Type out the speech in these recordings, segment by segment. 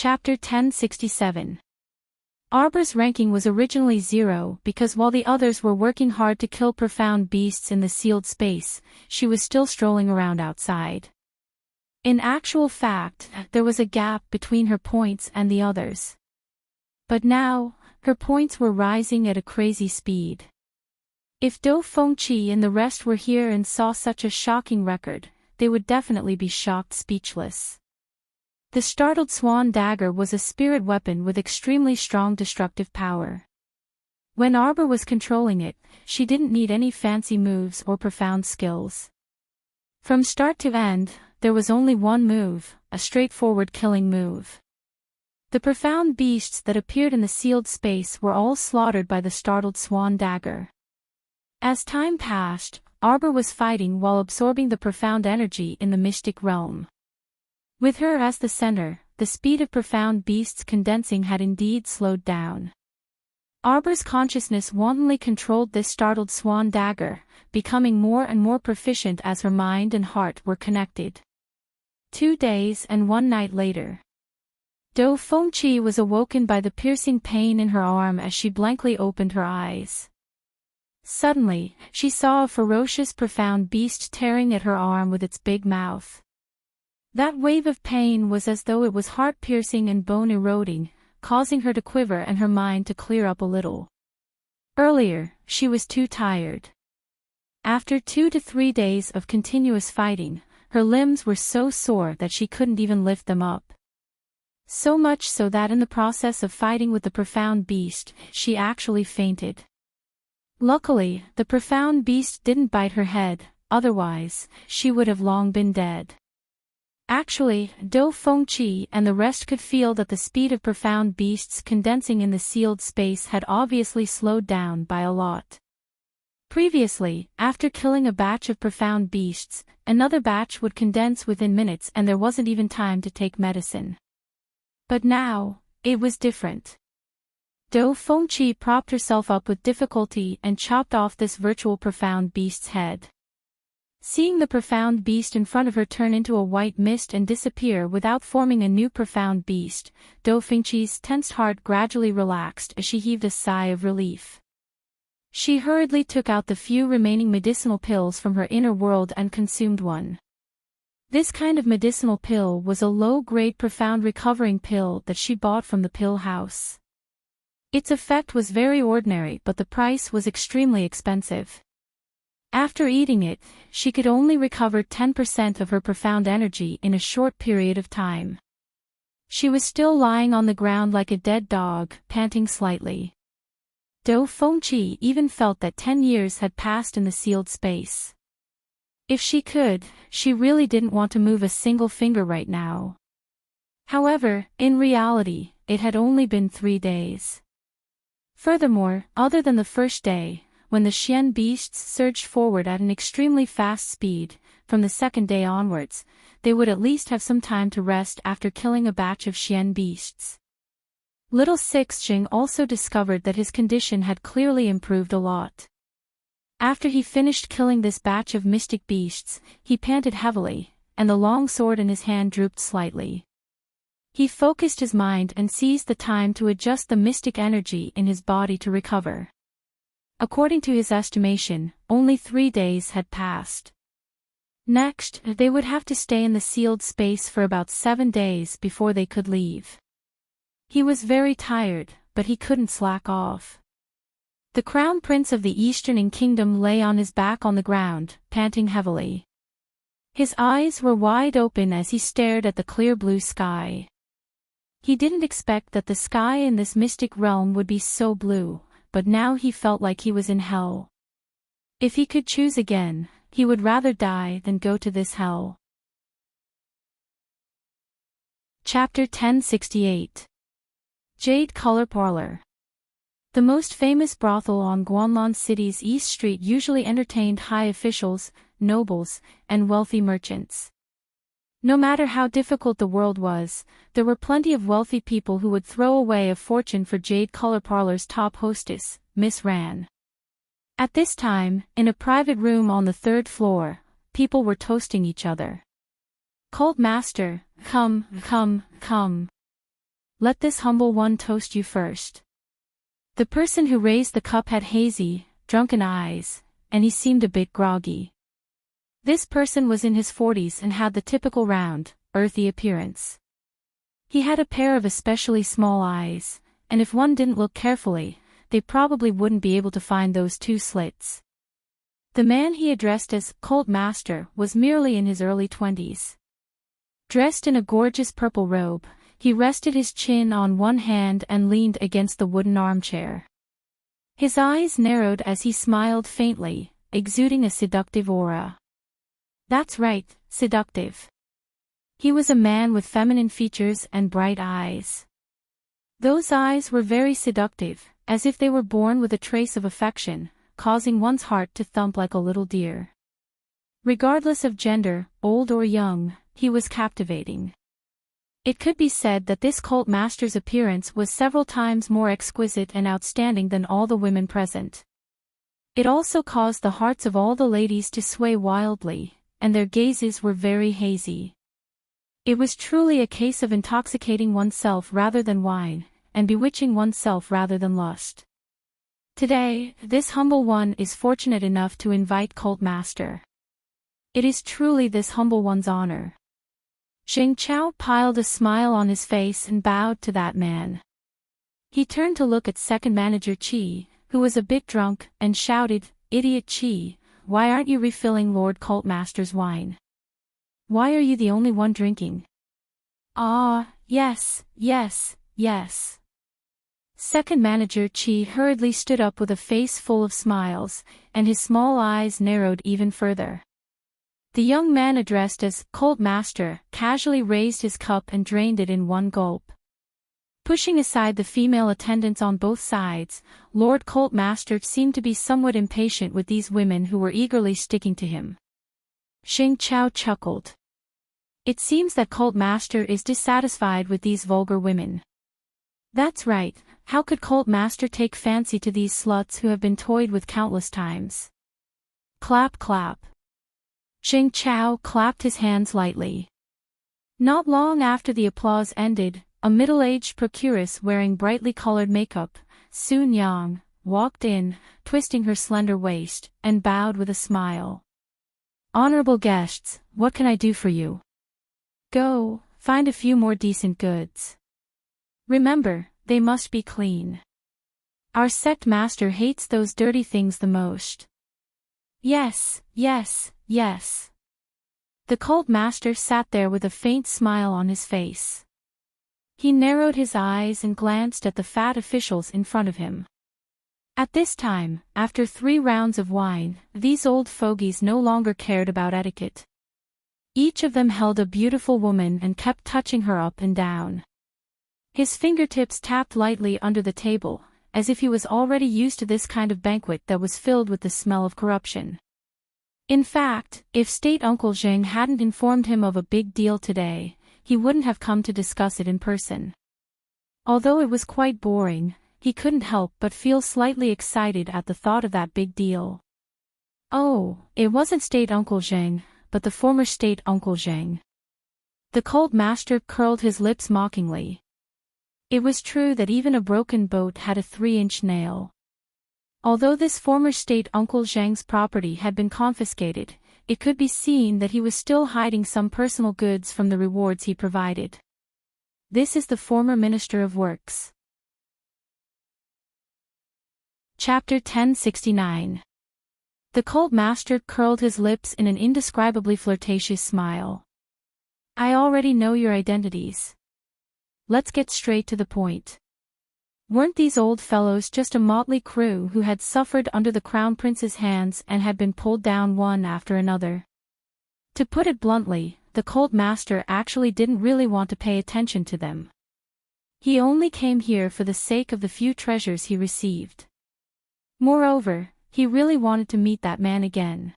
Chapter 1067. Arbor's ranking was originally 0 because while the others were working hard to kill profound beasts in the sealed space, she was still strolling around outside. In actual fact, there was a gap between her points and the others. But now, her points were rising at a crazy speed. If Do Fengqi and the rest were here and saw such a shocking record, they would definitely be shocked speechless. The startled swan dagger was a spirit weapon with extremely strong destructive power. When Arbor was controlling it, she didn't need any fancy moves or profound skills. From start to end, there was only one move, a straightforward killing move. The profound beasts that appeared in the sealed space were all slaughtered by the startled swan dagger. As time passed, Arbor was fighting while absorbing the profound energy in the mystic realm. With her as the center, the speed of profound beasts condensing had indeed slowed down. Arbor's consciousness wantonly controlled this startled swan dagger, becoming more and more proficient as her mind and heart were connected. 2 days and 1 night later. Do Fengqi was awoken by the piercing pain in her arm as she blankly opened her eyes. Suddenly, she saw a ferocious profound beast tearing at her arm with its big mouth. That wave of pain was as though it was heart-piercing and bone-eroding, causing her to quiver and her mind to clear up a little. Earlier, she was too tired. After 2 to 3 days of continuous fighting, her limbs were so sore that she couldn't even lift them up. So much so that in the process of fighting with the profound beast, she actually fainted. Luckily, the profound beast didn't bite her head, otherwise, she would have long been dead. Actually, Do Fengqi and the rest could feel that the speed of profound beasts condensing in the sealed space had obviously slowed down by a lot. Previously, after killing a batch of profound beasts, another batch would condense within minutes and there wasn't even time to take medicine. But now, it was different. Do Fengqi propped herself up with difficulty and chopped off this virtual profound beast's head. Seeing the profound beast in front of her turn into a white mist and disappear without forming a new profound beast, Do Fengqi's tensed heart gradually relaxed as she heaved a sigh of relief. She hurriedly took out the few remaining medicinal pills from her inner world and consumed one. This kind of medicinal pill was a low-grade profound recovering pill that she bought from the pill house. Its effect was very ordinary but the price was extremely expensive. After eating it, she could only recover 10% of her profound energy in a short period of time. She was still lying on the ground like a dead dog, panting slightly. Do Fengqi even felt that 10 years had passed in the sealed space. If she could, she really didn't want to move a single finger right now. However, in reality, it had only been 3 days. Furthermore, other than the first day, when the Xian beasts surged forward at an extremely fast speed, from the second day onwards, they would at least have some time to rest after killing a batch of Xian beasts. Little Sixjing also discovered that his condition had clearly improved a lot. After he finished killing this batch of mystic beasts, he panted heavily, and the long sword in his hand drooped slightly. He focused his mind and seized the time to adjust the mystic energy in his body to recover. According to his estimation, only 3 days had passed. Next, they would have to stay in the sealed space for about 7 days before they could leave. He was very tired, but he couldn't slack off. The crown prince of the Eastern Kingdom lay on his back on the ground, panting heavily. His eyes were wide open as he stared at the clear blue sky. He didn't expect that the sky in this mystic realm would be so blue, but now he felt like he was in hell. If he could choose again, he would rather die than go to this hell. Chapter 1068. Jade Color Parlor. The most famous brothel on Guanlan City's East Street usually entertained high officials, nobles, and wealthy merchants. No matter how difficult the world was, there were plenty of wealthy people who would throw away a fortune for Jade Color Parlor's top hostess, Miss Ran. At this time, in a private room on the 3rd floor, people were toasting each other. "Cult Master, come, come, come. Let this humble one toast you first. The person who raised the cup had hazy, drunken eyes, and he seemed a bit groggy. This person was in his 40s and had the typical round, earthy appearance. He had a pair of especially small eyes, and if one didn't look carefully, they probably wouldn't be able to find those two slits. The man he addressed as Cult Master was merely in his early 20s. Dressed in a gorgeous purple robe, he rested his chin on one hand and leaned against the wooden armchair. His eyes narrowed as he smiled faintly, exuding a seductive aura. That's right, seductive. He was a man with feminine features and bright eyes. Those eyes were very seductive, as if they were born with a trace of affection, causing one's heart to thump like a little deer. Regardless of gender, old or young, he was captivating. It could be said that this cult master's appearance was several times more exquisite and outstanding than all the women present. It also caused the hearts of all the ladies to sway wildly, and their gazes were very hazy. It was truly a case of intoxicating oneself rather than wine, and bewitching oneself rather than lust. Today, this humble one is fortunate enough to invite Cult Master. It is truly this humble one's honor. Zheng Chao piled a smile on his face and bowed to that man. He turned to look at second manager Qi, who was a bit drunk, and shouted, "Idiot Qi, why aren't you refilling Lord Cult Master's wine? Why are you the only one drinking?" "Ah, yes, yes, yes." Second manager Qi hurriedly stood up with a face full of smiles, and his small eyes narrowed even further. The young man addressed as Cult Master casually raised his cup and drained it in one gulp. Pushing aside the female attendants on both sides, Lord Cult Master seemed to be somewhat impatient with these women who were eagerly sticking to him. Zheng Chao chuckled. It seems that Cult Master is dissatisfied with these vulgar women. That's right, how could Cult Master take fancy to these sluts who have been toyed with countless times? Clap clap. Zheng Chao clapped his hands lightly. Not long after the applause ended, a middle-aged procuress wearing brightly colored makeup, Sun Yang, walked in, twisting her slender waist, and bowed with a smile. "Honorable guests, what can I do for you? Go, find a few more decent goods. Remember, they must be clean. Our sect master hates those dirty things the most." "Yes, yes, yes." The cult master sat there with a faint smile on his face. He narrowed his eyes and glanced at the fat officials in front of him. At this time, after 3 rounds of wine, these old fogies no longer cared about etiquette. Each of them held a beautiful woman and kept touching her up and down. His fingertips tapped lightly under the table, as if he was already used to this kind of banquet that was filled with the smell of corruption. In fact, if State Uncle Zheng hadn't informed him of a big deal today, he wouldn't have come to discuss it in person. Although it was quite boring, he couldn't help but feel slightly excited at the thought of that big deal. Oh, it wasn't State Uncle Zheng, but the former State Uncle Zheng. The cult master curled his lips mockingly. It was true that even a broken boat had a 3-inch nail. Although this former State Uncle Zheng's property had been confiscated, it could be seen that he was still hiding some personal goods from the rewards he provided. This is the former Minister of Works. Chapter 1069. The cult master curled his lips in an indescribably flirtatious smile. "I already know your identities. Let's get straight to the point. Weren't these old fellows just a motley crew who had suffered under the Crown Prince's hands and had been pulled down one after another?" To put it bluntly, the cult master actually didn't really want to pay attention to them. He only came here for the sake of the few treasures he received. Moreover, he really wanted to meet that man again.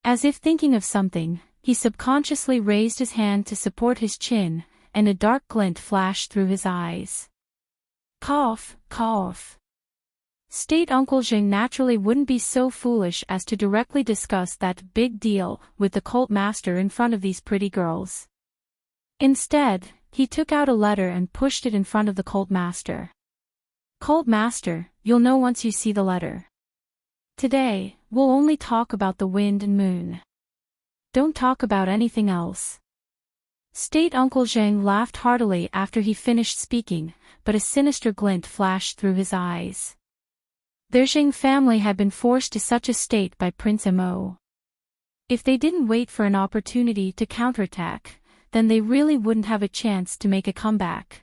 As if thinking of something, he subconsciously raised his hand to support his chin, and a dark glint flashed through his eyes. Cough, cough. State Uncle Zheng naturally wouldn't be so foolish as to directly discuss that big deal with the cult master in front of these pretty girls. Instead, He took out a letter and pushed it in front of the Cult Master. Cult Master, you'll know once you see the letter. Today, we'll only talk about the wind and moon. Don't talk about anything else. State Uncle Zheng laughed heartily after he finished speaking, but a sinister glint flashed through his eyes. Their Zheng family had been forced to such a state by Prince Mo. If they didn't wait for an opportunity to counterattack, then they really wouldn't have a chance to make a comeback.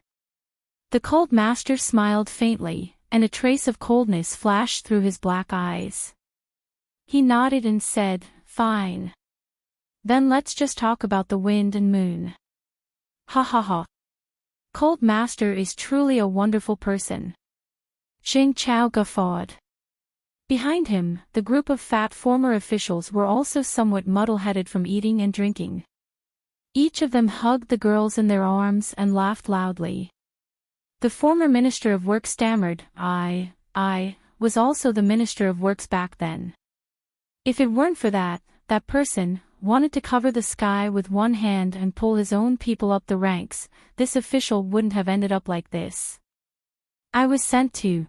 The Cult Master smiled faintly, and a trace of coldness flashed through his black eyes. He nodded and said, "Fine. Then let's just talk about the wind and moon." Ha ha ha. Cult Master is truly a wonderful person. Xing Chao guffawed. Behind him, the group of fat former officials were also somewhat muddle-headed from eating and drinking. Each of them hugged the girls in their arms and laughed loudly. The former Minister of Works stammered, I was also the Minister of Works back then. If it weren't for that person wanted to cover the sky with one hand and pull his own people up the ranks, this official wouldn't have ended up like this. I was sent to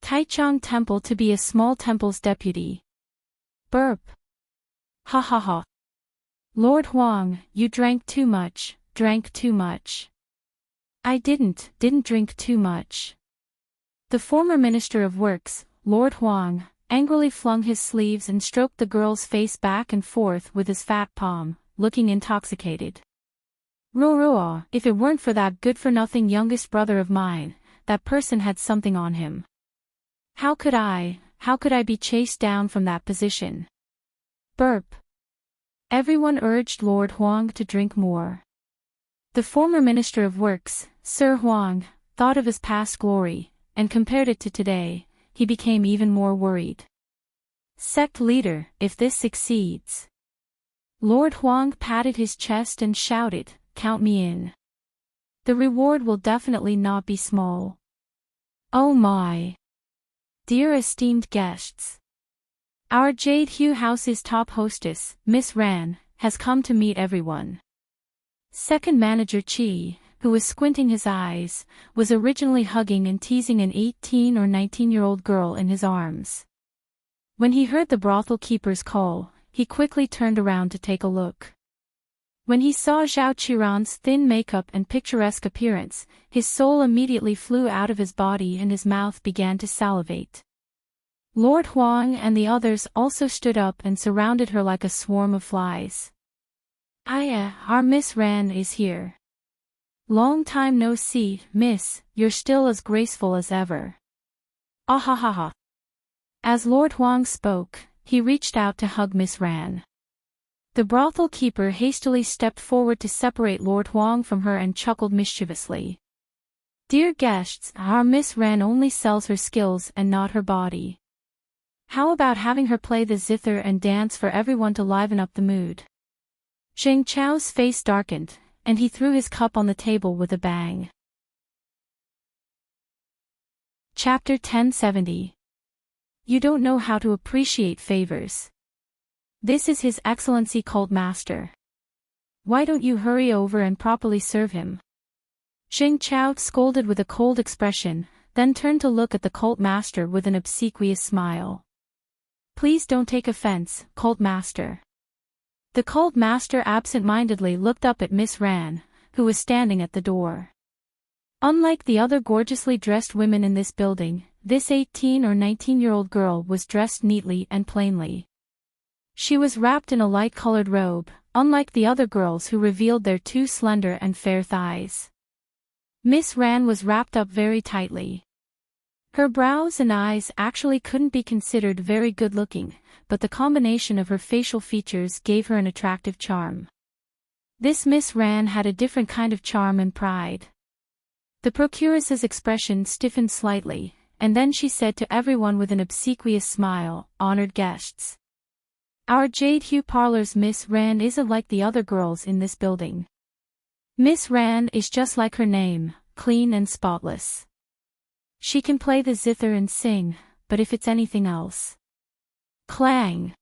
Taichung Temple to be a small temple's deputy. Burp. Ha ha ha. Lord Huang, you drank too much. I didn't drink too much. The former Minister of Works, Lord Huang, angrily flung his sleeves and stroked the girl's face back and forth with his fat palm, looking intoxicated. Ruruah, if it weren't for that good-for-nothing youngest brother of mine, that person had something on him. How could I be chased down from that position? Burp. Everyone urged Lord Huang to drink more. The former Minister of Works, Sir Huang, thought of his past glory, and compared it to today. He became even more worried. Sect leader, if this succeeds. Lord Huang patted his chest and shouted, count me in. The reward will definitely not be small. Oh my. Dear esteemed guests. Our Jade Hue House's top hostess, Miss Ran, has come to meet everyone. Second manager Chi, who was squinting his eyes, was originally hugging and teasing an 18 or 19-year-old girl in his arms. When he heard the brothel keeper's call, he quickly turned around to take a look. When he saw Zhao Qiran's thin makeup and picturesque appearance, his soul immediately flew out of his body and his mouth began to salivate. Lord Huang and the others also stood up and surrounded her like a swarm of flies. Our Miss Ran is here. Long time no see, miss, you're still as graceful as ever. Ah ha ha ha. As Lord Huang spoke, he reached out to hug Miss Ran. The brothel keeper hastily stepped forward to separate Lord Huang from her and chuckled mischievously. Dear guests, our Miss Ran only sells her skills and not her body. How about having her play the zither and dance for everyone to liven up the mood? Zheng Chao's face darkened, and he threw his cup on the table with a bang. Chapter 1070. You don't know how to appreciate favors. This is His Excellency Cult Master. Why don't you hurry over and properly serve him? Zheng Chao scolded with a cold expression, then turned to look at the Cult Master with an obsequious smile. Please don't take offense, Cult Master. The Cult Master absent-mindedly looked up at Miss Ran, who was standing at the door. Unlike the other gorgeously dressed women in this building, this 18 or 19-year-old girl was dressed neatly and plainly. She was wrapped in a light-colored robe, unlike the other girls who revealed their too slender and fair thighs. Miss Ran was wrapped up very tightly. Her brows and eyes actually couldn't be considered very good-looking, but the combination of her facial features gave her an attractive charm. This Miss Ran had a different kind of charm and pride. The procuress's expression stiffened slightly, and then she said to everyone with an obsequious smile, honored guests. Our Jade Hue Parlor's Miss Ran isn't like the other girls in this building. Miss Ran is just like her name, clean and spotless. She can play the zither and sing, but if it's anything else. Clang!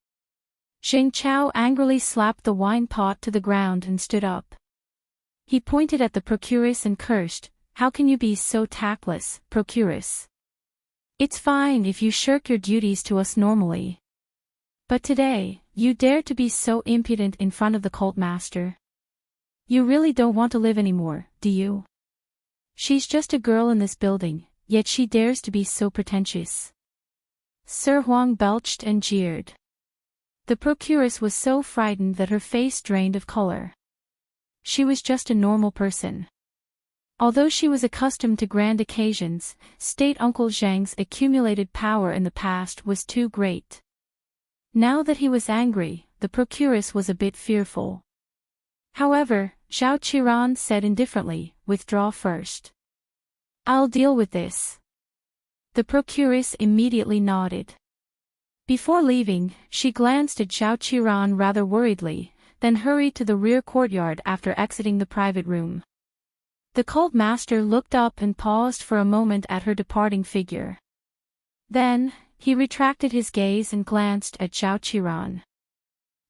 Zheng Chao angrily slapped the wine pot to the ground and stood up. He pointed at the procuress and cursed, "How can you be so tactless, procuress? It's fine if you shirk your duties to us normally. But today, you dare to be so impudent in front of the cult master. You really don't want to live anymore, do you? She's just a girl in this building, yet she dares to be so pretentious." Sir Huang belched and jeered. The procuress was so frightened that her face drained of color. She was just a normal person. Although she was accustomed to grand occasions, State Uncle Zhang's accumulated power in the past was too great. Now that he was angry, the procuress was a bit fearful. However, Zhao Qiran said indifferently, "Withdraw first. I'll deal with this." The procuress immediately nodded. Before leaving, she glanced at Zhao Qiran rather worriedly, then hurried to the rear courtyard after exiting the private room. The cult master looked up and paused for a moment at her departing figure. Then, he retracted his gaze and glanced at Zhao Qiran.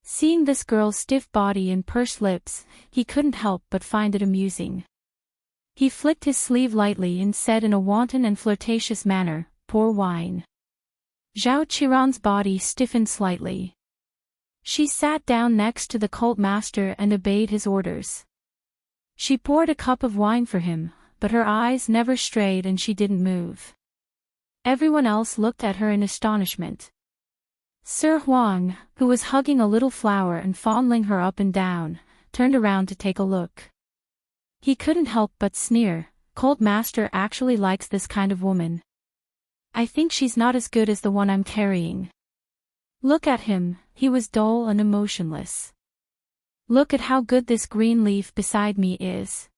Seeing this girl's stiff body and pursed lips, he couldn't help but find it amusing. He flicked his sleeve lightly and said in a wanton and flirtatious manner, "Pour wine." Zhao Qiran's body stiffened slightly. She sat down next to the cult master and obeyed his orders. She poured a cup of wine for him, but her eyes never strayed and she didn't move. Everyone else looked at her in astonishment. Sir Huang, who was hugging a little flower and fondling her up and down, turned around to take a look. He couldn't help but sneer, "Cult master actually likes this kind of woman. I think she's not as good as the one I'm carrying." Look at him, he was dull and emotionless. Look at how good this green leaf beside me is.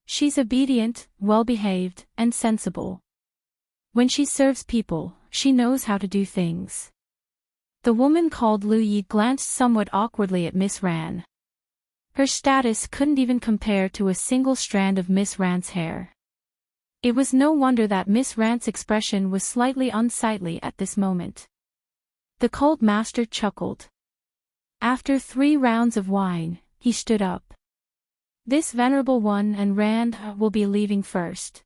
She's obedient, well-behaved, and sensible. When she serves people, she knows how to do things. The woman called Lu Yi glanced somewhat awkwardly at Miss Ran. Her status couldn't even compare to a single strand of Miss Ran's hair. It was no wonder that Miss Ran's expression was slightly unsightly at this moment. The cult master chuckled. After 3 rounds of wine, he stood up. "This venerable one and Rand will be leaving first."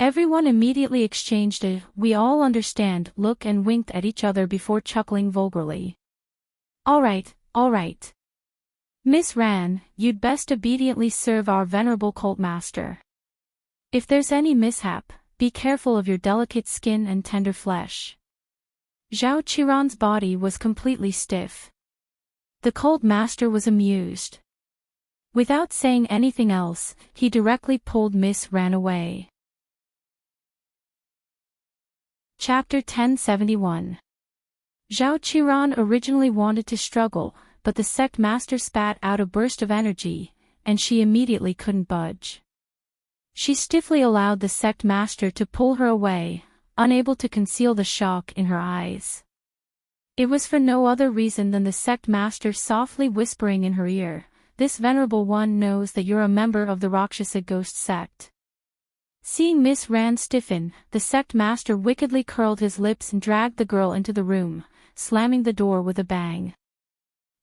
Everyone immediately exchanged a "we all understand" look and winked at each other before chuckling vulgarly. All right. Miss Ran, you'd best obediently serve our venerable cult master. If there's any mishap, be careful of your delicate skin and tender flesh." Zhao Qiran's body was completely stiff. The cult master was amused. Without saying anything else, he directly pulled Miss Ran away. Chapter 1071. Zhao Qiran originally wanted to struggle, but the sect master spat out a burst of energy, and she immediately couldn't budge. She stiffly allowed the sect master to pull her away, unable to conceal the shock in her eyes. It was for no other reason than the sect master softly whispering in her ear, "This venerable one knows that you're a member of the Rakshasa ghost sect." Seeing Miss Ran stiffen, the sect master wickedly curled his lips and dragged the girl into the room, slamming the door with a bang.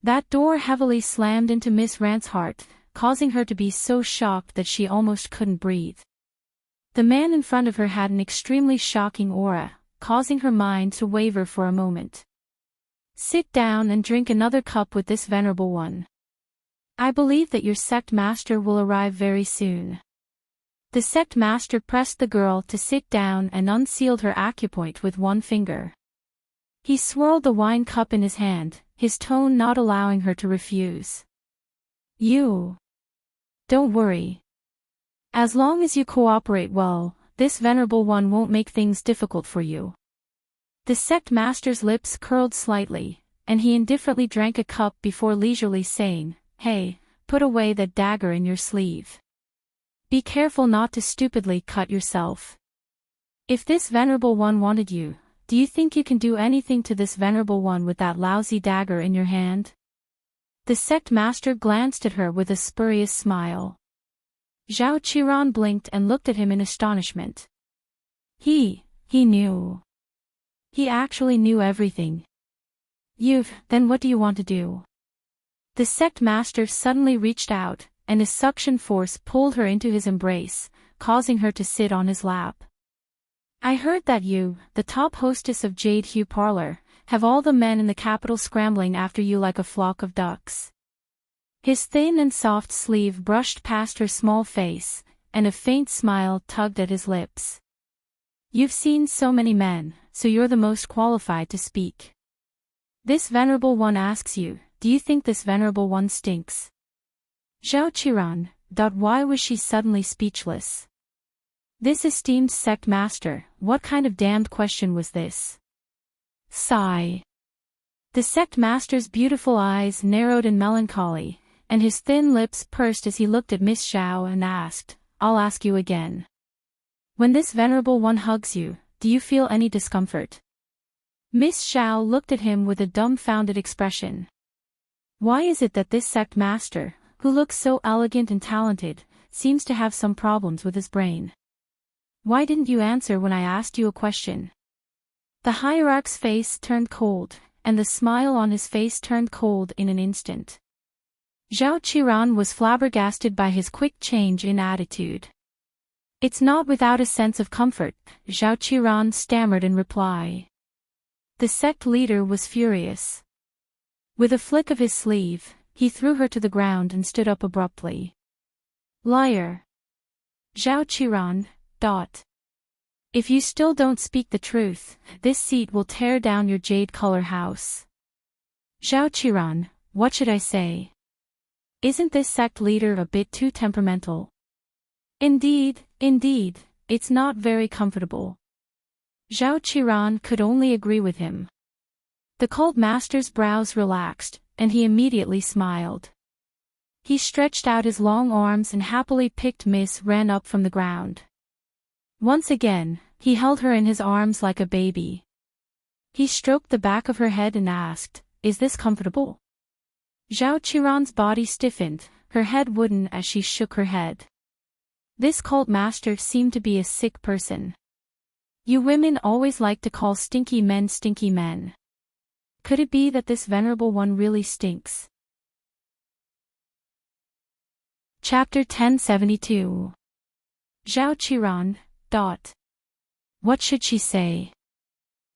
That door heavily slammed into Miss Ran's heart, causing her to be so shocked that she almost couldn't breathe. The man in front of her had an extremely shocking aura, causing her mind to waver for a moment. "Sit down and drink another cup with this venerable one. I believe that your sect master will arrive very soon." The sect master pressed the girl to sit down and unsealed her acupoint with one finger. He swirled the wine cup in his hand, his tone not allowing her to refuse. "You. Don't worry. As long as you cooperate well, this venerable one won't make things difficult for you." The sect master's lips curled slightly, and he indifferently drank a cup before leisurely saying, "Hey, put away that dagger in your sleeve. Be careful not to stupidly cut yourself. If this venerable one wanted you, do you think you can do anything to this venerable one with that lousy dagger in your hand?" The sect master glanced at her with a spurious smile. Zhao Qiran blinked and looked at him in astonishment. He knew. He actually knew everything. Then what do you want to do?" The sect master suddenly reached out, and his suction force pulled her into his embrace, causing her to sit on his lap. I heard that you, the top hostess of Jade Hue Parlor, have all the men in the capital scrambling after you like a flock of ducks. His thin and soft sleeve brushed past her small face, and a faint smile tugged at his lips. You've seen so many men, so you're the most qualified to speak. This venerable one asks you, do you think this venerable one stinks? Zhao Qiran. Why was she suddenly speechless? This esteemed sect master, what kind of damned question was this? Sigh. The sect master's beautiful eyes narrowed in melancholy, and his thin lips pursed as he looked at Miss Zhao and asked, I'll ask you again. When this venerable one hugs you, do you feel any discomfort? Miss Zhao looked at him with a dumbfounded expression. Why is it that this sect master, who looks so elegant and talented, seems to have some problems with his brain? Why didn't you answer when I asked you a question? The hierarch's face turned cold, and the smile on his face turned cold in an instant. Zhao Qiran was flabbergasted by his quick change in attitude. It's not without a sense of comfort, Zhao Qiran stammered in reply. The sect leader was furious. With a flick of his sleeve, he threw her to the ground and stood up abruptly. Liar! Zhao Qiran. If you still don't speak the truth, this seat will tear down your jade color house. Zhao Qiran, what should I say? Isn't this sect leader a bit too temperamental? Indeed, it's not very comfortable. Zhao Qiran could only agree with him. The cult master's brows relaxed, and he immediately smiled. He stretched out his long arms and happily picked Miss Ran up from the ground. Once again, he held her in his arms like a baby. He stroked the back of her head and asked, Is this comfortable? Zhao Qiran's body stiffened, her head wooden as she shook her head. This cult master seemed to be a sick person. You women always like to call stinky men stinky men. Could it be that this venerable one really stinks? Chapter 1072. Zhao Qiran. What should she say?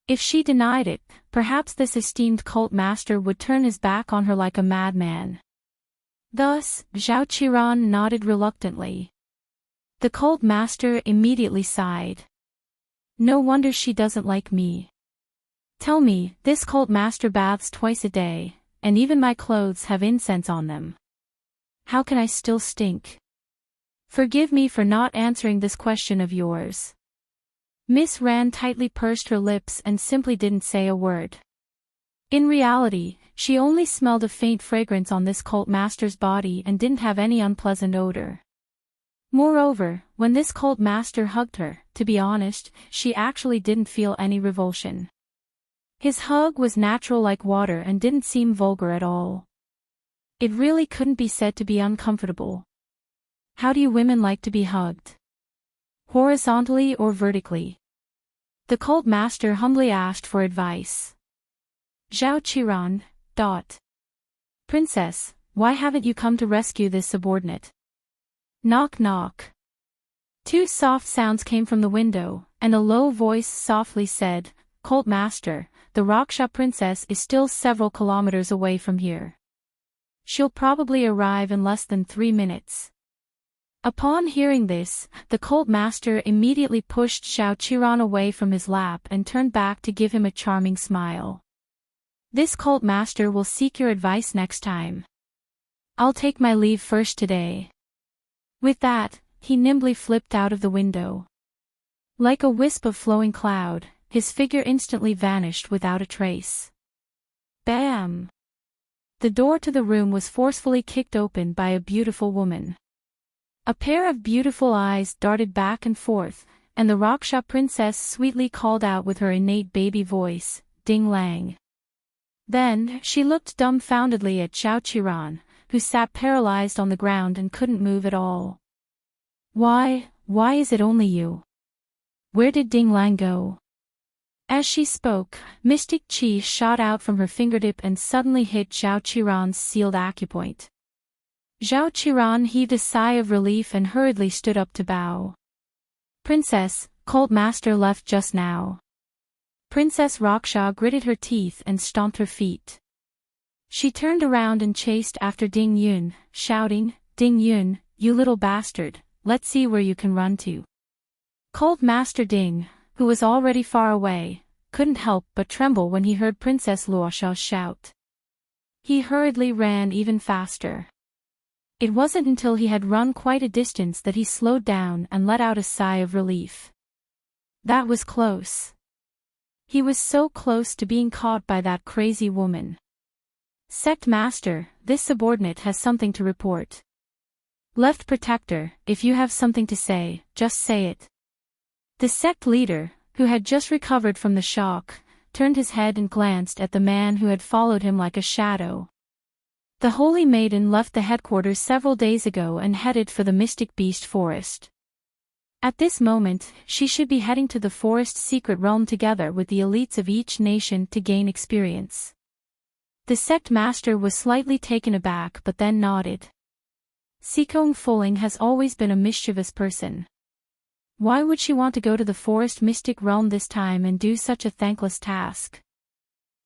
If she denied it, perhaps this esteemed cult master would turn his back on her like a madman. Thus, Zhao Qiran nodded reluctantly. The cult master immediately sighed. No wonder she doesn't like me. Tell me, this cult master baths twice a day, and even my clothes have incense on them. How can I still stink? Forgive me for not answering this question of yours. Miss Ran tightly pursed her lips and simply didn't say a word. In reality, she only smelled a faint fragrance on this cult master's body and didn't have any unpleasant odor. Moreover, when this cult master hugged her, to be honest, she actually didn't feel any revulsion. His hug was natural like water and didn't seem vulgar at all. It really couldn't be said to be uncomfortable. How do you women like to be hugged? Horizontally or vertically? The cult master humbly asked for advice. Zhao Qiran. Princess, why haven't you come to rescue this subordinate? Knock knock. Two soft sounds came from the window, and a low voice softly said, Cult master, the Raksha princess is still several kilometers away from here. She'll probably arrive in less than 3 minutes. Upon hearing this, the cult master immediately pushed Zhao Qiran away from his lap and turned back to give him a charming smile. This cult master will seek your advice next time. I'll take my leave first today. With that, he nimbly flipped out of the window. Like a wisp of flowing cloud, his figure instantly vanished without a trace. Bam! The door to the room was forcefully kicked open by a beautiful woman. A pair of beautiful eyes darted back and forth, and the Raksha princess sweetly called out with her innate baby voice, Ding Lang. Then, she looked dumbfoundedly at Zhao Qiran, who sat paralyzed on the ground and couldn't move at all. Why is it only you? Where did Ding Lang go? As she spoke, mystic chi shot out from her fingertip and suddenly hit Zhao Qiran's sealed acupoint. Zhao Qiran heaved a sigh of relief and hurriedly stood up to bow. Princess, Cult Master left just now. Princess Raksha gritted her teeth and stomped her feet. She turned around and chased after Ding Yun, shouting, "Ding Yun, you little bastard, let's see where you can run to." Cult Master Ding, who was already far away, couldn't help but tremble when he heard Princess Luosha's shout. He hurriedly ran even faster. It wasn't until he had run quite a distance that he slowed down and let out a sigh of relief. That was close. He was so close to being caught by that crazy woman. Sect Master, this subordinate has something to report. Left Protector, if you have something to say, just say it. The sect leader, who had just recovered from the shock, turned his head and glanced at the man who had followed him like a shadow. The Holy Maiden left the headquarters several days ago and headed for the Mystic Beast Forest. At this moment, she should be heading to the forest's secret realm together with the elites of each nation to gain experience. The sect master was slightly taken aback but then nodded. Sikong Fuling has always been a mischievous person. Why would she want to go to the forest mystic realm this time and do such a thankless task?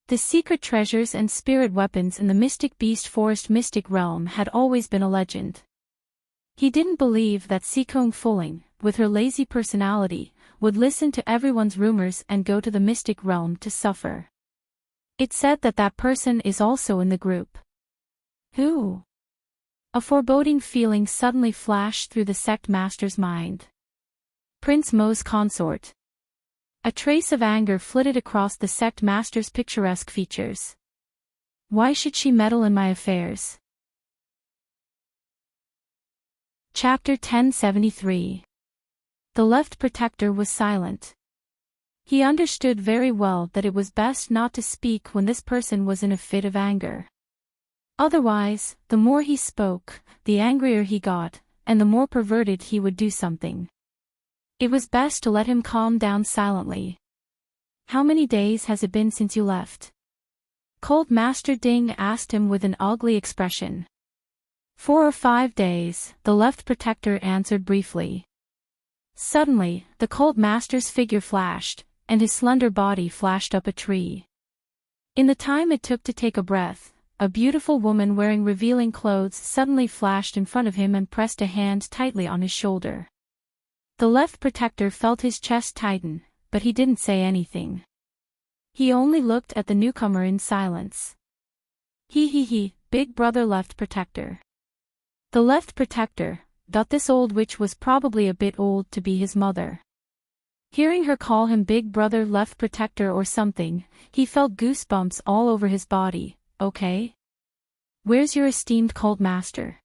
The secret treasures and spirit weapons in the Mystic Beast Forest mystic realm had always been a legend. He didn't believe that Sikong Fuling, with her lazy personality, would listen to everyone's rumors and go to the mystic realm to suffer. It said that that person is also in the group. Who? A foreboding feeling suddenly flashed through the sect master's mind. Prince Mo's consort. A trace of anger flitted across the sect master's picturesque features. Why should she meddle in my affairs? Chapter 1073. The Left Protector was silent. He understood very well that it was best not to speak when this person was in a fit of anger. Otherwise, the more he spoke, the angrier he got, and the more perverted he would do something. It was best to let him calm down silently. How many days has it been since you left? Cult Master Ding asked him with an ugly expression. 4 or 5 days, the Left Protector answered briefly. Suddenly, the Cult Master's figure flashed, and his slender body flashed up a tree. In the time it took to take a breath, a beautiful woman wearing revealing clothes suddenly flashed in front of him and pressed a hand tightly on his shoulder. The Left Protector felt his chest tighten, but he didn't say anything. He only looked at the newcomer in silence. He, Big Brother Left Protector. The Left Protector thought this old witch was probably a bit old to be his mother. Hearing her call him Big Brother Left Protector or something, he felt goosebumps all over his body. Okay? Where's your esteemed cult master?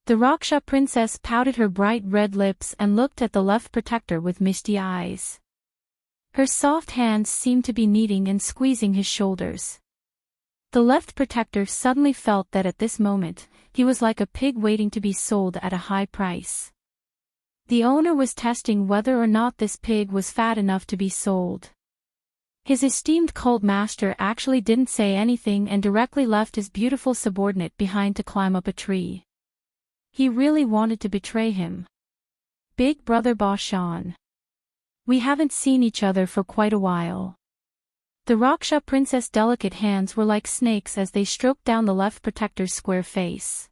The Raksha princess pouted her bright red lips and looked at the Left Protector with misty eyes. Her soft hands seemed to be kneading and squeezing his shoulders. The Left Protector suddenly felt that at this moment, he was like a pig waiting to be sold at a high price. The owner was testing whether or not this pig was fat enough to be sold. His esteemed cult master actually didn't say anything and directly left his beautiful subordinate behind to climb up a tree. He really wanted to betray him. Big Brother Ba Shan. We haven't seen each other for quite a while. The Raksha princess' delicate hands were like snakes as they stroked down the Left Protector's square face.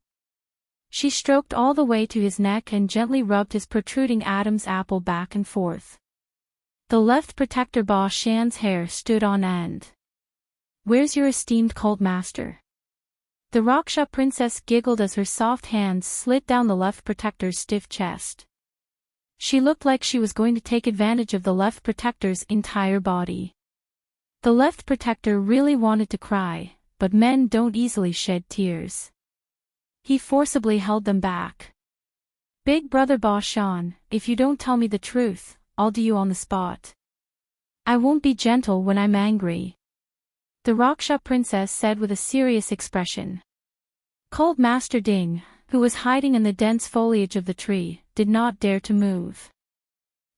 She stroked all the way to his neck and gently rubbed his protruding Adam's apple back and forth. The Left Protector Ba Shan's hair stood on end. Where's your esteemed cult master? The Raksha princess giggled as her soft hands slid down the Left Protector's stiff chest. She looked like she was going to take advantage of the Left Protector's entire body. The Left Protector really wanted to cry, but men don't easily shed tears. He forcibly held them back. Big Brother Ba Shan, if you don't tell me the truth, I'll do you on the spot. I won't be gentle when I'm angry. The Raksha princess said with a serious expression. Cult Master Ding, who was hiding in the dense foliage of the tree, did not dare to move.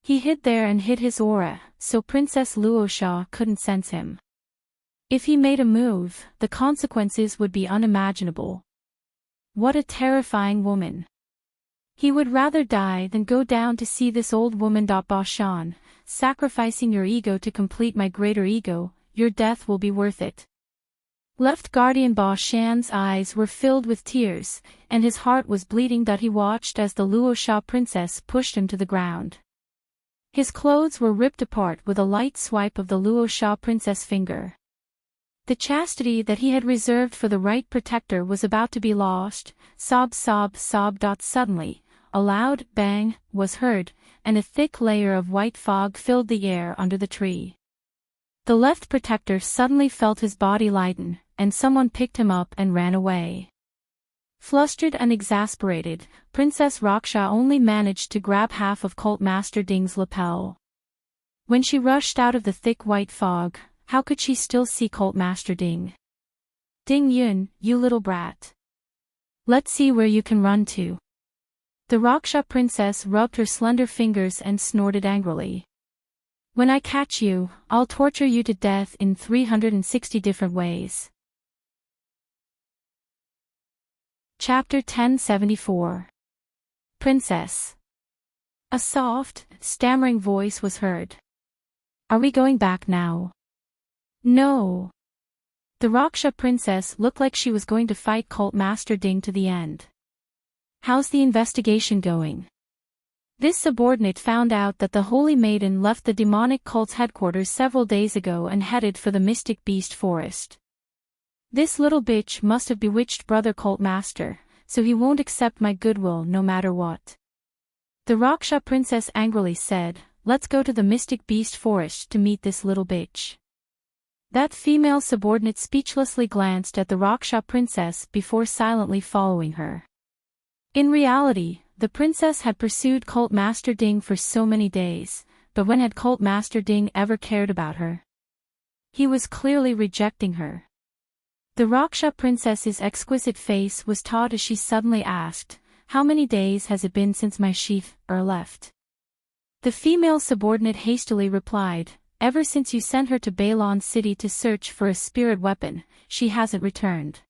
He hid there and hid his aura, so Princess Luosha couldn't sense him. If he made a move, the consequences would be unimaginable. What a terrifying woman. He would rather die than go down to see this old woman. Bashan, sacrificing your ego to complete my greater ego, your death will be worth it. Left Guardian Bashan's eyes were filled with tears, and his heart was bleeding. He watched as the Luosha princess pushed him to the ground. His clothes were ripped apart with a light swipe of the Luosha princess' finger. The chastity that he had reserved for the right protector was about to be lost. Sob, sob, sob. Suddenly, a loud bang was heard, and a thick layer of white fog filled the air under the tree. The left protector suddenly felt his body lighten, and someone picked him up and ran away. Flustered and exasperated, Princess Raksha only managed to grab half of Cult Master Ding's lapel. When she rushed out of the thick white fog, how could she still see Cult Master Ding? Ding Yun, you little brat. Let's see where you can run to. The Raksha princess rubbed her slender fingers and snorted angrily. When I catch you, I'll torture you to death in 360 different ways. Chapter 1074. Princess. A soft, stammering voice was heard. Are we going back now? No. The Raksha princess looked like she was going to fight Cult Master Ding to the end. How's the investigation going? This subordinate found out that the Holy Maiden left the demonic cult's headquarters several days ago and headed for the Mystic Beast Forest. This little bitch must have bewitched Brother Cult Master, so he won't accept my goodwill no matter what. The Raksha princess angrily said, let's go to the Mystic Beast Forest to meet this little bitch. That female subordinate speechlessly glanced at the Raksha princess before silently following her. In reality, the princess had pursued Cult Master Ding for so many days, but when had Cult Master Ding ever cared about her? He was clearly rejecting her. The Raksha princess's exquisite face was taut as she suddenly asked, how many days has it been since my sheaf left? The female subordinate hastily replied, ever since you sent her to Balon City to search for a spirit weapon, she hasn't returned.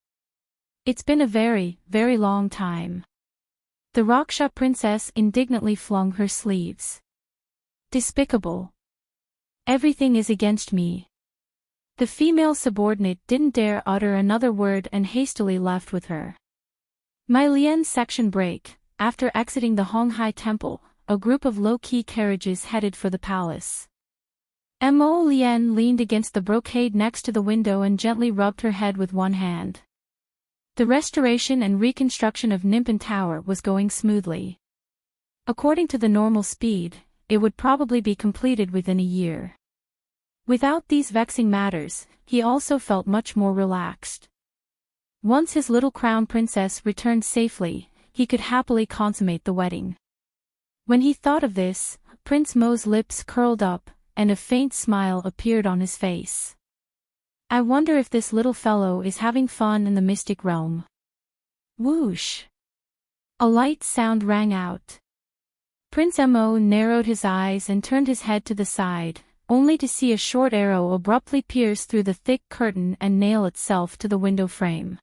It's been a very, very long time. The Raksha princess indignantly flung her sleeves. Despicable. Everything is against me. The female subordinate didn't dare utter another word and hastily left with her. My Lian section break. After exiting the Honghai Temple, a group of low-key carriages headed for the palace. Mo Lian leaned against the brocade next to the window and gently rubbed her head with one hand. The restoration and reconstruction of Nimpan Tower was going smoothly. According to the normal speed, it would probably be completed within a year. Without these vexing matters, he also felt much more relaxed. Once his little crown princess returned safely, he could happily consummate the wedding. When he thought of this, Prince Mo's lips curled up, and a faint smile appeared on his face. I wonder if this little fellow is having fun in the mystic realm. Whoosh! A light sound rang out. Prince Mo narrowed his eyes and turned his head to the side, only to see a short arrow abruptly pierce through the thick curtain and nail itself to the window frame.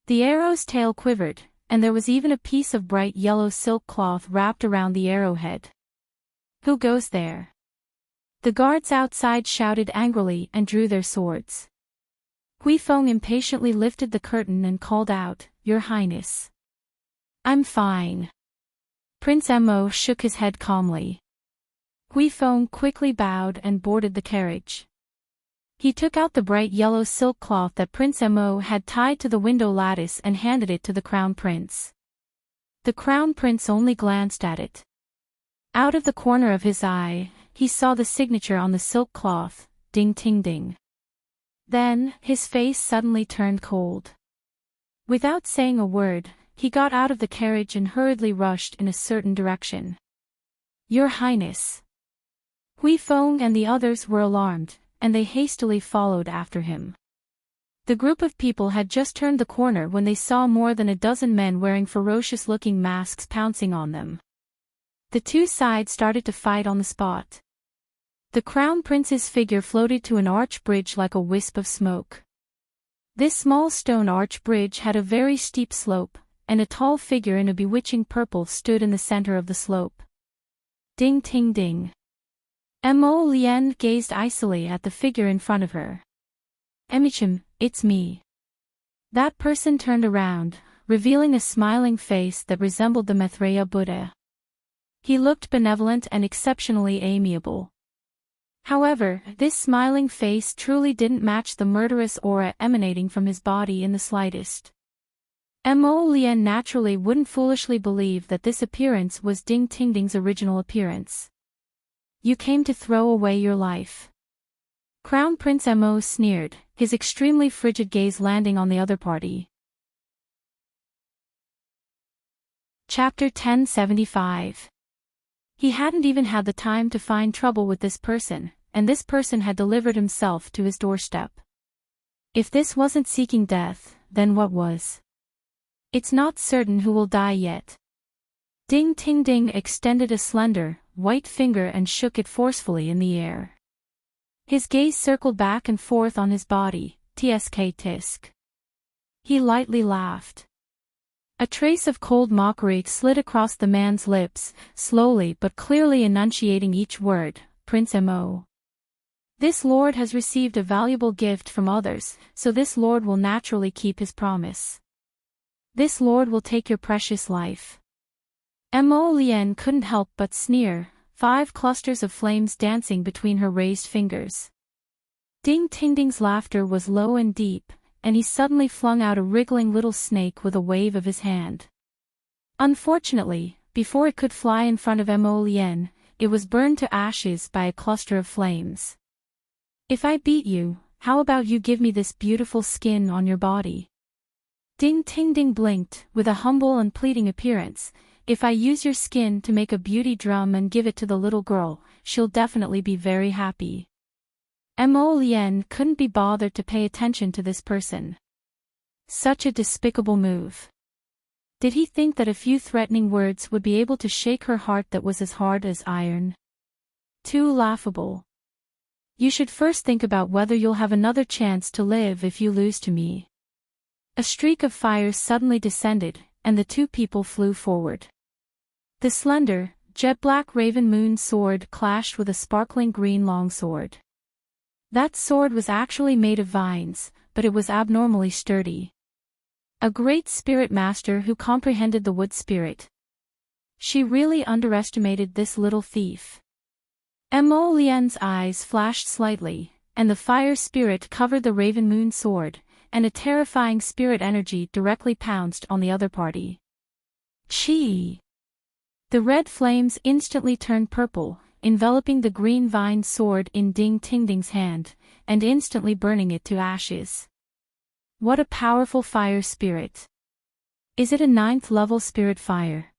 The arrow's tail quivered, and there was even a piece of bright yellow silk cloth wrapped around the arrowhead. Who goes there? The guards outside shouted angrily and drew their swords. Huifeng impatiently lifted the curtain and called out, Your Highness. I'm fine. Prince Mo shook his head calmly. Huifeng quickly bowed and boarded the carriage. He took out the bright yellow silk cloth that Prince Mo had tied to the window lattice and handed it to the Crown Prince. The Crown Prince only glanced at it. Out of the corner of his eye, he saw the signature on the silk cloth, Ding Ting Ding. Then, his face suddenly turned cold. Without saying a word, he got out of the carriage and hurriedly rushed in a certain direction. Your Highness. Huifeng and the others were alarmed, and they hastily followed after him. The group of people had just turned the corner when they saw more than a dozen men wearing ferocious-looking masks pouncing on them. The two sides started to fight on the spot. The Crown Prince's figure floated to an arch bridge like a wisp of smoke. This small stone arch bridge had a very steep slope, and a tall figure in a bewitching purple stood in the center of the slope. Ding ting ding. Mo Lien gazed icily at the figure in front of her. Emichim, it's me. That person turned around, revealing a smiling face that resembled the Maitreya Buddha. He looked benevolent and exceptionally amiable. However, this smiling face truly didn't match the murderous aura emanating from his body in the slightest. Mo Lien naturally wouldn't foolishly believe that this appearance was Ding Tingding's original appearance. You came to throw away your life. Crown Prince Mo sneered, his extremely frigid gaze landing on the other party. Chapter 1075. He hadn't even had the time to find trouble with this person, and this person had delivered himself to his doorstep. If this wasn't seeking death, then what was? It's not certain who will die yet. Ding Ting Ding extended a slender, white finger and shook it forcefully in the air. His gaze circled back and forth on his body, tsk tisk. He lightly laughed. A trace of cold mockery slid across the man's lips, slowly but clearly enunciating each word, Prince Mo. This lord has received a valuable gift from others, so this lord will naturally keep his promise. This lord will take your precious life. Mo Lien couldn't help but sneer, 5 clusters of flames dancing between her raised fingers. Ding Tingding's laughter was low and deep, and he suddenly flung out a wriggling little snake with a wave of his hand. Unfortunately, before it could fly in front of Mo Lien, it was burned to ashes by a cluster of flames. If I beat you, how about you give me this beautiful skin on your body? Ding Tingding blinked, with a humble and pleading appearance. If I use your skin to make a beauty drum and give it to the little girl, she'll definitely be very happy. Mo Lien couldn't be bothered to pay attention to this person. Such a despicable move. Did he think that a few threatening words would be able to shake her heart that was as hard as iron? Too laughable. You should first think about whether you'll have another chance to live if you lose to me. A streak of fire suddenly descended, and the two people flew forward. The slender, jet-black Raven Moon sword clashed with a sparkling green longsword. That sword was actually made of vines, but it was abnormally sturdy. A great spirit master who comprehended the wood spirit. She really underestimated this little thief. Mo Lien's eyes flashed slightly, and the fire spirit covered the Raven Moon sword, and a terrifying spirit energy directly pounced on the other party. Chi! The red flames instantly turned purple, enveloping the green vine sword in Ding Tingding's hand, and instantly burning it to ashes. What a powerful fire spirit! Is it a 9th level spirit fire?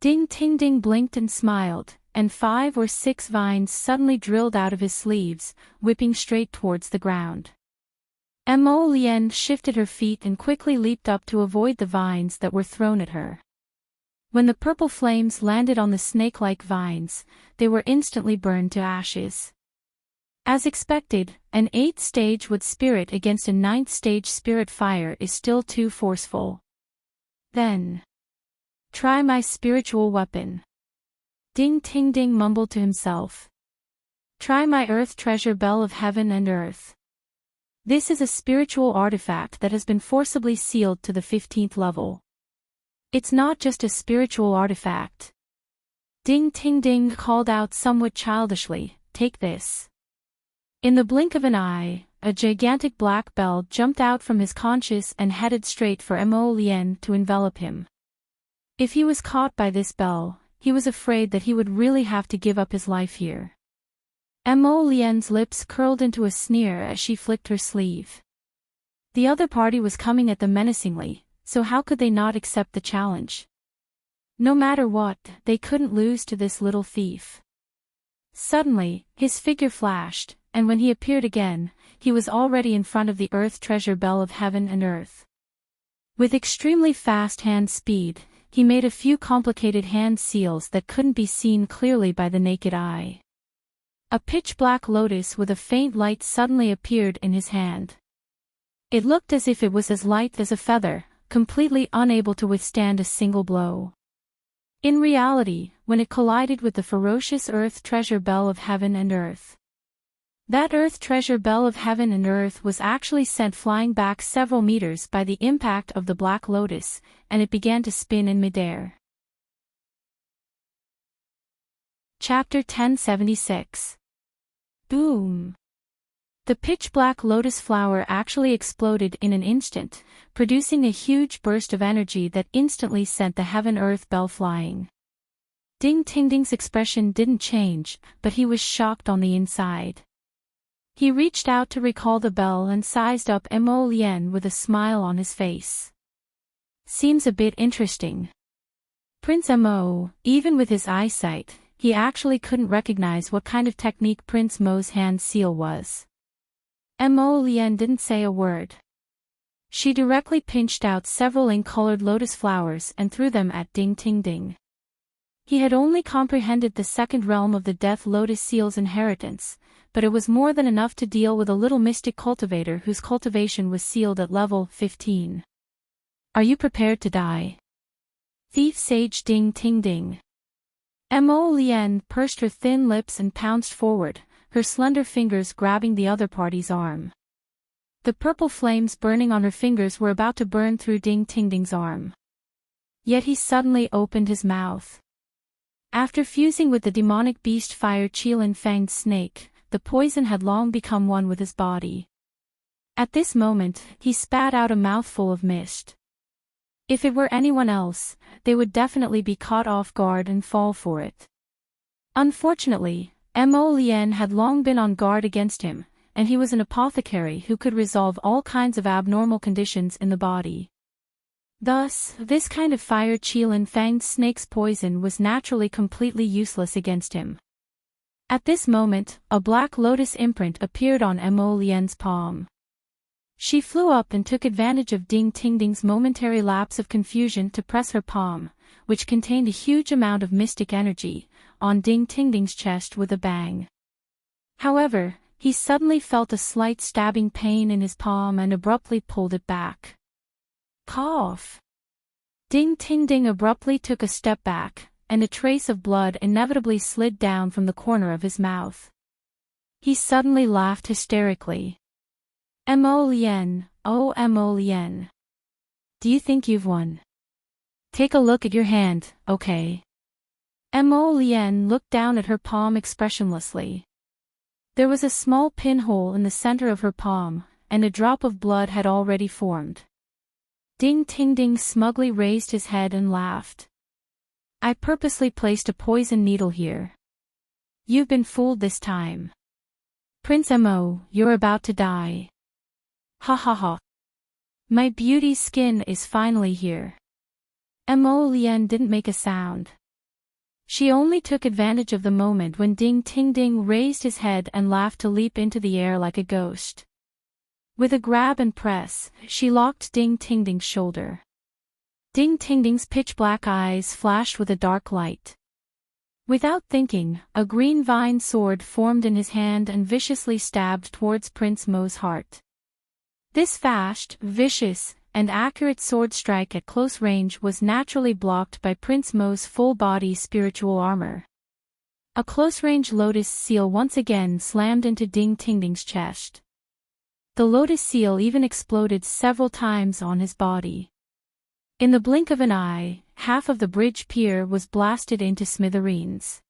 Ding Tingding blinked and smiled, and 5 or 6 vines suddenly drilled out of his sleeves, whipping straight towards the ground. Mo Lien shifted her feet and quickly leaped up to avoid the vines that were thrown at her. When the purple flames landed on the snake-like vines, they were instantly burned to ashes. As expected, an 8th stage wood spirit against a 9th stage spirit fire is still too forceful. Then, try my spiritual weapon. Ding Tingding mumbled to himself. Try my earth treasure bell of heaven and earth. This is a spiritual artifact that has been forcibly sealed to the 15th level. It's not just a spiritual artifact. Ding Tingding called out somewhat childishly, take this. In the blink of an eye, a gigantic black bell jumped out from his conscious and headed straight for Mo Lien to envelop him. If he was caught by this bell, he was afraid that he would really have to give up his life here. Mo Lien's lips curled into a sneer as she flicked her sleeve. The other party was coming at them menacingly, so how could they not accept the challenge? No matter what, they couldn't lose to this little thief. Suddenly, his figure flashed, and when he appeared again, he was already in front of the earth treasure bell of heaven and earth. With extremely fast hand speed, he made a few complicated hand seals that couldn't be seen clearly by the naked eye. A pitch-black lotus with a faint light suddenly appeared in his hand. It looked as if it was as light as a feather, completely unable to withstand a single blow. In reality, when it collided with the ferocious earth treasure bell of heaven and earth. That earth treasure bell of heaven and earth was actually sent flying back several meters by the impact of the Black Lotus, and it began to spin in midair. Chapter 1076. Boom! The pitch-black lotus flower actually exploded in an instant, producing a huge burst of energy that instantly sent the heaven-earth bell flying. Ding-Ting-Ding's expression didn't change, but he was shocked on the inside. He reached out to recall the bell and sized up Mo Lien with a smile on his face. Seems a bit interesting. Prince Mo, even with his eyesight, he actually couldn't recognize what kind of technique Prince Mo's hand seal was. Mo Lien didn't say a word. She directly pinched out several ink-colored lotus flowers and threw them at Ding-Ting-Ding. He had only comprehended the second realm of the Death Lotus Seal's inheritance, but it was more than enough to deal with a little mystic cultivator whose cultivation was sealed at level 15. Are you prepared to die? Thief Sage Ding-Ting-Ding. Mo Lien pursed her thin lips and pounced forward, her slender fingers grabbing the other party's arm. The purple flames burning on her fingers were about to burn through Ding-Ting-Ding's arm. Yet he suddenly opened his mouth. After fusing with the demonic beast Fire Qilin Fanged Snake, the poison had long become one with his body. At this moment, he spat out a mouthful of mist. If it were anyone else, they would definitely be caught off guard and fall for it. Unfortunately, Mo Lien had long been on guard against him, and he was an apothecary who could resolve all kinds of abnormal conditions in the body. Thus, this kind of Fire Qilin Fanged Snake's poison was naturally completely useless against him. At this moment, a black lotus imprint appeared on Mo Lien's palm. She flew up and took advantage of Ding-Ting-Ding's momentary lapse of confusion to press her palm, which contained a huge amount of mystic energy, on Ding-Ting-Ding's chest with a bang. However, he suddenly felt a slight stabbing pain in his palm and abruptly pulled it back. Cough! Ding-Ting-Ding abruptly took a step back, and a trace of blood inevitably slid down from the corner of his mouth. He suddenly laughed hysterically. Mo Lien, oh Mo Lien. Do you think you've won? Take a look at your hand, okay? Mo Lien looked down at her palm expressionlessly. There was a small pinhole in the center of her palm, and a drop of blood had already formed. Ding-Ting-Ding smugly raised his head and laughed. I purposely placed a poison needle here. You've been fooled this time. Prince Mo, you're about to die. Ha ha ha. My beauty's skin is finally here. Mo Lien didn't make a sound. She only took advantage of the moment when Ding-Ting-Ding raised his head and laughed to leap into the air like a ghost. With a grab and press, she locked Ding-Ting-Ding's shoulder. Ding-Ting-Ding's pitch-black eyes flashed with a dark light. Without thinking, a green vine sword formed in his hand and viciously stabbed towards Prince Mo's heart. This fast, vicious, and accurate sword strike at close range was naturally blocked by Prince Mo's full-body spiritual armor. A close-range lotus seal once again slammed into Ding-Ting-Ding's chest. The lotus seal even exploded several times on his body. In the blink of an eye, half of the bridge pier was blasted into smithereens.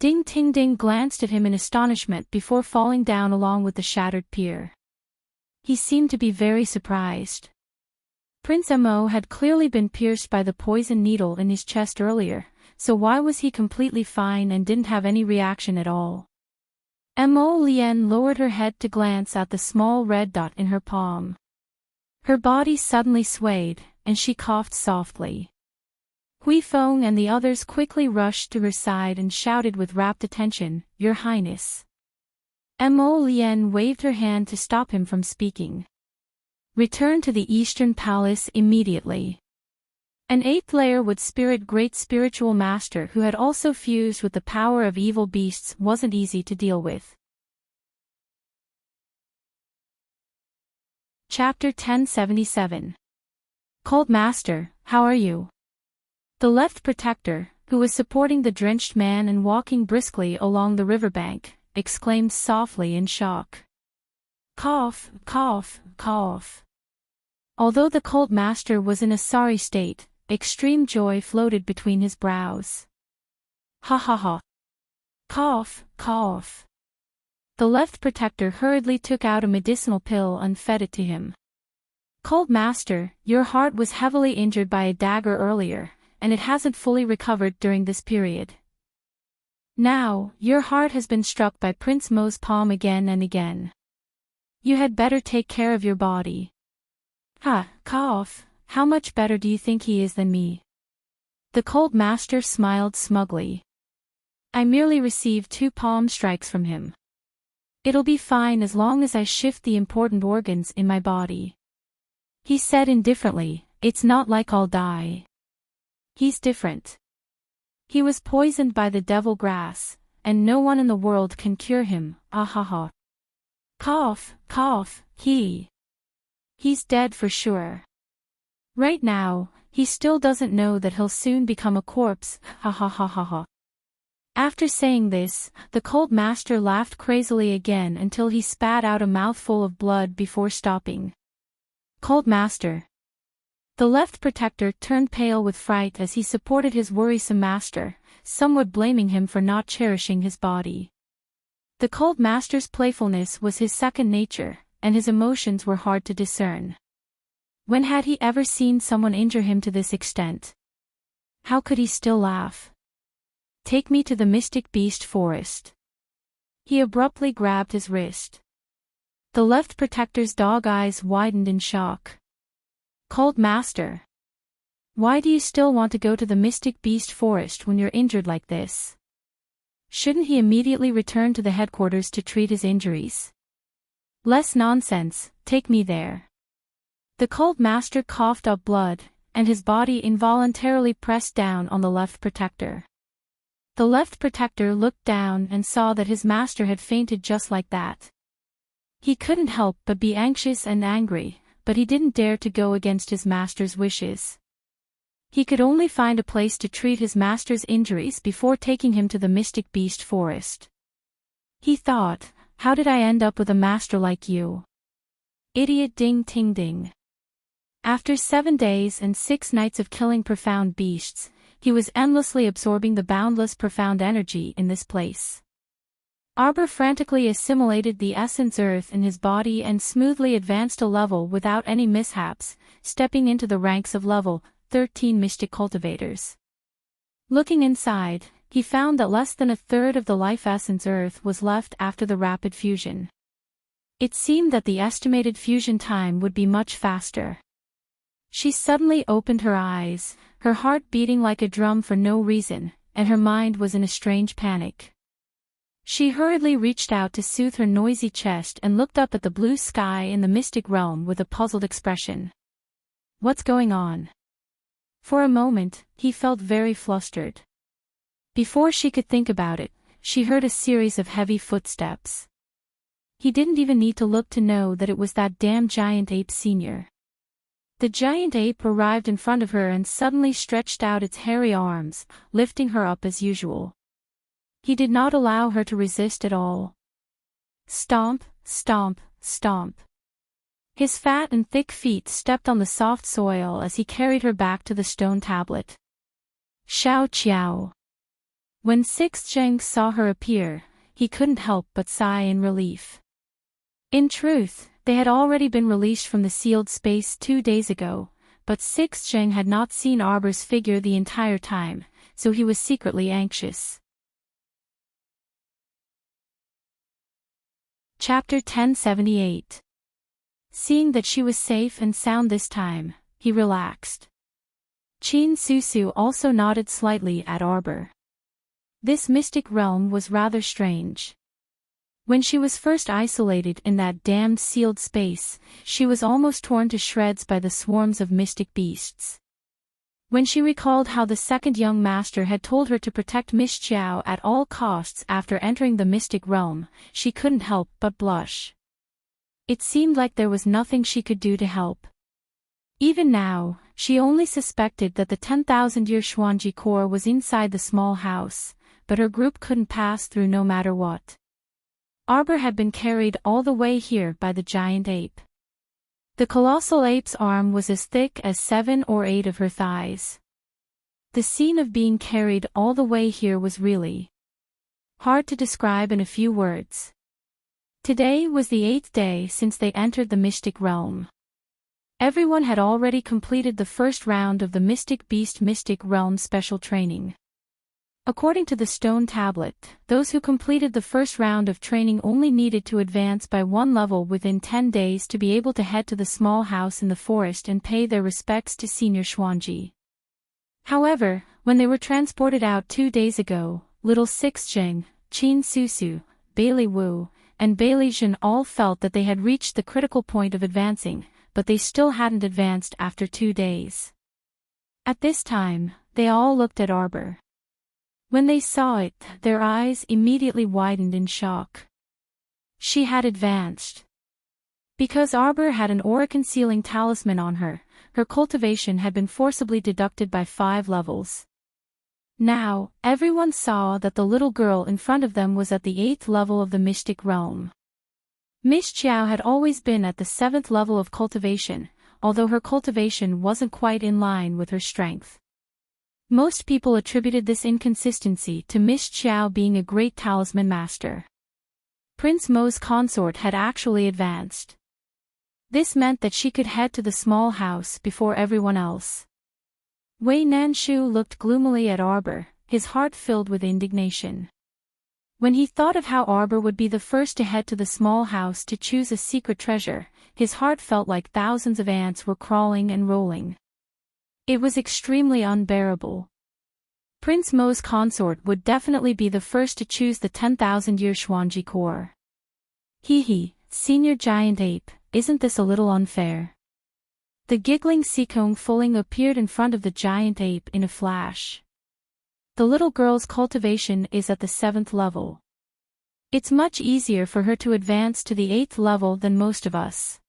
Ding-Ting-Ding glanced at him in astonishment before falling down along with the shattered pier. He seemed to be very surprised. Prince Mo had clearly been pierced by the poison needle in his chest earlier, so why was he completely fine and didn't have any reaction at all? Mo Lien lowered her head to glance at the small red dot in her palm. Her body suddenly swayed, and she coughed softly. Hui Feng and the others quickly rushed to her side and shouted with rapt attention, "Your Highness." Mo Lien waved her hand to stop him from speaking. Return to the Eastern Palace immediately. An 8th layer wood spirit great spiritual master who had also fused with the power of evil beasts wasn't easy to deal with. Chapter 1077. Cold Master, how are you? The left protector, who was supporting the drenched man and walking briskly along the riverbank, exclaimed softly in shock. Cough, cough, cough. Although the Cold Master was in a sorry state, extreme joy floated between his brows. Ha ha ha. Cough, cough. The left protector hurriedly took out a medicinal pill and fed it to him. Cold Master, your heart was heavily injured by a dagger earlier, and it hasn't fully recovered during this period. Now, your heart has been struck by Prince Mo's palm again and again. You had better take care of your body. Ha, cough, how much better do you think he is than me? The Cold Master smiled smugly. I merely received 2 palm strikes from him. It'll be fine as long as I shift the important organs in my body. He said indifferently, it's not like I'll die. He's different. He was poisoned by the devil grass, and no one in the world can cure him, ah ha ha. Cough, cough, he's dead for sure. Right now, he still doesn't know that he'll soon become a corpse, ha ha ha ha ha. After saying this, the Cold Master laughed crazily again until he spat out a mouthful of blood before stopping. Cold Master. The left protector turned pale with fright as he supported his worrisome master, somewhat blaming him for not cherishing his body. The Cold Master's playfulness was his second nature, and his emotions were hard to discern. When had he ever seen someone injure him to this extent? How could he still laugh? Take me to the Mystic Beast Forest. He abruptly grabbed his wrist. The left protector's dog eyes widened in shock. Cold Master. Why do you still want to go to the Mystic Beast Forest when you're injured like this? Shouldn't he immediately return to the headquarters to treat his injuries? Less nonsense, take me there. The Cold Master coughed up blood, and his body involuntarily pressed down on the left protector. The left protector looked down and saw that his master had fainted just like that. He couldn't help but be anxious and angry, but he didn't dare to go against his master's wishes. He could only find a place to treat his master's injuries before taking him to the Mystic Beast Forest. He thought, how did I end up with a master like you? Idiot ding ting ding. After 7 days and 6 nights of killing profound beasts, he was endlessly absorbing the boundless profound energy in this place. Arbor frantically assimilated the essence earth in his body and smoothly advanced a level without any mishaps, stepping into the ranks of level 13 mystic cultivators. Looking inside, he found that less than a third of the life essence earth was left after the rapid fusion. It seemed that the estimated fusion time would be much faster. She suddenly opened her eyes, her heart beating like a drum for no reason, and her mind was in a strange panic. She hurriedly reached out to soothe her noisy chest and looked up at the blue sky in the mystic realm with a puzzled expression. What's going on? For a moment, he felt very flustered. Before she could think about it, she heard a series of heavy footsteps. He didn't even need to look to know that it was that damn giant ape senior. The giant ape arrived in front of her and suddenly stretched out its hairy arms, lifting her up as usual. He did not allow her to resist at all. Stomp, stomp, stomp. His fat and thick feet stepped on the soft soil as he carried her back to the stone tablet. Xiao Qiao. When Sixth Zheng saw her appear, he couldn't help but sigh in relief. In truth, they had already been released from the sealed space 2 days ago, but Sixth Zheng had not seen Arbor's figure the entire time, so he was secretly anxious. Chapter 1078. Seeing that she was safe and sound this time, he relaxed. Qin Susu also nodded slightly at Arbor. This mystic realm was rather strange. When she was first isolated in that damned sealed space, she was almost torn to shreds by the swarms of mystic beasts. When she recalled how the second young master had told her to protect Miss Xiao at all costs after entering the mystic realm, she couldn't help but blush. It seemed like there was nothing she could do to help. Even now, She only suspected that the 10,000-year Xuanji core was inside the small house, but her group couldn't pass through no matter what. Arbor had been carried all the way here by the giant ape. The colossal ape's arm was as thick as 7 or 8 of her thighs. The scene of being carried all the way here was really hard to describe in a few words. Today was the 8th day since they entered the mystic realm. Everyone had already completed the first round of the Mystic Beast Mystic Realm special training. According to the stone tablet, those who completed the first round of training only needed to advance by 1 level within 10 days to be able to head to the small house in the forest and pay their respects to Senior Xuanji. However, when they were transported out 2 days ago, Little Six Jing, Qin Susu, Bailey Wu, and Bailey Jin all felt that they had reached the critical point of advancing, but they still hadn't advanced after 2 days. At this time, they all looked at Arbor. When they saw it, their eyes immediately widened in shock. She had advanced. Because Arbor had an aura-concealing talisman on her, her cultivation had been forcibly deducted by 5 levels. Now, everyone saw that the little girl in front of them was at the 8th level of the mystic realm. Miss Qiao had always been at the 7th level of cultivation, although her cultivation wasn't quite in line with her strength. Most people attributed this inconsistency to Miss Qiao being a great talisman master. Prince Mo's consort had actually advanced. This meant that she could head to the small house before everyone else. Wei Nanshu looked gloomily at Arbor, his heart filled with indignation. When he thought of how Arbor would be the first to head to the small house to choose a secret treasure, his heart felt like thousands of ants were crawling and rolling. It was extremely unbearable. Prince Mo's consort would definitely be the first to choose the 10,000-year Xuanji core. Hee, Senior Giant Ape, isn't this a little unfair? The giggling Sikong Fuling appeared in front of the giant ape in a flash. The little girl's cultivation is at the 7th level. It's much easier for her to advance to the 8th level than most of us.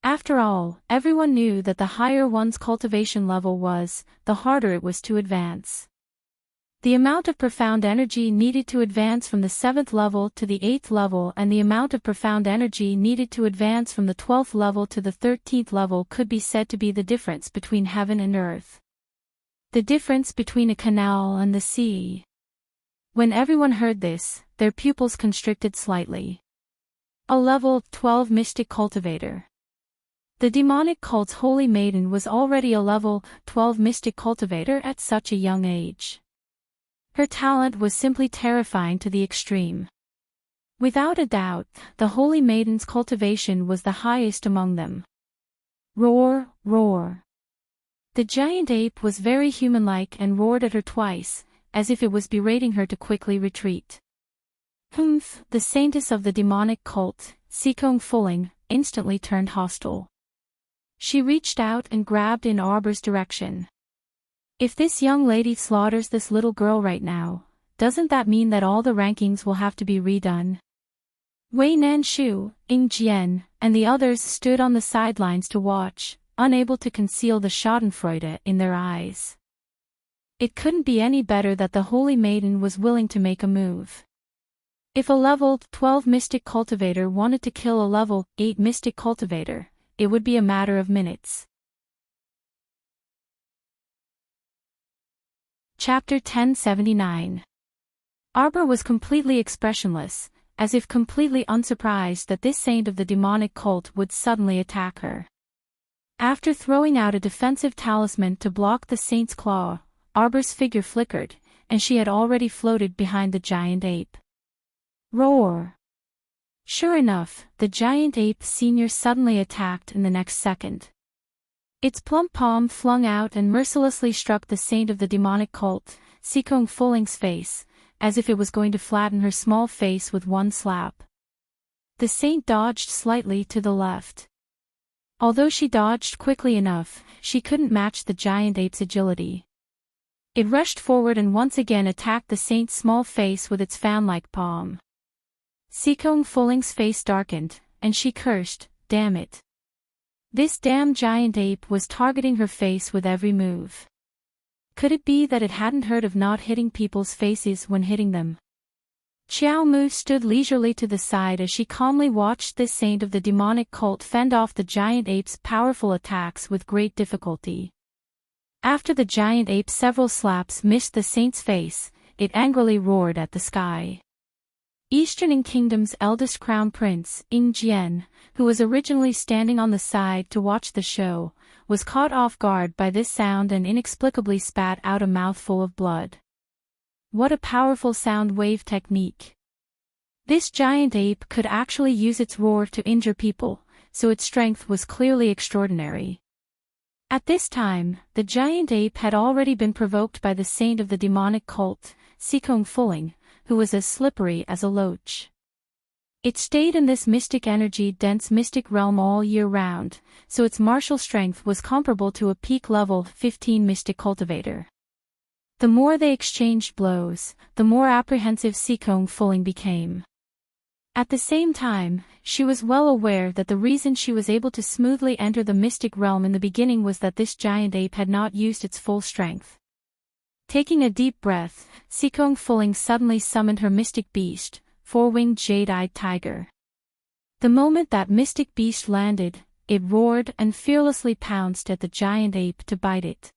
After all, everyone knew that the higher one's cultivation level was, the harder it was to advance. The amount of profound energy needed to advance from the 7th level to the 8th level and the amount of profound energy needed to advance from the 12th level to the 13th level could be said to be the difference between heaven and earth. The difference between a canal and the sea. When everyone heard this, their pupils constricted slightly. A level 12 mystic cultivator. The demonic cult's holy maiden was already a level 12 mystic cultivator at such a young age. Her talent was simply terrifying to the extreme. Without a doubt, the holy maiden's cultivation was the highest among them. Roar, roar. The giant ape was very human-like and roared at her twice, as if it was berating her to quickly retreat. Humph, the saintess of the demonic cult, Sikong Fuling, instantly turned hostile. She reached out and grabbed in Arbor's direction. If this young lady slaughters this little girl right now, doesn't that mean that all the rankings will have to be redone? Wei Nanshu, Ying Jian, and the others stood on the sidelines to watch, unable to conceal the schadenfreude in their eyes. It couldn't be any better that the holy maiden was willing to make a move. If a level 12 mystic cultivator wanted to kill a level 8 mystic cultivator, it would be a matter of minutes. Chapter 1079. Arbor was completely expressionless, as if completely unsurprised that this saint of the demonic cult would suddenly attack her. After throwing out a defensive talisman to block the saint's claw, Arbor's figure flickered, and she had already floated behind the giant ape. Roar! Sure enough, the giant ape senior suddenly attacked in the next second. Its plump palm flung out and mercilessly struck the saint of the demonic cult, Sikong Fuling's face, as if it was going to flatten her small face with one slap. The saint dodged slightly to the left. Although she dodged quickly enough, she couldn't match the giant ape's agility. It rushed forward and once again attacked the saint's small face with its fan-like palm. Sikong Fuling's face darkened, and she cursed, "Damn it. This damn giant ape was targeting her face with every move. Could it be that it hadn't heard of not hitting people's faces when hitting them? Xiao Mu stood leisurely to the side as she calmly watched this saint of the demonic cult fend off the giant ape's powerful attacks with great difficulty. After the giant ape's several slaps missed the saint's face, it angrily roared at the sky. Eastern Kingdom's eldest crown prince, Ying Jian, who was originally standing on the side to watch the show, was caught off guard by this sound and inexplicably spat out a mouthful of blood. What a powerful sound wave technique! This giant ape could actually use its roar to injure people, so its strength was clearly extraordinary. At this time, the giant ape had already been provoked by the saint of the demonic cult, Sikong Fuling, who was as slippery as a loach. It stayed in this mystic energy-dense mystic realm all year round, so its martial strength was comparable to a peak-level 15 mystic cultivator. The more they exchanged blows, the more apprehensive Sikong Fuling became. At the same time, she was well aware that the reason she was able to smoothly enter the mystic realm in the beginning was that this giant ape had not used its full strength. Taking a deep breath, Sikong Fuling suddenly summoned her mystic beast, four-winged jade-eyed tiger. The moment that mystic beast landed, it roared and fearlessly pounced at the giant ape to bite it.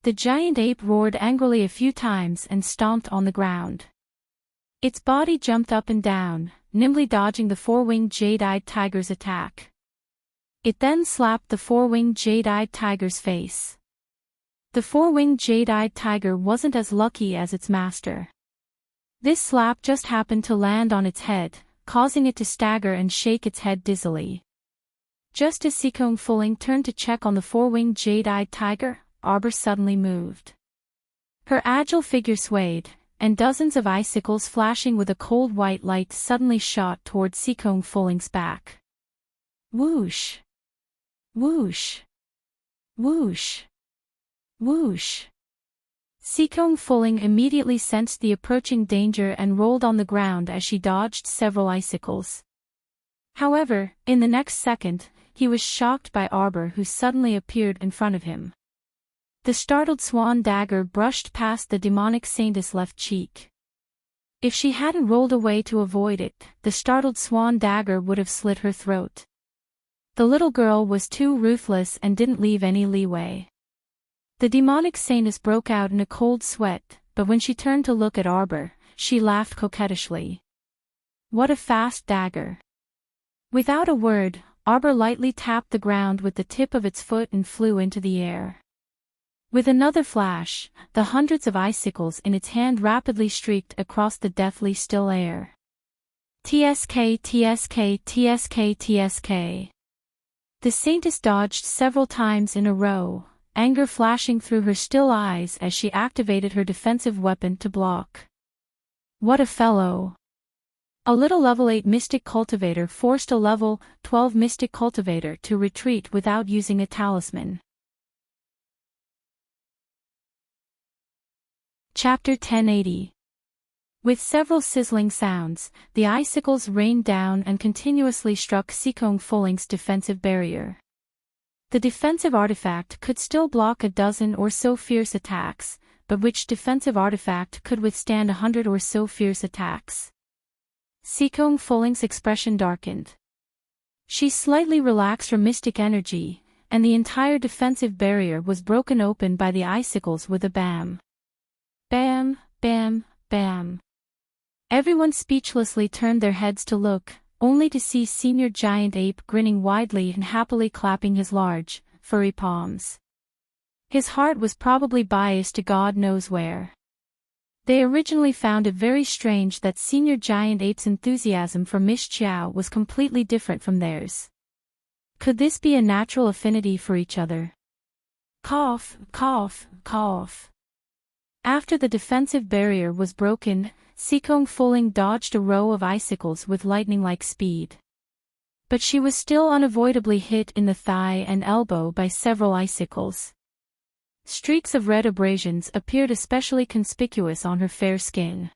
The giant ape roared angrily a few times and stomped on the ground. Its body jumped up and down, nimbly dodging the four-winged jade-eyed tiger's attack. It then slapped the four-winged jade-eyed tiger's face. The four-winged jade-eyed tiger wasn't as lucky as its master. This slap just happened to land on its head, causing it to stagger and shake its head dizzily. Just as Sikong Fuling turned to check on the four-winged jade-eyed tiger, Arbor suddenly moved. Her agile figure swayed, and dozens of icicles flashing with a cold white light suddenly shot toward Sikong Fuling's back. Whoosh! Whoosh! Whoosh! Whoosh! Sikong Fuling immediately sensed the approaching danger and rolled on the ground as she dodged several icicles. However, in the next second, he was shocked by Arbor, who suddenly appeared in front of him. The startled swan dagger brushed past the demonic saintess' left cheek. If she hadn't rolled away to avoid it, the startled swan dagger would have slit her throat. The little girl was too ruthless and didn't leave any leeway. The demonic saintess broke out in a cold sweat, but when she turned to look at Arbor, she laughed coquettishly. What a fast dagger! Without a word, Arbor lightly tapped the ground with the tip of its foot and flew into the air. With another flash, the hundreds of icicles in its hand rapidly streaked across the deathly still air. TSK, TSK, TSK, TSK. The saintess dodged several times in a row, anger flashing through her still eyes as she activated her defensive weapon to block. What a fellow! A little level 8 Mystic Cultivator forced a level 12 Mystic Cultivator to retreat without using a talisman. Chapter 1080. With several sizzling sounds, the icicles rained down and continuously struck Sikong Fuling's defensive barrier. The defensive artifact could still block a dozen or so fierce attacks, but which defensive artifact could withstand 100 or so fierce attacks? Sikong Fuling's expression darkened. She slightly relaxed her mystic energy, and the entire defensive barrier was broken open by the icicles with a bam. Bam, bam, bam. Everyone speechlessly turned their heads to look, only to see Senior Giant Ape grinning widely and happily clapping his large, furry palms. His heart was probably biased to God knows where. They originally found it very strange that Senior Giant Ape's enthusiasm for Miss Chiao was completely different from theirs. Could this be a natural affinity for each other? Cough, cough, cough. After the defensive barrier was broken, Sikong Fuling dodged a row of icicles with lightning-like speed. But she was still unavoidably hit in the thigh and elbow by several icicles. Streaks of red abrasions appeared especially conspicuous on her fair skin.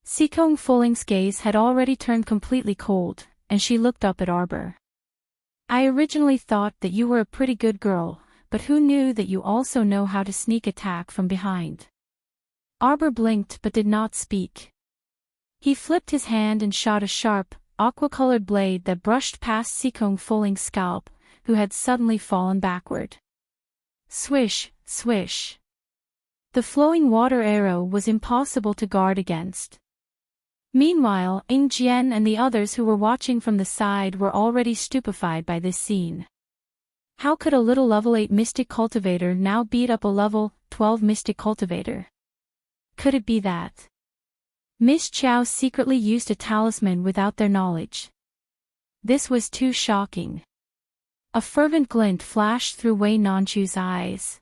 Sikong Fuling's gaze had already turned completely cold, and she looked up at Arbor. I originally thought that you were a pretty good girl, but who knew that you also know how to sneak attack from behind? Arbor blinked but did not speak. He flipped his hand and shot a sharp, aqua-colored blade that brushed past Seekong Fulling's scalp, who had suddenly fallen backward. Swish, swish. The flowing water arrow was impossible to guard against. Meanwhile, Ing Jian and the others who were watching from the side were already stupefied by this scene. How could a little level 8 Mystic Cultivator now beat up a level 12 Mystic Cultivator? Could it be that Miss Chow secretly used a talisman without their knowledge? This was too shocking. A fervent glint flashed through Wei Nanchu's eyes.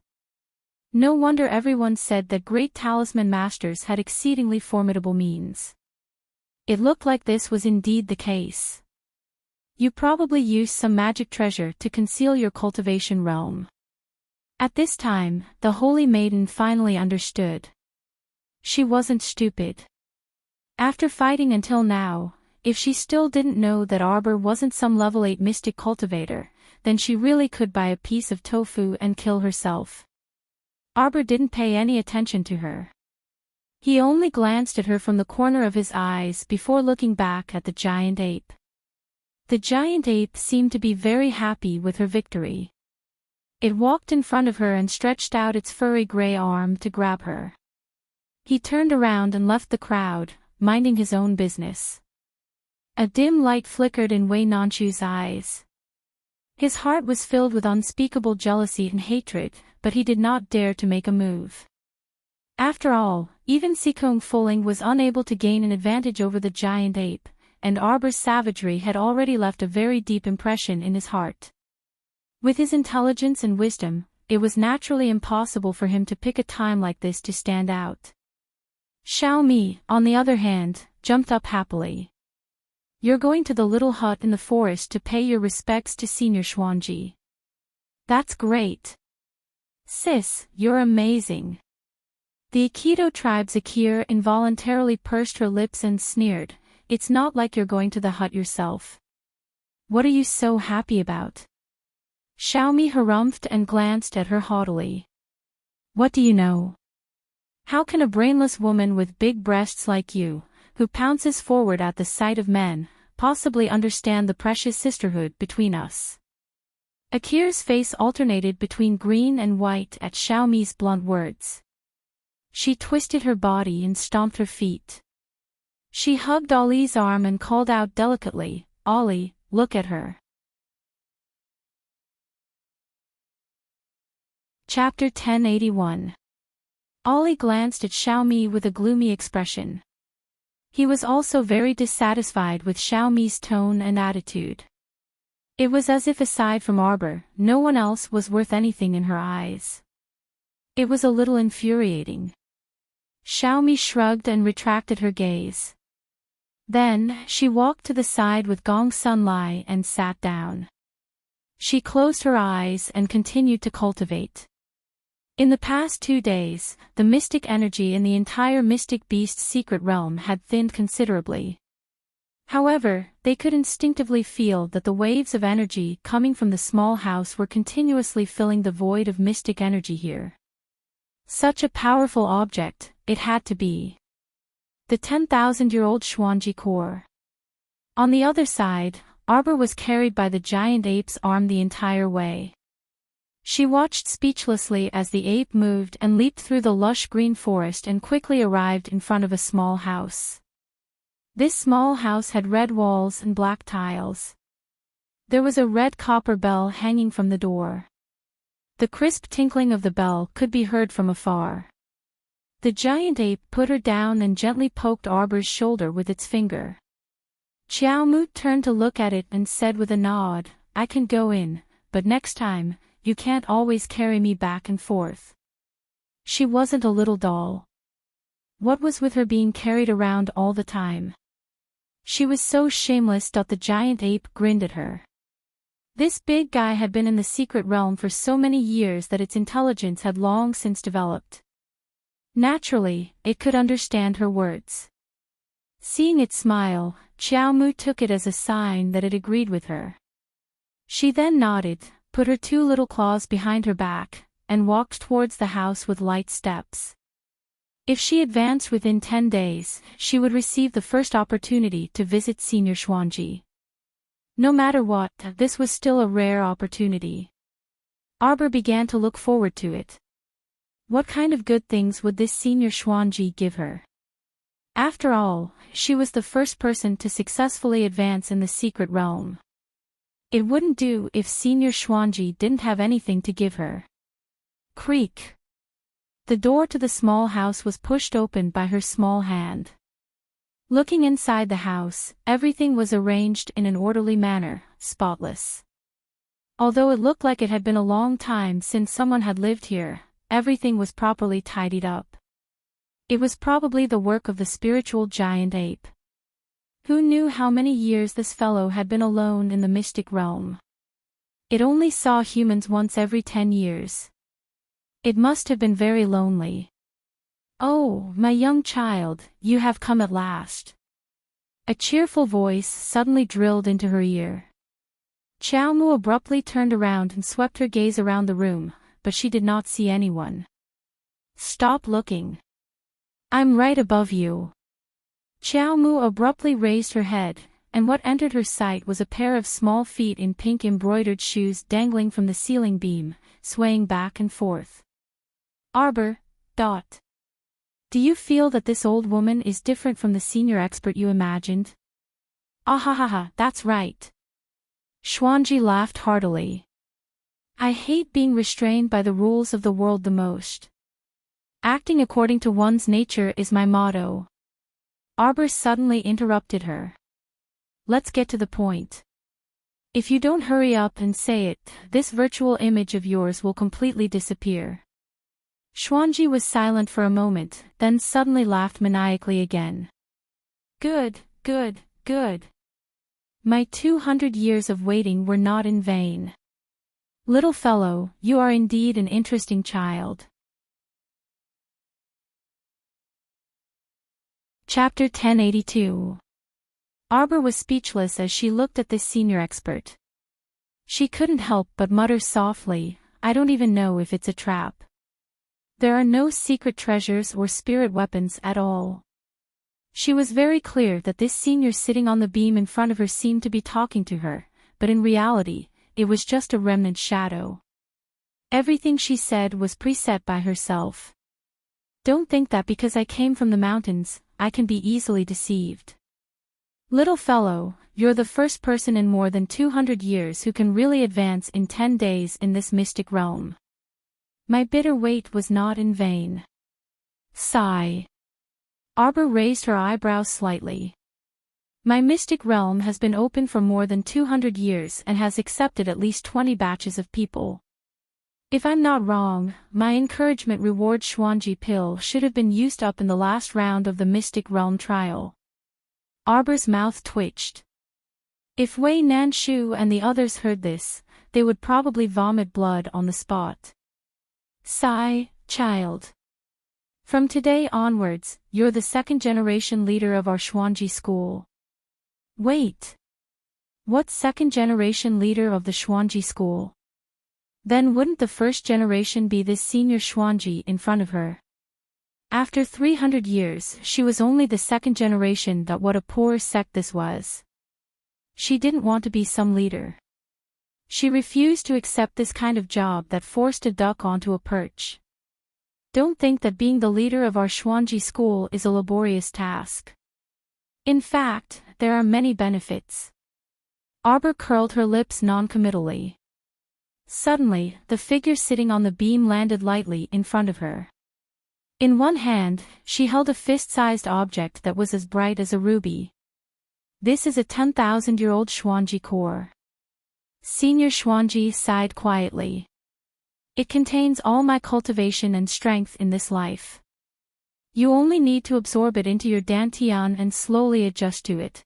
No wonder everyone said that great talisman masters had exceedingly formidable means. It looked like this was indeed the case. You probably used some magic treasure to conceal your cultivation realm. At this time, the Holy Maiden finally understood. She wasn't stupid. After fighting until now, if she still didn't know that Arbor wasn't some level 8 Mystic Cultivator, then she really could buy a piece of tofu and kill herself. Arbor didn't pay any attention to her. He only glanced at her from the corner of his eyes before looking back at the giant ape. The giant ape seemed to be very happy with her victory. It walked in front of her and stretched out its furry gray arm to grab her. He turned around and left the crowd, minding his own business. A dim light flickered in Wei Nanchu's eyes. His heart was filled with unspeakable jealousy and hatred, but he did not dare to make a move. After all, even Seekong Fulling was unable to gain an advantage over the giant ape, and Arbor's savagery had already left a very deep impression in his heart. With his intelligence and wisdom, it was naturally impossible for him to pick a time like this to stand out. Xiaomi, on the other hand, jumped up happily. You're going to the little hut in the forest to pay your respects to Senior Xuanji. That's great. Sis, you're amazing. The Aikido tribe's Akir involuntarily pursed her lips and sneered, it's not like you're going to the hut yourself. What are you so happy about? Xiaomi harumphed and glanced at her haughtily. What do you know? How can a brainless woman with big breasts like you, who pounces forward at the sight of men, possibly understand the precious sisterhood between us? Akir's face alternated between green and white at Xiaomi's blunt words. She twisted her body and stomped her feet. She hugged Ollie's arm and called out delicately, Ollie, look at her. Chapter 1081. Ollie glanced at Xiaomi with a gloomy expression. He was also very dissatisfied with Xiaomi's tone and attitude. It was as if aside from Arbor, no one else was worth anything in her eyes. It was a little infuriating. Xiaomi shrugged and retracted her gaze. Then, she walked to the side with Gong Sunlai and sat down. She closed her eyes and continued to cultivate. In the past 2 days, the mystic energy in the entire Mystic Beast's secret realm had thinned considerably. However, they could instinctively feel that the waves of energy coming from the small house were continuously filling the void of mystic energy here. Such a powerful object, it had to be. The 10,000-year-old Xuanji core. On the other side, Arbor was carried by the giant ape's arm the entire way. She watched speechlessly as the ape moved and leaped through the lush green forest and quickly arrived in front of a small house. This small house had red walls and black tiles. There was a red copper bell hanging from the door. The crisp tinkling of the bell could be heard from afar. The giant ape put her down and gently poked Arbor's shoulder with its finger. Xiao Mu turned to look at it and said with a nod, I can go in, but next time, you can't always carry me back and forth. She wasn't a little doll. What was with her being carried around all the time? She was so shameless. The giant ape grinned at her. This big guy had been in the secret realm for so many years that its intelligence had long since developed. Naturally, it could understand her words. Seeing it smile, Xiao Mu took it as a sign that it agreed with her. She then nodded, put her two little claws behind her back, and walked towards the house with light steps. If she advanced within 10 days, she would receive the first opportunity to visit Senior Xuanji. No matter what, this was still a rare opportunity. Arbor began to look forward to it. What kind of good things would this Senior Xuanji give her? After all, she was the first person to successfully advance in the secret realm. It wouldn't do if Senior Xuanji didn't have anything to give her. Creak. The door to the small house was pushed open by her small hand. Looking inside the house, everything was arranged in an orderly manner, spotless. Although it looked like it had been a long time since someone had lived here, everything was properly tidied up. It was probably the work of the spiritual giant ape. Who knew how many years this fellow had been alone in the mystic realm? It only saw humans once every 10 years. It must have been very lonely. "Oh, my young child, you have come at last." A cheerful voice suddenly drilled into her ear. Xiao Mu abruptly turned around and swept her gaze around the room, but she did not see anyone. "Stop looking. I'm right above you." Xiao Mu abruptly raised her head, and what entered her sight was a pair of small feet in pink embroidered shoes dangling from the ceiling beam, swaying back and forth. Arbor. Do you feel that this old woman is different from the senior expert you imagined? Ahahaha, that's right. Xuanji laughed heartily. I hate being restrained by the rules of the world the most. Acting according to one's nature is my motto. Arbor suddenly interrupted her. Let's get to the point. If you don't hurry up and say it, this virtual image of yours will completely disappear. Xuanji was silent for a moment, then suddenly laughed maniacally again. Good. My 200 years of waiting were not in vain. Little fellow, you are indeed an interesting child. Chapter 1082. Arbor was speechless as she looked at this senior expert. She couldn't help but mutter softly, I don't even know if it's a trap. There are no secret treasures or spirit weapons at all. She was very clear that this senior sitting on the beam in front of her seemed to be talking to her, but in reality, it was just a remnant shadow. Everything she said was preset by herself. Don't think that because I came from the mountains, I can be easily deceived. Little fellow, you're the first person in more than 200 years who can really advance in 10 days in this mystic realm. My bitter wait was not in vain. Sigh. Arbor raised her eyebrows slightly. My mystic realm has been open for more than 200 years and has accepted at least 20 batches of people. If I'm not wrong, my encouragement reward Xuanji pill should have been used up in the last round of the mystic realm trial. Arbor's mouth twitched. If Wei Nanshu and the others heard this, they would probably vomit blood on the spot. Sigh, child. From today onwards, you're the second-generation leader of our Xuanji school. Wait. What second-generation leader of the Xuanji school? Then wouldn't the first generation be this senior Xuanji in front of her? After 300 years, she was only the second generation. That what a poor sect this was. She didn't want to be some leader. She refused to accept this kind of job that forced a duck onto a perch. Don't think that being the leader of our Xuanji school is a laborious task. In fact, there are many benefits. Arbor curled her lips noncommittally. Suddenly, the figure sitting on the beam landed lightly in front of her. In one hand, she held a fist-sized object that was as bright as a ruby. This is a 10,000-year-old Xuanji core. Senior Xuanji sighed quietly. It contains all my cultivation and strength in this life. You only need to absorb it into your dantian and slowly adjust to it.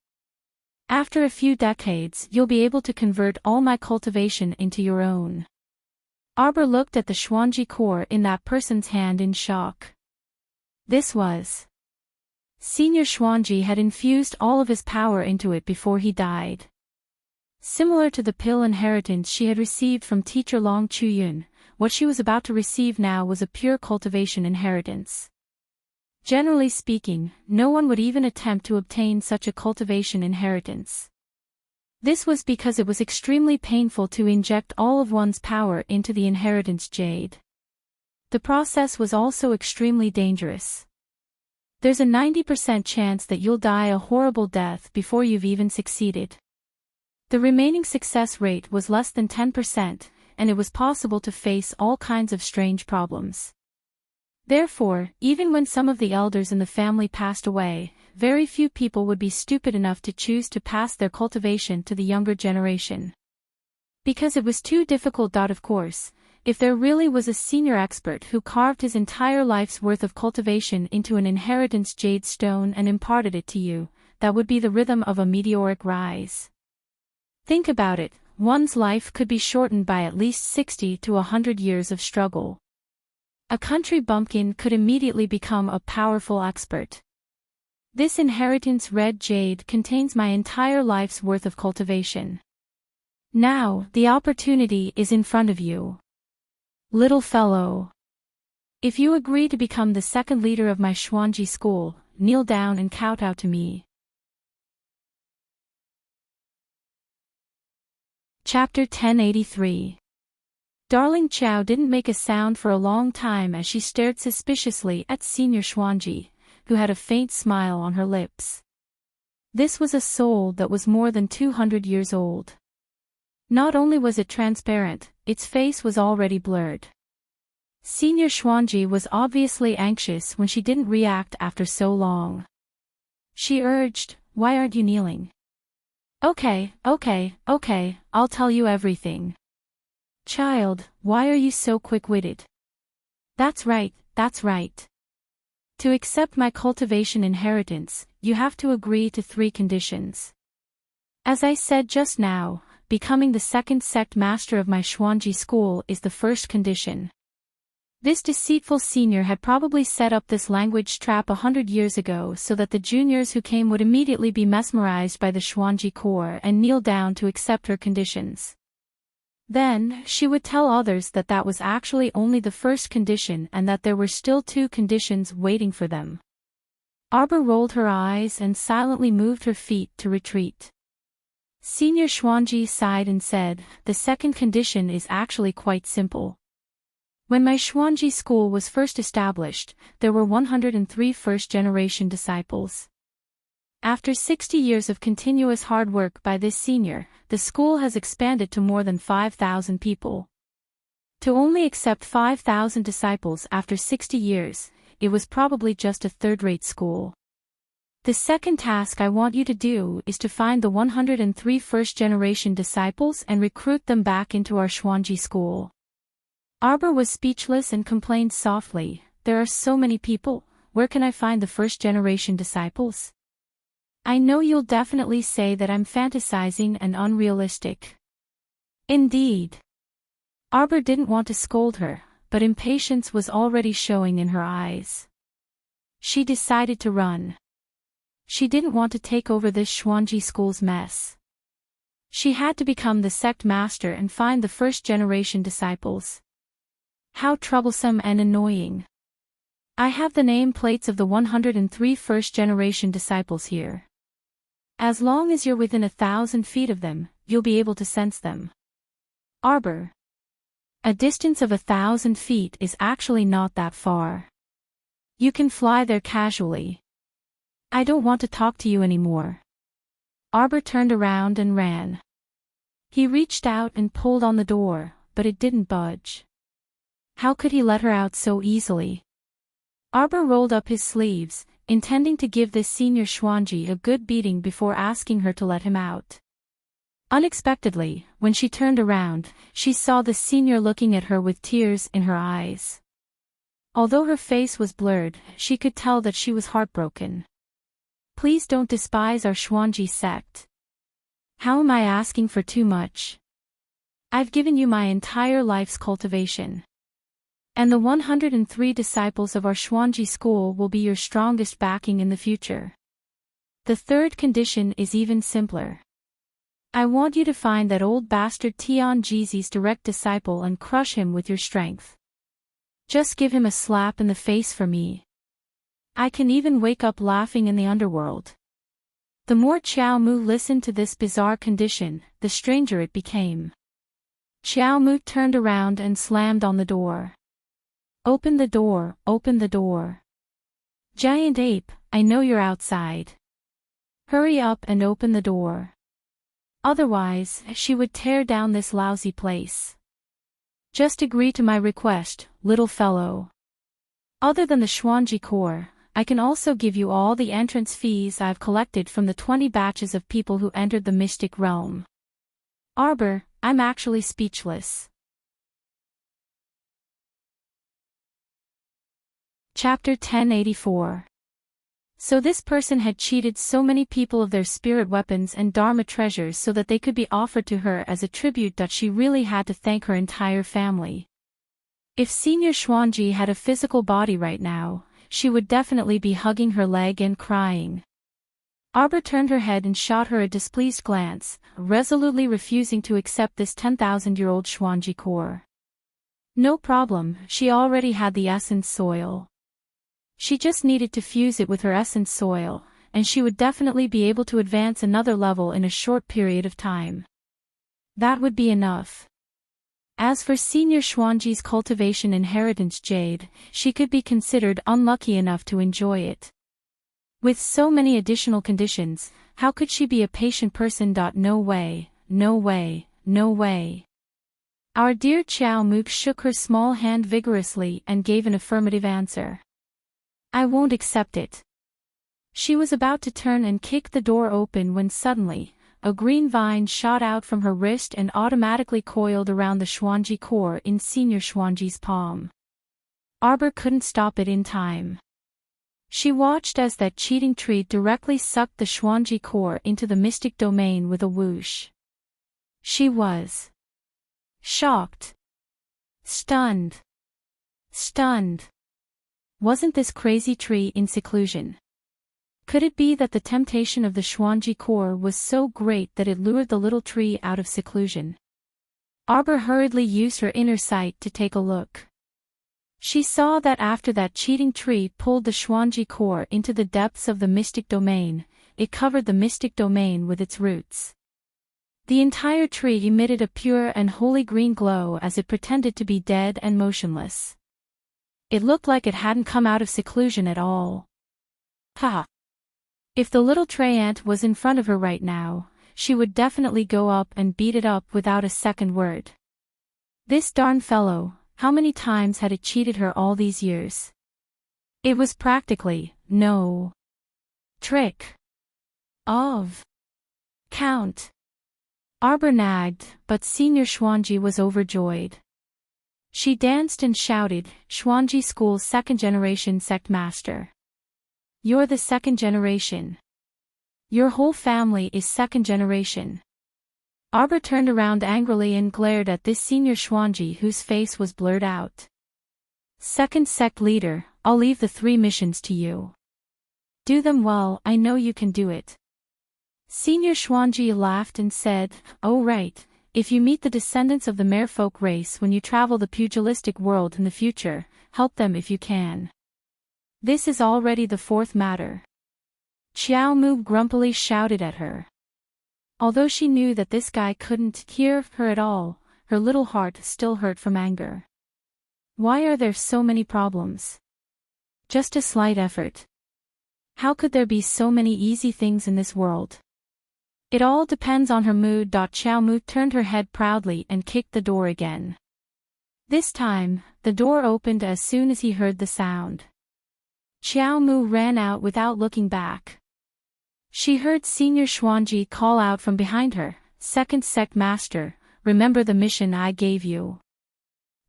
After a few decades, you'll be able to convert all my cultivation into your own. Arbor looked at the Xuanji core in that person's hand in shock. This was. Senior Xuanji had infused all of his power into it before he died. Similar to the pill inheritance she had received from teacher Long Chuyun, what she was about to receive now was a pure cultivation inheritance. Generally speaking, no one would even attempt to obtain such a cultivation inheritance. This was because it was extremely painful to inject all of one's power into the inheritance jade. The process was also extremely dangerous. There's a 90% chance that you'll die a horrible death before you've even succeeded. The remaining success rate was less than 10%, and it was possible to face all kinds of strange problems. Therefore, even when some of the elders in the family passed away, very few people would be stupid enough to choose to pass their cultivation to the younger generation. Because it was too difficult. Of course, if there really was a senior expert who carved his entire life's worth of cultivation into an inheritance jade stone and imparted it to you, that would be the rhythm of a meteoric rise. Think about it, one's life could be shortened by at least 60 to 100 years of struggle. A country bumpkin could immediately become a powerful expert. This inheritance red jade contains my entire life's worth of cultivation. Now, the opportunity is in front of you. Little fellow. If you agree to become the second leader of my Xuanji school, kneel down and kowtow to me. Chapter 1083. Darling Chow didn't make a sound for a long time as she stared suspiciously at Senior Xuanji, who had a faint smile on her lips. This was a soul that was more than 200 years old. Not only was it transparent, its face was already blurred. Senior Xuanji was obviously anxious when she didn't react after so long. She urged, "Why aren't you kneeling?" Okay, I'll tell you everything. Child, why are you so quick-witted? That's right. To accept my cultivation inheritance, you have to agree to 3 conditions. As I said just now, becoming the second sect master of my Xuanji school is the first condition. This deceitful senior had probably set up this language trap 100 years ago so that the juniors who came would immediately be mesmerized by the Xuanji core and kneel down to accept her conditions. Then, she would tell others that that was actually only the first condition and that there were still 2 conditions waiting for them. Arbor rolled her eyes and silently moved her feet to retreat. Senior Xuanji sighed and said, "The second condition is actually quite simple. When my Xuanji school was first established, there were 103 first-generation disciples. After 60 years of continuous hard work by this senior, the school has expanded to more than 5,000 people. To only accept 5,000 disciples after 60 years, it was probably just a third-rate school. The second task I want you to do is to find the 103 first-generation disciples and recruit them back into our Xuanji school." Arbor was speechless and complained softly, "There are so many people, where can I find the first-generation disciples? I know you'll definitely say that I'm fantasizing and unrealistic." Indeed. Arbor didn't want to scold her, but impatience was already showing in her eyes. She decided to run. She didn't want to take over this Xuanji school's mess. She had to become the sect master and find the first-generation disciples. How troublesome and annoying. I have the name plates of the 103 first-generation disciples here. As long as you're within 1,000 feet of them, you'll be able to sense them. Arbor. A distance of 1,000 feet is actually not that far. You can fly there casually. I don't want to talk to you anymore. Arbor turned around and ran. He reached out and pulled on the door, but it didn't budge. How could he let her out so easily? Arbor rolled up his sleeves, intending to give this senior Xuanji a good beating before asking her to let him out. Unexpectedly, when she turned around, she saw the senior looking at her with tears in her eyes. Although her face was blurred, she could tell that she was heartbroken. "Please don't despise our Xuanji sect. How am I asking for too much? I've given you my entire life's cultivation. And the 103 disciples of our Xuanji school will be your strongest backing in the future. The third condition is even simpler. I want you to find that old bastard Tianjizi's direct disciple and crush him with your strength. Just give him a slap in the face for me. I can even wake up laughing in the underworld. The more Xiao Mu listened to this bizarre condition, the stranger it became. Xiao Mu turned around and slammed on the door. Open the door, open the door. Giant ape, I know you're outside. Hurry up and open the door. Otherwise, she would tear down this lousy place. Just agree to my request, little fellow. Other than the Xuanji core, I can also give you all the entrance fees I've collected from the 20 batches of people who entered the mystic realm. Arbor, I'm actually speechless. Chapter 1084. So this person had cheated so many people of their spirit weapons and Dharma treasures so that they could be offered to her as a tribute that she really had to thank her entire family. If Senior Xuanji had a physical body right now, she would definitely be hugging her leg and crying. Arbor turned her head and shot her a displeased glance, resolutely refusing to accept this 10,000-year-old Xuanji core. No problem, she already had the essence soil. She just needed to fuse it with her essence soil, and she would definitely be able to advance another level in a short period of time. That would be enough. As for Senior Xuanji's cultivation inheritance jade, she could be considered unlucky enough to enjoy it. With so many additional conditions, how could she be a patient person? No way, no way, no way. Our dear Xiao Mook shook her small hand vigorously and gave an affirmative answer. I won't accept it. She was about to turn and kick the door open when suddenly, a green vine shot out from her wrist and automatically coiled around the Xuanji core in Senior Xuanji's palm. Arbor couldn't stop it in time. She watched as that cheating tree directly sucked the Xuanji core into the mystic domain with a whoosh. She was shocked. Stunned. Stunned. Wasn't this crazy tree in seclusion? Could it be that the temptation of the Xuanji core was so great that it lured the little tree out of seclusion? Arbor hurriedly used her inner sight to take a look. She saw that after that cheating tree pulled the Xuanji core into the depths of the mystic domain, it covered the mystic domain with its roots. The entire tree emitted a pure and holy green glow as it pretended to be dead and motionless. It looked like it hadn't come out of seclusion at all. Ha! If the little tray ant was in front of her right now, she would definitely go up and beat it up without a second word. This darn fellow, how many times had it cheated her all these years? It was practically no trick of count. Arbor nagged, but Senior Xuanji was overjoyed. She danced and shouted, Xuanji School's second-generation sect master. You're the second generation. Your whole family is second generation. Arbor turned around angrily and glared at this Senior Xuanji whose face was blurred out. Second sect leader, I'll leave the 3 missions to you. Do them well, I know you can do it. Senior Xuanji laughed and said, oh right. If you meet the descendants of the merfolk race when you travel the pugilistic world in the future, help them if you can. This is already the 4th matter. Xiao Mu grumpily shouted at her. Although she knew that this guy couldn't hear her at all, her little heart still hurt from anger. Why are there so many problems? Just a slight effort. How could there be so many easy things in this world? It all depends on her mood. Xiao Mu turned her head proudly and kicked the door again. This time, the door opened as soon as he heard the sound. Xiao Mu ran out without looking back. She heard Senior Xuanji call out from behind her, Second Sect Master, remember the mission I gave you.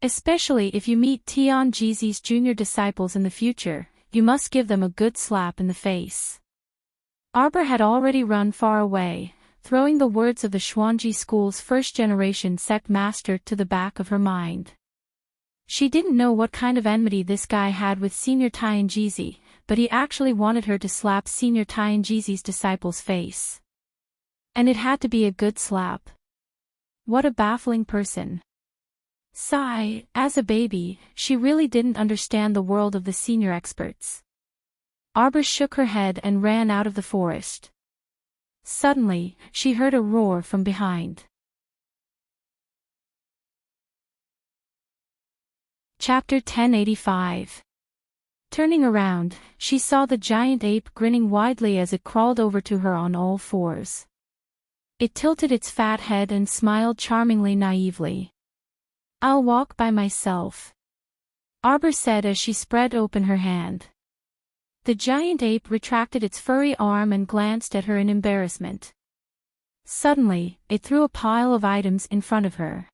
Especially if you meet Tianjizi's junior disciples in the future, you must give them a good slap in the face. Arbor had already run far away, throwing the words of the Xuanji School's first-generation sect master to the back of her mind. She didn't know what kind of enmity this guy had with Senior Tianjizi, but he actually wanted her to slap Senior Tianjizi's disciple's face. And it had to be a good slap. What a baffling person. Sigh, as a baby, she really didn't understand the world of the senior experts. Arbor shook her head and ran out of the forest. Suddenly, she heard a roar from behind. Chapter 1085. Turning around, she saw the giant ape grinning widely as it crawled over to her on all fours. It tilted its fat head and smiled charmingly naively. "I'll walk by myself," Arbor said as she spread open her hand. The giant ape retracted its furry arm and glanced at her in embarrassment. Suddenly, it threw a pile of items in front of her.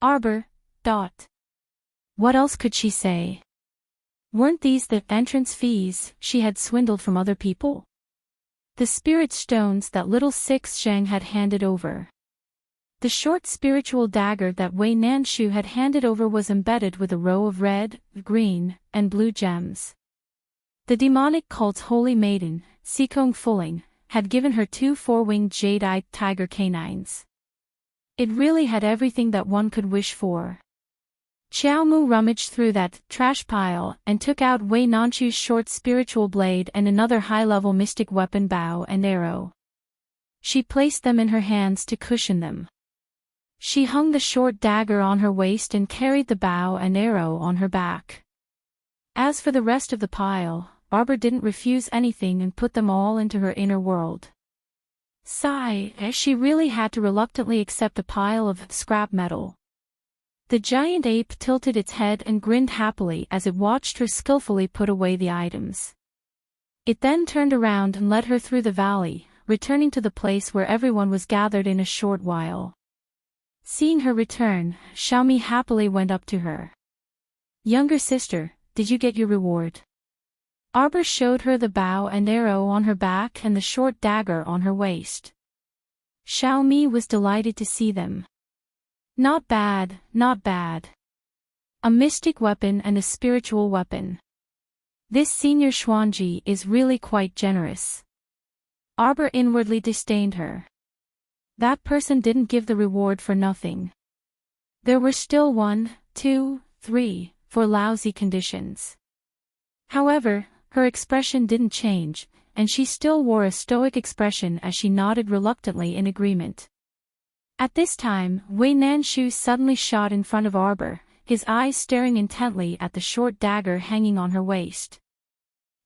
Arbor. What else could she say? Weren't these the entrance fees she had swindled from other people? The spirit stones that little Six Zhang had handed over. The short spiritual dagger that Wei Nanshu had handed over was embedded with a row of red, green, and blue gems. The demonic cult's holy maiden, Sikong Fuling, had given her 2 4-winged jade-eyed tiger canines. It really had everything that one could wish for. Xiaomu rummaged through that trash pile and took out Wei Nanshu's short spiritual blade and another high-level mystic weapon bow and arrow. She placed them in her hands to cushion them. She hung the short dagger on her waist and carried the bow and arrow on her back. As for the rest of the pile, Arbor didn't refuse anything and put them all into her inner world. Sigh, as she really had to reluctantly accept a pile of scrap metal. The giant ape tilted its head and grinned happily as it watched her skillfully put away the items. It then turned around and led her through the valley, returning to the place where everyone was gathered in a short while. Seeing her return, Xiaomi happily went up to her. "Younger sister, did you get your reward?" Arbor showed her the bow and arrow on her back and the short dagger on her waist. Xiaomi was delighted to see them. Not bad, not bad. A mystic weapon and a spiritual weapon. This senior Xuanji is really quite generous. Arbor inwardly disdained her. That person didn't give the reward for nothing. There were still 1, 2, 3, 4 lousy conditions. However, her expression didn't change, and she still wore a stoic expression as she nodded reluctantly in agreement. At this time, Wei Nanshu suddenly shot in front of Arbor, his eyes staring intently at the short dagger hanging on her waist.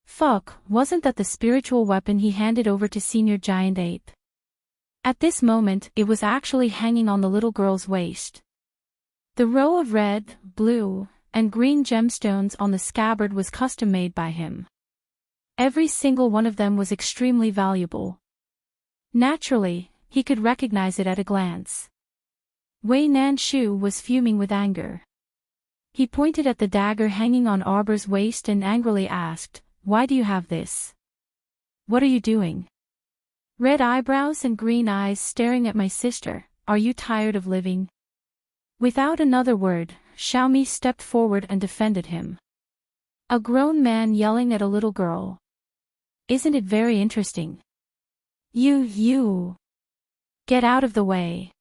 Fuck, wasn't that the spiritual weapon he handed over to Senior Giant Ape? At this moment, it was actually hanging on the little girl's waist. The row of red, blue, and green gemstones on the scabbard was custom-made by him. Every single one of them was extremely valuable. Naturally, he could recognize it at a glance. Wei Nanshu was fuming with anger. He pointed at the dagger hanging on Arbor's waist and angrily asked, "Why do you have this? What are you doing? Red eyebrows and green eyes staring at my sister, are you tired of living?" Without another word, Xiaomi stepped forward and defended him. A grown man yelling at a little girl. Isn't it very interesting? You. Get out of the way.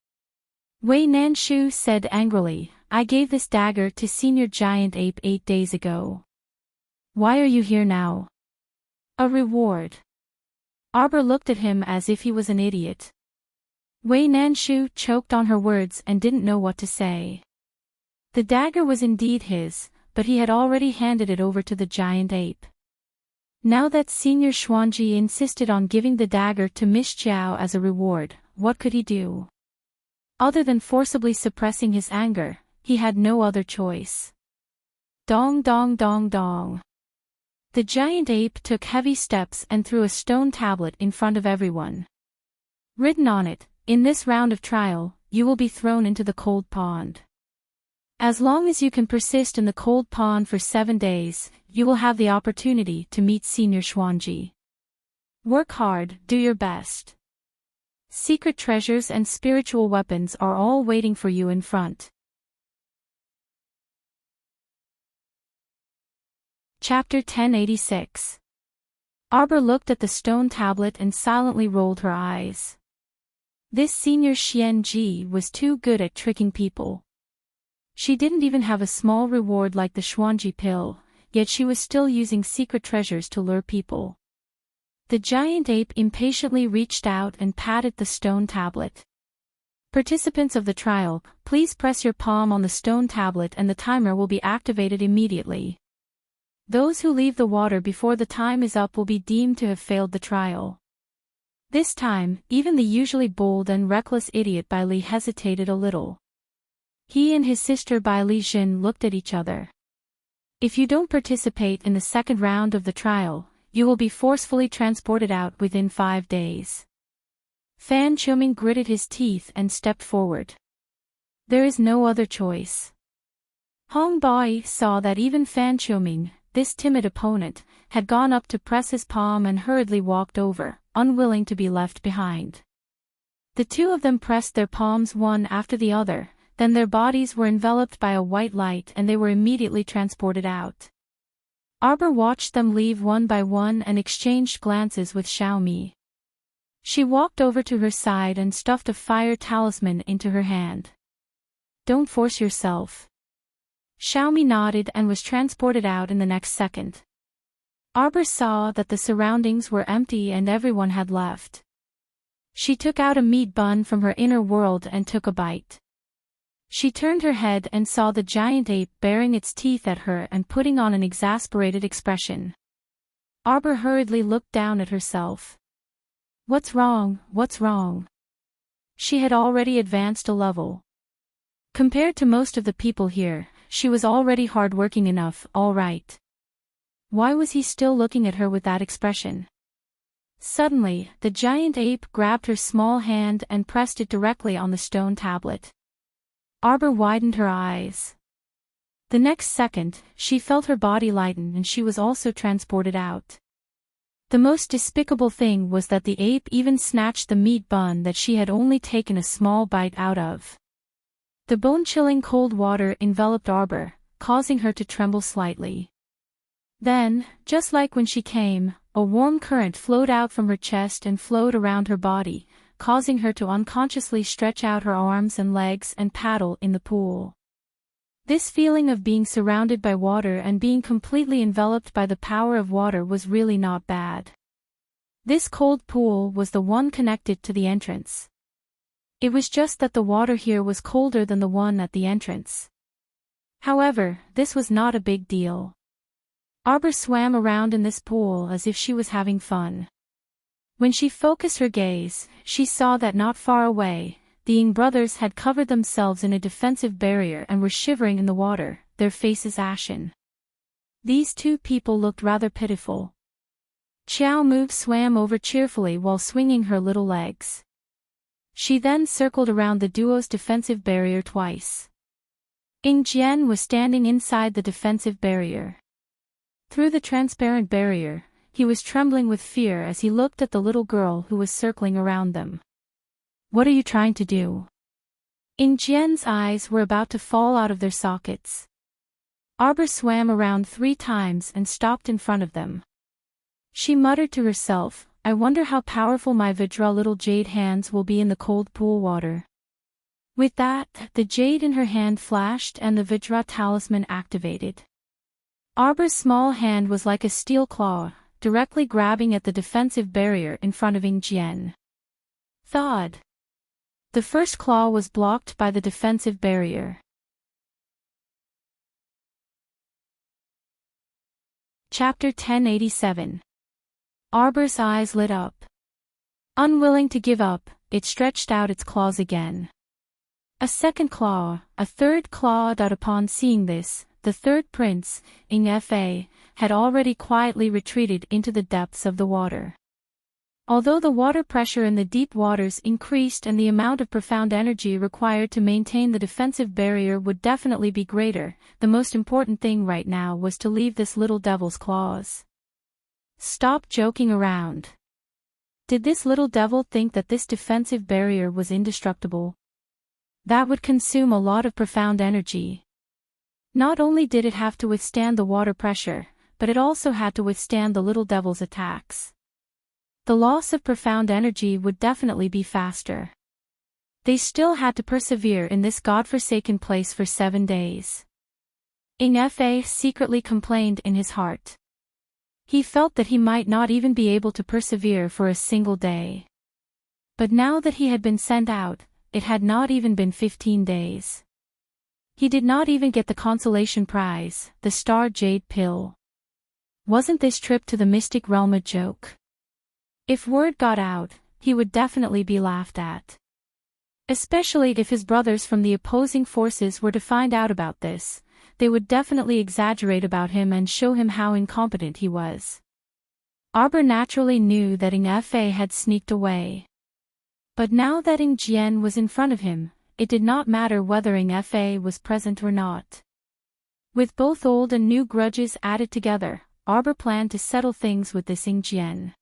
Wei Nanshu said angrily, I gave this dagger to Senior Giant Ape 8 days ago. Why are you here now? A reward. Arbor looked at him as if he was an idiot. Wei Nanshu choked on her words and didn't know what to say. The dagger was indeed his, but he had already handed it over to the giant ape. Now that Senior Xuanji insisted on giving the dagger to Miss Jiao as a reward, what could he do? Other than forcibly suppressing his anger, he had no other choice. Dong dong dong dong. The giant ape took heavy steps and threw a stone tablet in front of everyone. Written on it, in this round of trial, you will be thrown into the cold pond. As long as you can persist in the cold pond for 7 days, you will have the opportunity to meet Senior Xuanji. Work hard, do your best. Secret treasures and spiritual weapons are all waiting for you in front. Chapter 1086. Arbor looked at the stone tablet and silently rolled her eyes. This senior Xian Ji was too good at tricking people. She didn't even have a small reward like the Xuanji pill, yet she was still using secret treasures to lure people. The giant ape impatiently reached out and patted the stone tablet. Participants of the trial, please press your palm on the stone tablet and the timer will be activated immediately. Those who leave the water before the time is up will be deemed to have failed the trial. This time, even the usually bold and reckless idiot Bai Li hesitated a little. He and his sister Bai Li Jin looked at each other. If you don't participate in the second round of the trial, you will be forcefully transported out within 5 days. Fan Qiuming gritted his teeth and stepped forward. There is no other choice. Hong Bai saw that even Fan Qiuming, this timid opponent, had gone up to press his palm and hurriedly walked over, unwilling to be left behind. The two of them pressed their palms one after the other, then their bodies were enveloped by a white light and they were immediately transported out. Arbor watched them leave one by one and exchanged glances with Xiaomi. She walked over to her side and stuffed a fire talisman into her hand. Don't force yourself. Xiaomi nodded and was transported out in the next second. Arbor saw that the surroundings were empty and everyone had left. She took out a meat bun from her inner world and took a bite. She turned her head and saw the giant ape baring its teeth at her and putting on an exasperated expression. Arbor hurriedly looked down at herself. What's wrong, what's wrong? She had already advanced a level. Compared to most of the people here, she was already hard-working enough, all right. Why was he still looking at her with that expression? Suddenly, the giant ape grabbed her small hand and pressed it directly on the stone tablet. Arbor widened her eyes. The next second, she felt her body lighten and she was also transported out. The most despicable thing was that the ape even snatched the meat bun that she had only taken a small bite out of. The bone-chilling cold water enveloped Arbor, causing her to tremble slightly. Then, just like when she came, a warm current flowed out from her chest and flowed around her body, causing her to unconsciously stretch out her arms and legs and paddle in the pool. This feeling of being surrounded by water and being completely enveloped by the power of water was really not bad. This cold pool was the one connected to the entrance. It was just that the water here was colder than the one at the entrance. However, this was not a big deal. Arbor swam around in this pool as if she was having fun. When she focused her gaze, she saw that not far away, the Ying brothers had covered themselves in a defensive barrier and were shivering in the water, their faces ashen. These two people looked rather pitiful. Xiao Mu swam over cheerfully while swinging her little legs. She then circled around the duo's defensive barrier twice. Ying Jian was standing inside the defensive barrier. Through the transparent barrier, he was trembling with fear as he looked at the little girl who was circling around them. What are you trying to do? Ying Jian's eyes were about to fall out of their sockets. Arbor swam around 3 times and stopped in front of them. She muttered to herself, I wonder how powerful my Vajra little jade hands will be in the cold pool water. With that, the jade in her hand flashed and the Vajra talisman activated. Arbor's small hand was like a steel claw, directly grabbing at the defensive barrier in front of Ying Jian. Thud. The first claw was blocked by the defensive barrier. Chapter 1087. Arbor's eyes lit up. Unwilling to give up, it stretched out its claws again. A second claw, a third claw. Upon seeing this, the third prince, Ying Fa, had already quietly retreated into the depths of the water. Although the water pressure in the deep waters increased and the amount of profound energy required to maintain the defensive barrier would definitely be greater, the most important thing right now was to leave this little devil's claws. Stop joking around. Did this little devil think that this defensive barrier was indestructible? That would consume a lot of profound energy. Not only did it have to withstand the water pressure, but it also had to withstand the little devil's attacks. The loss of profound energy would definitely be faster. They still had to persevere in this godforsaken place for 7 days. Ingfa secretly complained in his heart. He felt that he might not even be able to persevere for a single day. But now that he had been sent out, it had not even been 15 days. He did not even get the consolation prize, the Star Jade Pill. Wasn't this trip to the Mystic Realm a joke? If word got out, he would definitely be laughed at. Especially if his brothers from the opposing forces were to find out about this, they would definitely exaggerate about him and show him how incompetent he was. Arbor naturally knew that Ingfa had sneaked away. But now that Jian was in front of him, it did not matter whether Ingfa was present or not. With both old and new grudges added together, Arbor planned to settle things with this Jian.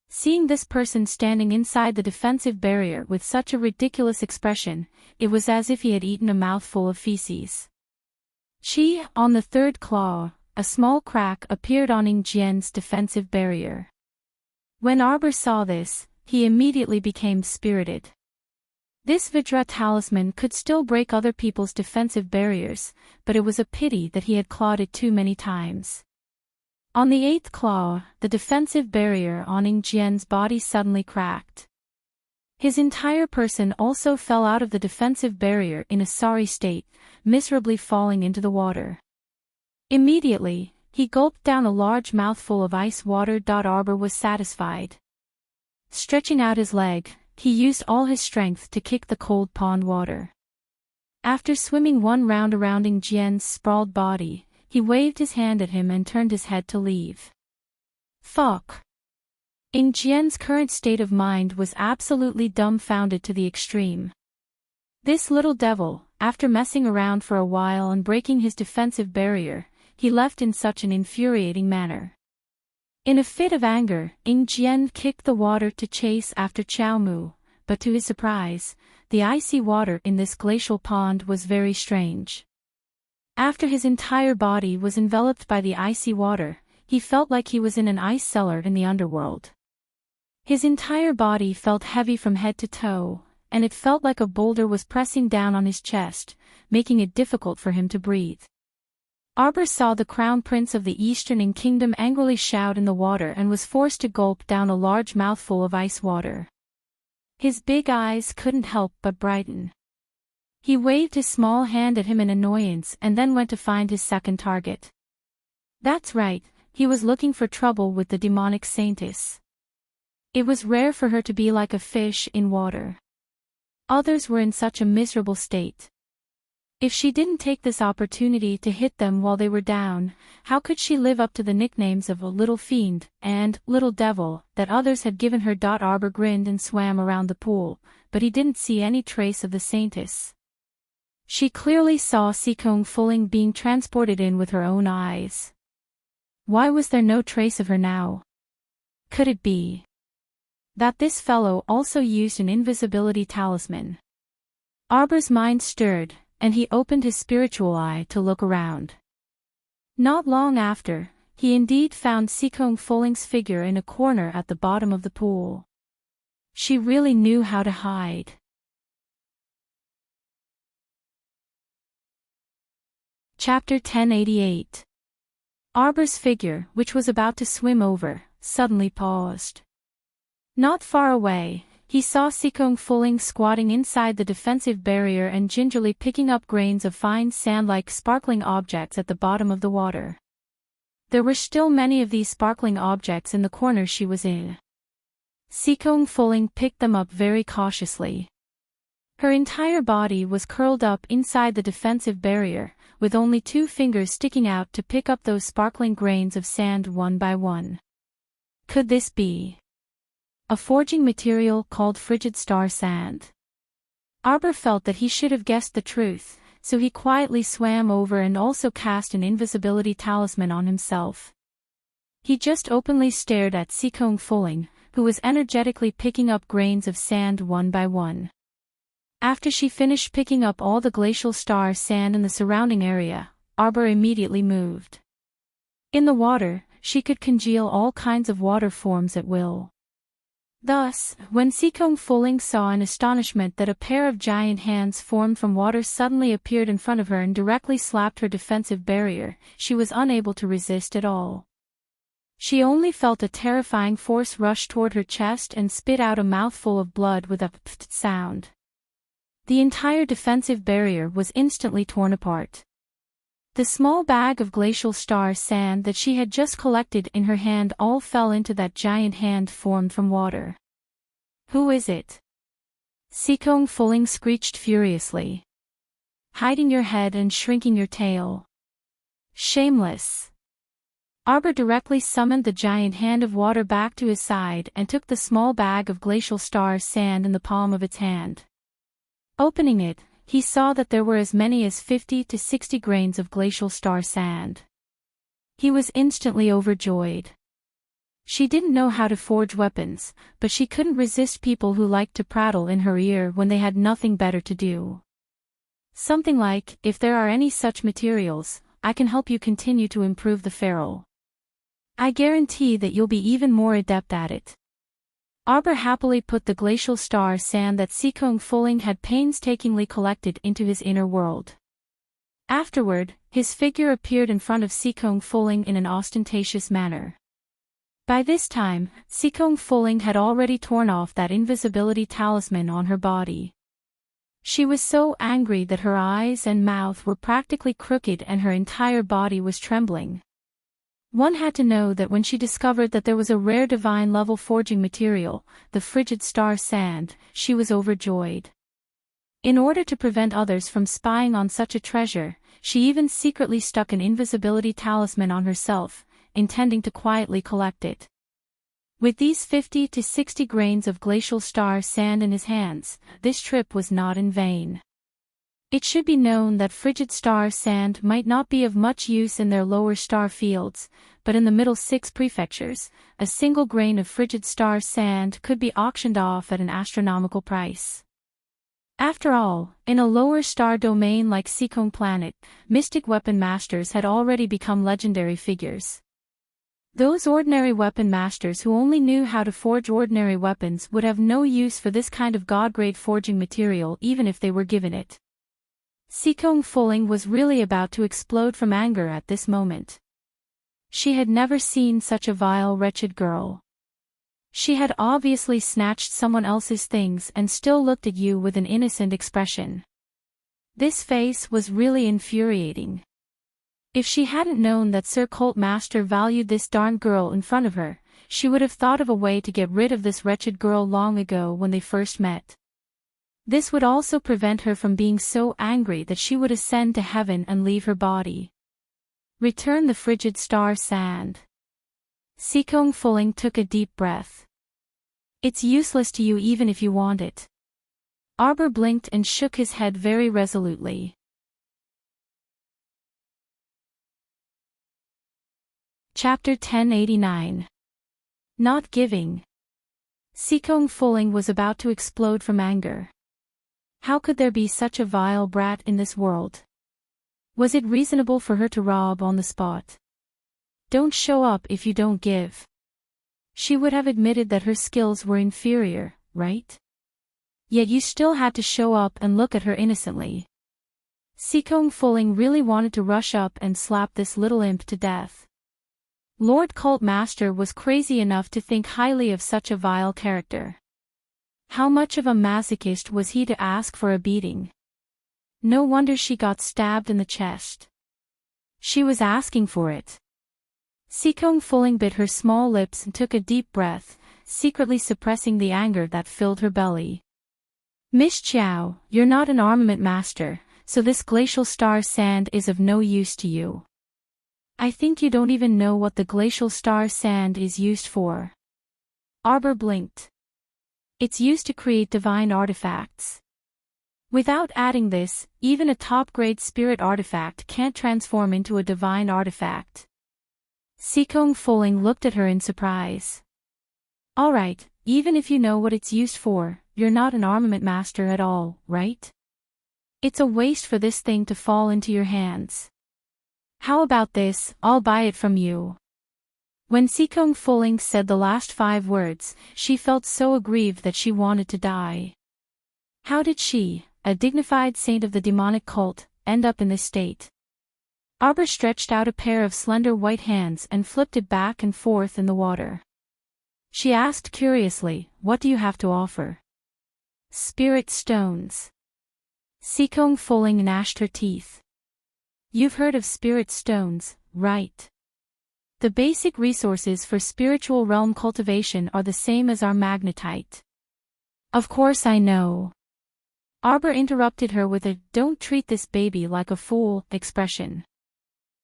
Seeing this person standing inside the defensive barrier with such a ridiculous expression, it was as if he had eaten a mouthful of feces. On the third claw, a small crack appeared on Jian's defensive barrier. When Arbor saw this, he immediately became spirited. This Vajra talisman could still break other people's defensive barriers, but it was a pity that he had clawed it too many times. On the 8th claw, the defensive barrier on Jian's body suddenly cracked. His entire person also fell out of the defensive barrier in a sorry state, miserably falling into the water. Immediately, he gulped down a large mouthful of ice water. Arbor was satisfied. Stretching out his leg, he used all his strength to kick the cold pond water. After swimming one round around Jian's sprawled body, he waved his hand at him and turned his head to leave. Fuck. Jian's current state of mind was absolutely dumbfounded to the extreme. This little devil, after messing around for a while and breaking his defensive barrier, he left in such an infuriating manner. In a fit of anger, Jian kicked the water to chase after Qiao Mu, but to his surprise, the icy water in this glacial pond was very strange. After his entire body was enveloped by the icy water, he felt like he was in an ice cellar in the underworld. His entire body felt heavy from head to toe, and it felt like a boulder was pressing down on his chest, making it difficult for him to breathe. Arbor saw the crown prince of the Eastern Kingdom angrily shout in the water and was forced to gulp down a large mouthful of ice water. His big eyes couldn't help but brighten. He waved his small hand at him in annoyance and then went to find his second target. That's right, he was looking for trouble with the demonic saintess. It was rare for her to be like a fish in water. Others were in such a miserable state. If she didn't take this opportunity to hit them while they were down, how could she live up to the nicknames of a little fiend and little devil that others had given her? Arbor grinned and swam around the pool, but he didn't see any trace of the saintess. She clearly saw Sikong Fuling being transported in with her own eyes. Why was there no trace of her now? Could it be that this fellow also used an invisibility talisman? Arbor's mind stirred, and he opened his spiritual eye to look around. Not long after, he indeed found Sikong Fuling's figure in a corner at the bottom of the pool. She really knew how to hide. Chapter 1088. Arbor's figure, which was about to swim over, suddenly paused. Not far away, he saw Sikong Fuling squatting inside the defensive barrier and gingerly picking up grains of fine sand-like sparkling objects at the bottom of the water. There were still many of these sparkling objects in the corner she was in. Sikong Fuling picked them up very cautiously. Her entire body was curled up inside the defensive barrier, with only 2 fingers sticking out to pick up those sparkling grains of sand one by one. Could this be a forging material called frigid star sand? Arbor felt that he should have guessed the truth, so he quietly swam over and also cast an invisibility talisman on himself. He just openly stared at Sikong Fuling, who was energetically picking up grains of sand one by one. After she finished picking up all the glacial star sand in the surrounding area, Arbor immediately moved. In the water, she could congeal all kinds of water forms at will. Thus, when Sikong Fuling saw in astonishment that a pair of giant hands formed from water suddenly appeared in front of her and directly slapped her defensive barrier, she was unable to resist at all. She only felt a terrifying force rush toward her chest and spit out a mouthful of blood with a pft sound. The entire defensive barrier was instantly torn apart. The small bag of glacial star sand that she had just collected in her hand all fell into that giant hand formed from water. "Who is it?" Sikong Fuling screeched furiously. "Hiding your head and shrinking your tail. Shameless." Arbor directly summoned the giant hand of water back to his side and took the small bag of glacial star sand in the palm of its hand. Opening it, he saw that there were as many as 50 to 60 grains of glacial star sand. He was instantly overjoyed. She didn't know how to forge weapons, but she couldn't resist people who liked to prattle in her ear when they had nothing better to do. Something like, "If there are any such materials, I can help you continue to improve the ferrule. I guarantee that you'll be even more adept at it." Arbor happily put the glacial star sand that Sikong Fuling had painstakingly collected into his inner world. Afterward, his figure appeared in front of Sikong Fuling in an ostentatious manner. By this time, Sikong Fuling had already torn off that invisibility talisman on her body. She was so angry that her eyes and mouth were practically crooked and her entire body was trembling. One had to know that when she discovered that there was a rare divine level forging material, the frigid star sand, she was overjoyed. In order to prevent others from spying on such a treasure, she even secretly stuck an invisibility talisman on herself, intending to quietly collect it. With these 50 to 60 grains of glacial star sand in his hands, this trip was not in vain. It should be known that frigid star sand might not be of much use in their lower star fields, but in the middle 6 prefectures, a single grain of frigid star sand could be auctioned off at an astronomical price. After all, in a lower star domain like Sikong Planet, mystic weapon masters had already become legendary figures. Those ordinary weapon masters who only knew how to forge ordinary weapons would have no use for this kind of god-grade forging material even if they were given it. Sikong Fuling was really about to explode from anger at this moment. She had never seen such a vile, wretched girl. She had obviously snatched someone else's things and still looked at you with an innocent expression. This face was really infuriating. If she hadn't known that Sir Cult Master valued this darn girl in front of her, she would have thought of a way to get rid of this wretched girl long ago when they first met. This would also prevent her from being so angry that she would ascend to heaven and leave her body. Return the frigid star sand. Sikong Fuling took a deep breath. It's useless to you even if you want it. Arbor blinked and shook his head very resolutely. Chapter 1089. Not giving. Sikong Fuling was about to explode from anger. How could there be such a vile brat in this world? Was it reasonable for her to rob on the spot? Don't show up if you don't give. She would have admitted that her skills were inferior, right? Yet you still had to show up and look at her innocently. Sikong Fuling really wanted to rush up and slap this little imp to death. Lord Cult Master was crazy enough to think highly of such a vile character. How much of a masochist was he to ask for a beating? No wonder she got stabbed in the chest. She was asking for it. Sikong Fuling bit her small lips and took a deep breath, secretly suppressing the anger that filled her belly. Miss Chiao, you're not an armament master, so this glacial star sand is of no use to you. I think you don't even know what the glacial star sand is used for. Arbor blinked. It's used to create divine artifacts. Without adding this, even a top-grade spirit artifact can't transform into a divine artifact. Sikong Fuling looked at her in surprise. Alright, even if you know what it's used for, you're not an armament master at all, right? It's a waste for this thing to fall into your hands. How about this, I'll buy it from you. When Sikong Fuling said the last 5 words, she felt so aggrieved that she wanted to die. How did she, a dignified saint of the demonic cult, end up in this state? Arbor stretched out a pair of slender white hands and flipped it back and forth in the water. She asked curiously, "What do you have to offer?" "Spirit stones." Sikong Fuling gnashed her teeth. "You've heard of spirit stones, right? The basic resources for spiritual realm cultivation are the same as our magnetite." "Of course I know." Arbor interrupted her with a "don't treat this baby like a fool" expression.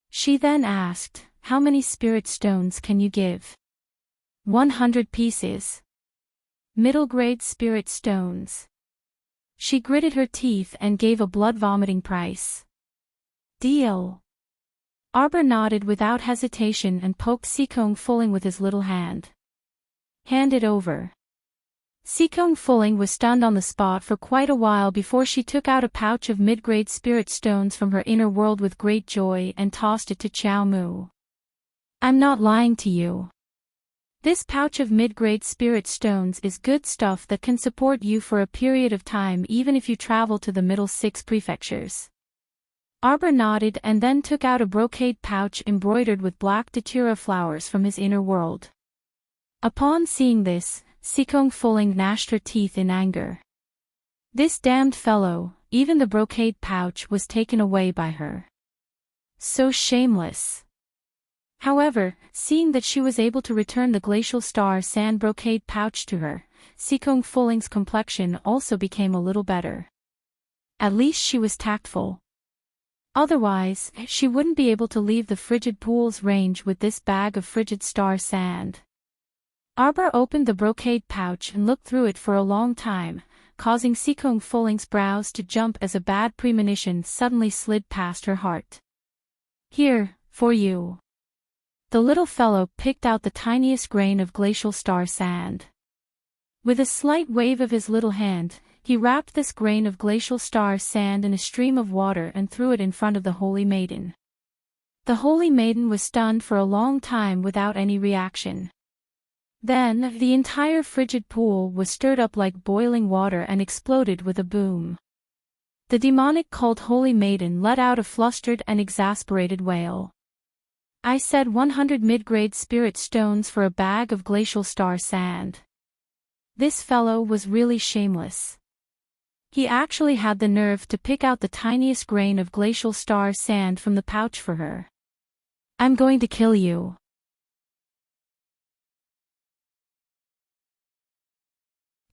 She then asked, "How many spirit stones can you give?" 100 pieces. Middle-grade spirit stones. She gritted her teeth and gave a blood-vomiting price. "Deal." Arbor nodded without hesitation and poked Sikong Fuling with his little hand. "Hand it over." Sikong Fuling was stunned on the spot for quite a while before she took out a pouch of mid-grade spirit stones from her inner world with great joy and tossed it to Chow Mu. "I'm not lying to you. This pouch of mid-grade spirit stones is good stuff that can support you for a period of time even if you travel to the middle 6 prefectures." Arbor nodded and then took out a brocade pouch embroidered with black datura flowers from his inner world. Upon seeing this, Sikong Fuling gnashed her teeth in anger. This damned fellow, even the brocade pouch was taken away by her. So shameless. However, seeing that she was able to return the glacial star sand brocade pouch to her, Sikong Fuling's complexion also became a little better. At least she was tactful. Otherwise, she wouldn't be able to leave the frigid pools range with this bag of frigid star sand. Arbor opened the brocade pouch and looked through it for a long time, causing Sikong Fuling's brows to jump as a bad premonition suddenly slid past her heart. "Here, for you." The little fellow picked out the tiniest grain of glacial star sand. With a slight wave of his little hand, he wrapped this grain of glacial star sand in a stream of water and threw it in front of the Holy Maiden. The Holy Maiden was stunned for a long time without any reaction. Then, the entire frigid pool was stirred up like boiling water and exploded with a boom. The demonic cult Holy Maiden let out a flustered and exasperated wail. "I said 100 mid-grade spirit stones for a bag of glacial star sand." This fellow was really shameless. He actually had the nerve to pick out the tiniest grain of glacial star sand from the pouch for her. "I'm going to kill you."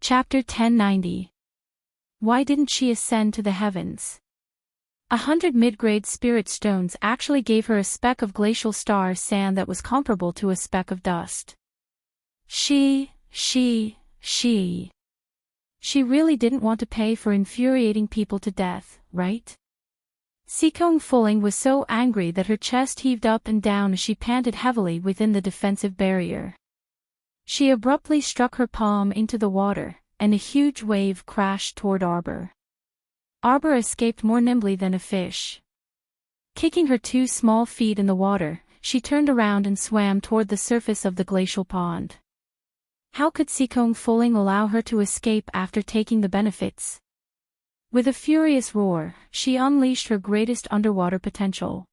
Chapter 1090. Why didn't she ascend to the heavens? 100 mid-grade spirit stones actually gave her a speck of glacial star sand that was comparable to a speck of dust. She really didn't want to pay for infuriating people to death, right? Sikong Fuling was so angry that her chest heaved up and down as she panted heavily within the defensive barrier. She abruptly struck her palm into the water, and a huge wave crashed toward Arbor. Arbor escaped more nimbly than a fish. Kicking her 2 small feet in the water, she turned around and swam toward the surface of the glacial pond. How could Sikong Fuling allow her to escape after taking the benefits? With a furious roar, she unleashed her greatest underwater potential.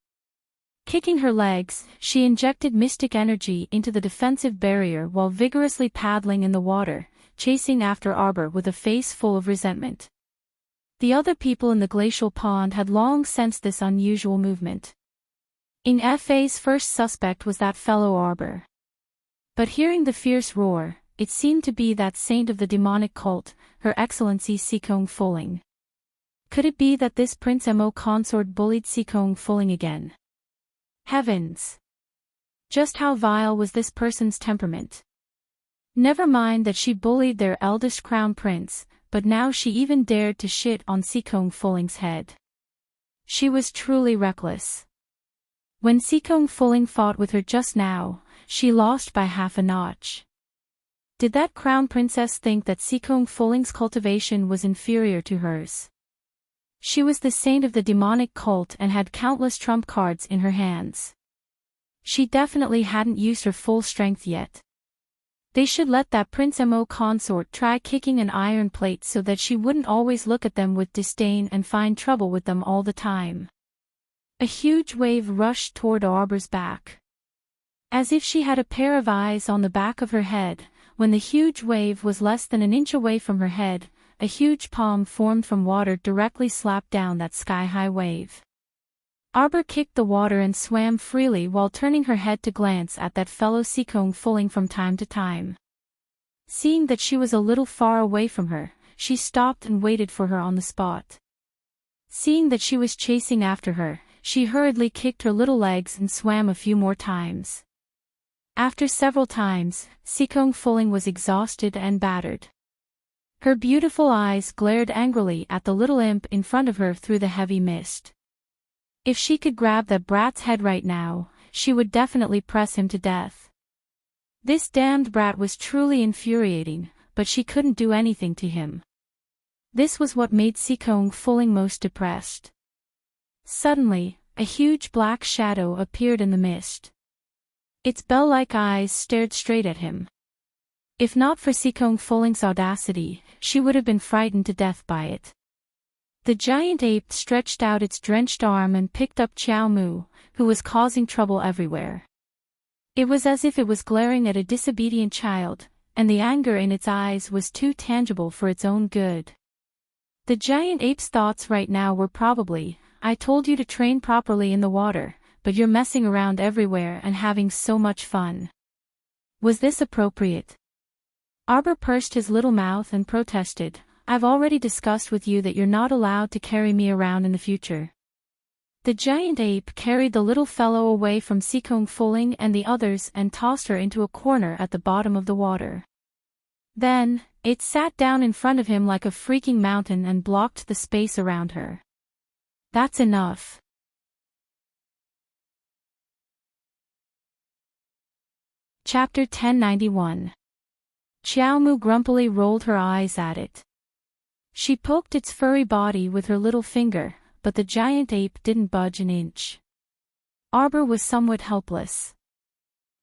Kicking her legs, she injected mystic energy into the defensive barrier while vigorously paddling in the water, chasing after Arbor with a face full of resentment. The other people in the glacial pond had long sensed this unusual movement. In FA's first suspect was that fellow Arbor. But hearing the fierce roar, it seemed to be that saint of the demonic cult, Her Excellency Sikong Fuling. Could it be that this Prince Mo consort bullied Sikong Fuling again? Heavens! Just how vile was this person's temperament? Never mind that she bullied their eldest crown prince, but now she even dared to shit on Sikong Fuling's head. She was truly reckless. When Sikong Fuling fought with her just now, she lost by half a notch. Did that crown princess think that Sikong Fuling's cultivation was inferior to hers? She was the saint of the demonic cult and had countless trump cards in her hands. She definitely hadn't used her full strength yet. They should let that Prince Mo consort try kicking an iron plate so that she wouldn't always look at them with disdain and find trouble with them all the time. A huge wave rushed toward Arbor's back. As if she had a pair of eyes on the back of her head, when the huge wave was less than an inch away from her head, a huge palm formed from water directly slapped down that sky-high wave. Arbor kicked the water and swam freely while turning her head to glance at that fellow Seacombe fulling from time to time. Seeing that she was a little far away from her, she stopped and waited for her on the spot. Seeing that she was chasing after her, she hurriedly kicked her little legs and swam a few more times. After several times, Seacombe fulling was exhausted and battered. Her beautiful eyes glared angrily at the little imp in front of her through the heavy mist. If she could grab that brat's head right now, she would definitely press him to death. This damned brat was truly infuriating, but she couldn't do anything to him. This was what made Seacombe fulling most depressed. Suddenly, a huge black shadow appeared in the mist. Its bell-like eyes stared straight at him. If not for Seacombe fulling's audacity, she would have been frightened to death by it. The giant ape stretched out its drenched arm and picked up Xiao Mu, who was causing trouble everywhere. It was as if it was glaring at a disobedient child, and the anger in its eyes was too tangible for its own good. The giant ape's thoughts right now were probably, "I told you to train properly in the water, but you're messing around everywhere and having so much fun." Was this appropriate? Arbor pursed his little mouth and protested, "I've already discussed with you that you're not allowed to carry me around in the future." The giant ape carried the little fellow away from Seacombe fulling and the others and tossed her into a corner at the bottom of the water. Then, it sat down in front of him like a freaking mountain and blocked the space around her. That's enough. Chapter 1091. Xiao Mu grumpily rolled her eyes at it. She poked its furry body with her little finger, but the giant ape didn't budge an inch. Arbor was somewhat helpless.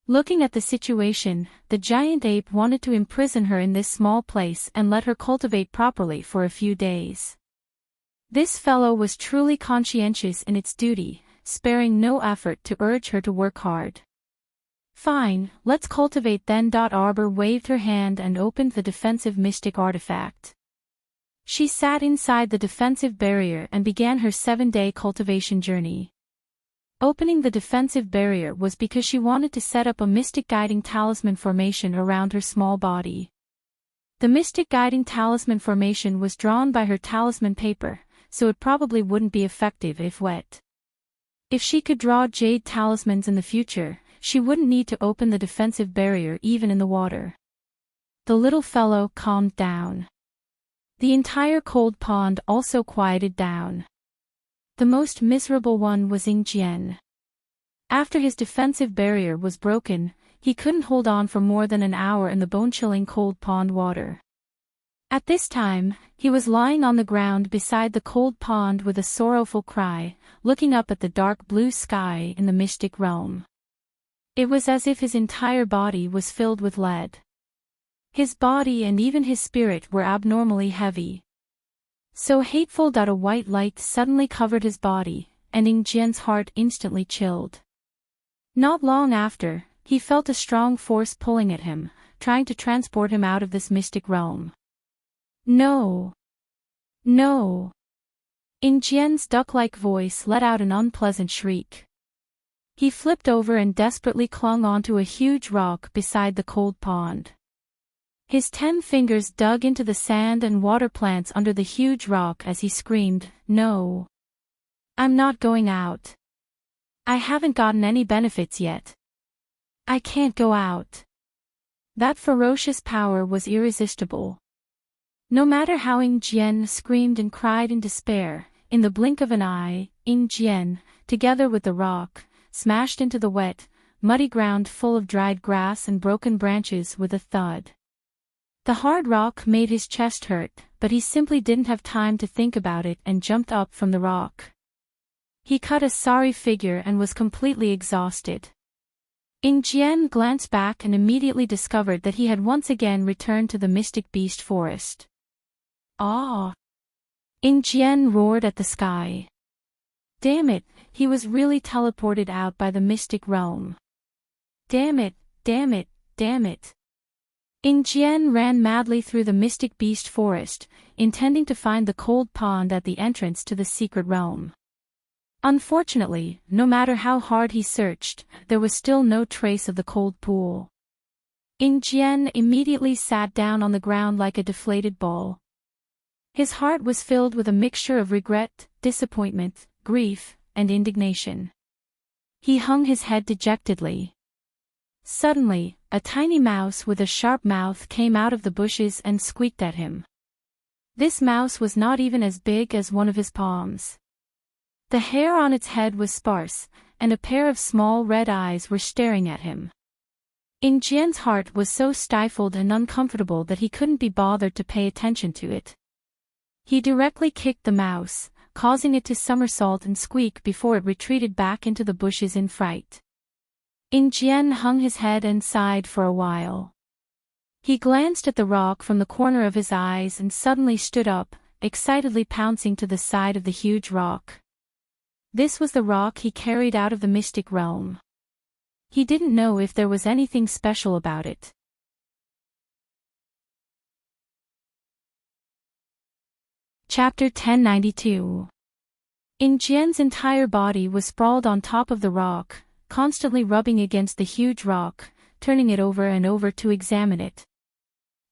Looking at the situation, the giant ape wanted to imprison her in this small place and let her cultivate properly for a few days. This fellow was truly conscientious in its duty, sparing no effort to urge her to work hard. "Fine, let's cultivate then." Arbor waved her hand and opened the defensive mystic artifact. She sat inside the defensive barrier and began her 7-day cultivation journey. Opening the defensive barrier was because she wanted to set up a mystic guiding talisman formation around her small body. The mystic guiding talisman formation was drawn by her talisman paper, so it probably wouldn't be effective if wet. If she could draw jade talismans in the future, she wouldn't need to open the defensive barrier even in the water. The little fellow calmed down. The entire cold pond also quieted down. The most miserable one was Jian. After his defensive barrier was broken, he couldn't hold on for more than an hour in the bone-chilling cold pond water. At this time, he was lying on the ground beside the cold pond with a sorrowful cry, looking up at the dark blue sky in the mystic realm. It was as if his entire body was filled with lead. His body and even his spirit were abnormally heavy. So hateful that a white light suddenly covered his body, and Jian's heart instantly chilled. Not long after, he felt a strong force pulling at him, trying to transport him out of this mystic realm. "No! No!" Jian's duck-like voice let out an unpleasant shriek. He flipped over and desperately clung onto a huge rock beside the cold pond. His 10 fingers dug into the sand and water plants under the huge rock as he screamed, "No! I'm not going out. I haven't gotten any benefits yet. I can't go out." That ferocious power was irresistible. No matter how Jian screamed and cried in despair, in the blink of an eye, Jian, together with the rock, smashed into the wet, muddy ground full of dried grass and broken branches with a thud. The hard rock made his chest hurt, but he simply didn't have time to think about it and jumped up from the rock. He cut a sorry figure and was completely exhausted. Jian glanced back and immediately discovered that he had once again returned to the Mystic Beast Forest. Ah! Jian roared at the sky. Damn it, he was really teleported out by the Mystic Realm. Damn it, damn it, damn it. Jian ran madly through the Mystic Beast Forest, intending to find the cold pond at the entrance to the secret realm. Unfortunately, no matter how hard he searched, there was still no trace of the cold pool. Jian immediately sat down on the ground like a deflated ball. His heart was filled with a mixture of regret, disappointment, grief, and indignation. He hung his head dejectedly. Suddenly, a tiny mouse with a sharp mouth came out of the bushes and squeaked at him. This mouse was not even as big as one of his palms. The hair on its head was sparse, and a pair of small red eyes were staring at him. Jian's heart was so stifled and uncomfortable that he couldn't be bothered to pay attention to it. He directly kicked the mouse, causing it to somersault and squeak before it retreated back into the bushes in fright. Jian hung his head and sighed for a while. He glanced at the rock from the corner of his eyes and suddenly stood up, excitedly pouncing to the side of the huge rock. This was the rock he carried out of the Mystic Realm. He didn't know if there was anything special about it. Chapter 1092. Jian's entire body was sprawled on top of the rock, constantly rubbing against the huge rock, turning it over and over to examine it.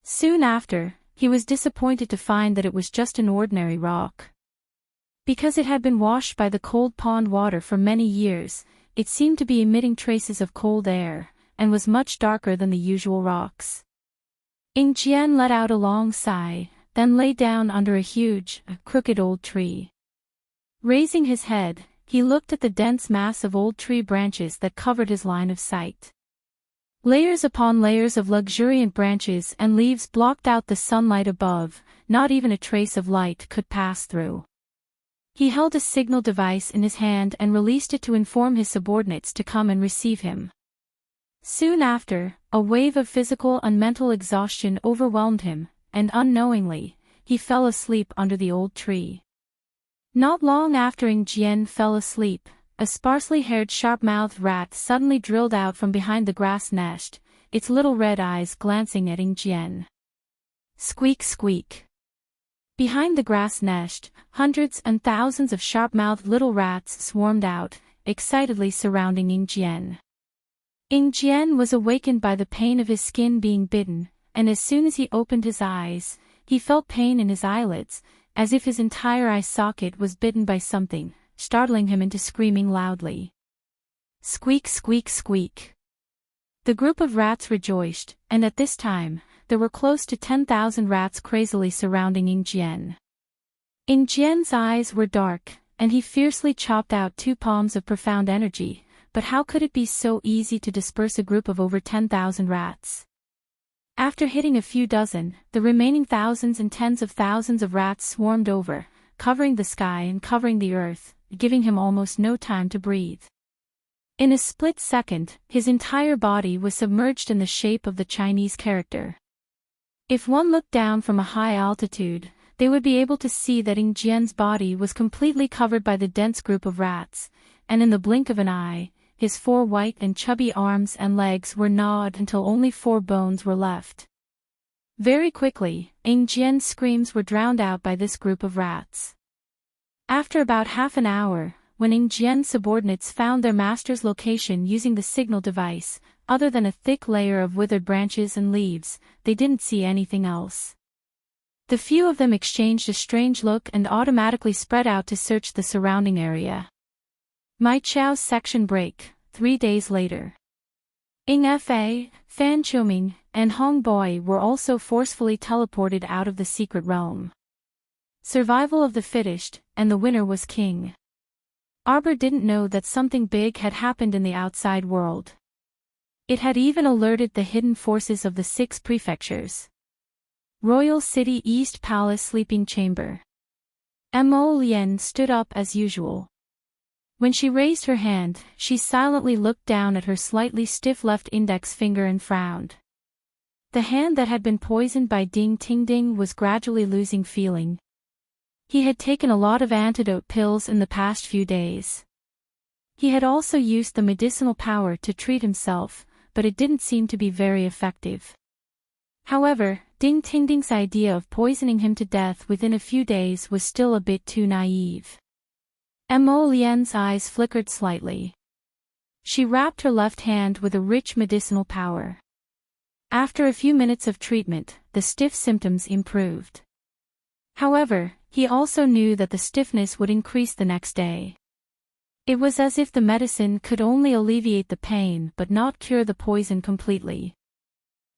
Soon after, he was disappointed to find that it was just an ordinary rock. Because it had been washed by the cold pond water for many years, it seemed to be emitting traces of cold air, and was much darker than the usual rocks. Jian let out a long sigh, then lay down under a huge, crooked old tree. Raising his head, he looked at the dense mass of old tree branches that covered his line of sight. Layers upon layers of luxuriant branches and leaves blocked out the sunlight above, not even a trace of light could pass through. He held a signal device in his hand and released it to inform his subordinates to come and receive him. Soon after, a wave of physical and mental exhaustion overwhelmed him, and unknowingly, he fell asleep under the old tree. Not long after Jian fell asleep, a sparsely haired sharp-mouthed rat suddenly drilled out from behind the grass nest, its little red eyes glancing at Jian. Squeak squeak. Behind the grass nest, hundreds and thousands of sharp-mouthed little rats swarmed out, excitedly surrounding Jian. Jian was awakened by the pain of his skin being bitten, and as soon as he opened his eyes, he felt pain in his eyelids, as if his entire eye socket was bitten by something, startling him into screaming loudly. Squeak squeak squeak. The group of rats rejoiced, and at this time, there were close to 10,000 rats crazily surrounding Jian. Jian's eyes were dark, and he fiercely chopped out 2 palms of profound energy, but how could it be so easy to disperse a group of over 10,000 rats? After hitting a few dozen, the remaining thousands and tens of thousands of rats swarmed over, covering the sky and covering the earth, giving him almost no time to breathe. In a split second, his entire body was submerged in the shape of the Chinese character. If one looked down from a high altitude, they would be able to see that Jian's body was completely covered by the dense group of rats, and in the blink of an eye, his 4 white and chubby arms and legs were gnawed until only 4 bones were left. Very quickly, Jian's screams were drowned out by this group of rats. After about half an hour, when Jian's subordinates found their master's location using the signal device, other than a thick layer of withered branches and leaves, they didn't see anything else. The few of them exchanged a strange look and automatically spread out to search the surrounding area. Mai Chao's section break, 3 days later. Fa, Fan Qiuming, and Hong Boi were also forcefully teleported out of the secret realm. Survival of the fittest, and the winner was king. Arbor didn't know that something big had happened in the outside world. It had even alerted the hidden forces of the 6 prefectures. Royal City East Palace Sleeping Chamber. Mo Lian stood up as usual. When she raised her hand, she silently looked down at her slightly stiff left index finger and frowned. The hand that had been poisoned by Ding Ting Ding was gradually losing feeling. He had taken a lot of antidote pills in the past few days. He had also used the medicinal power to treat himself, but it didn't seem to be very effective. However, Ding Ting Ding's idea of poisoning him to death within a few days was still a bit too naive. Mo Lian's eyes flickered slightly. She wrapped her left hand with a rich medicinal power. After a few minutes of treatment, the stiff symptoms improved. However, he also knew that the stiffness would increase the next day. It was as if the medicine could only alleviate the pain but not cure the poison completely.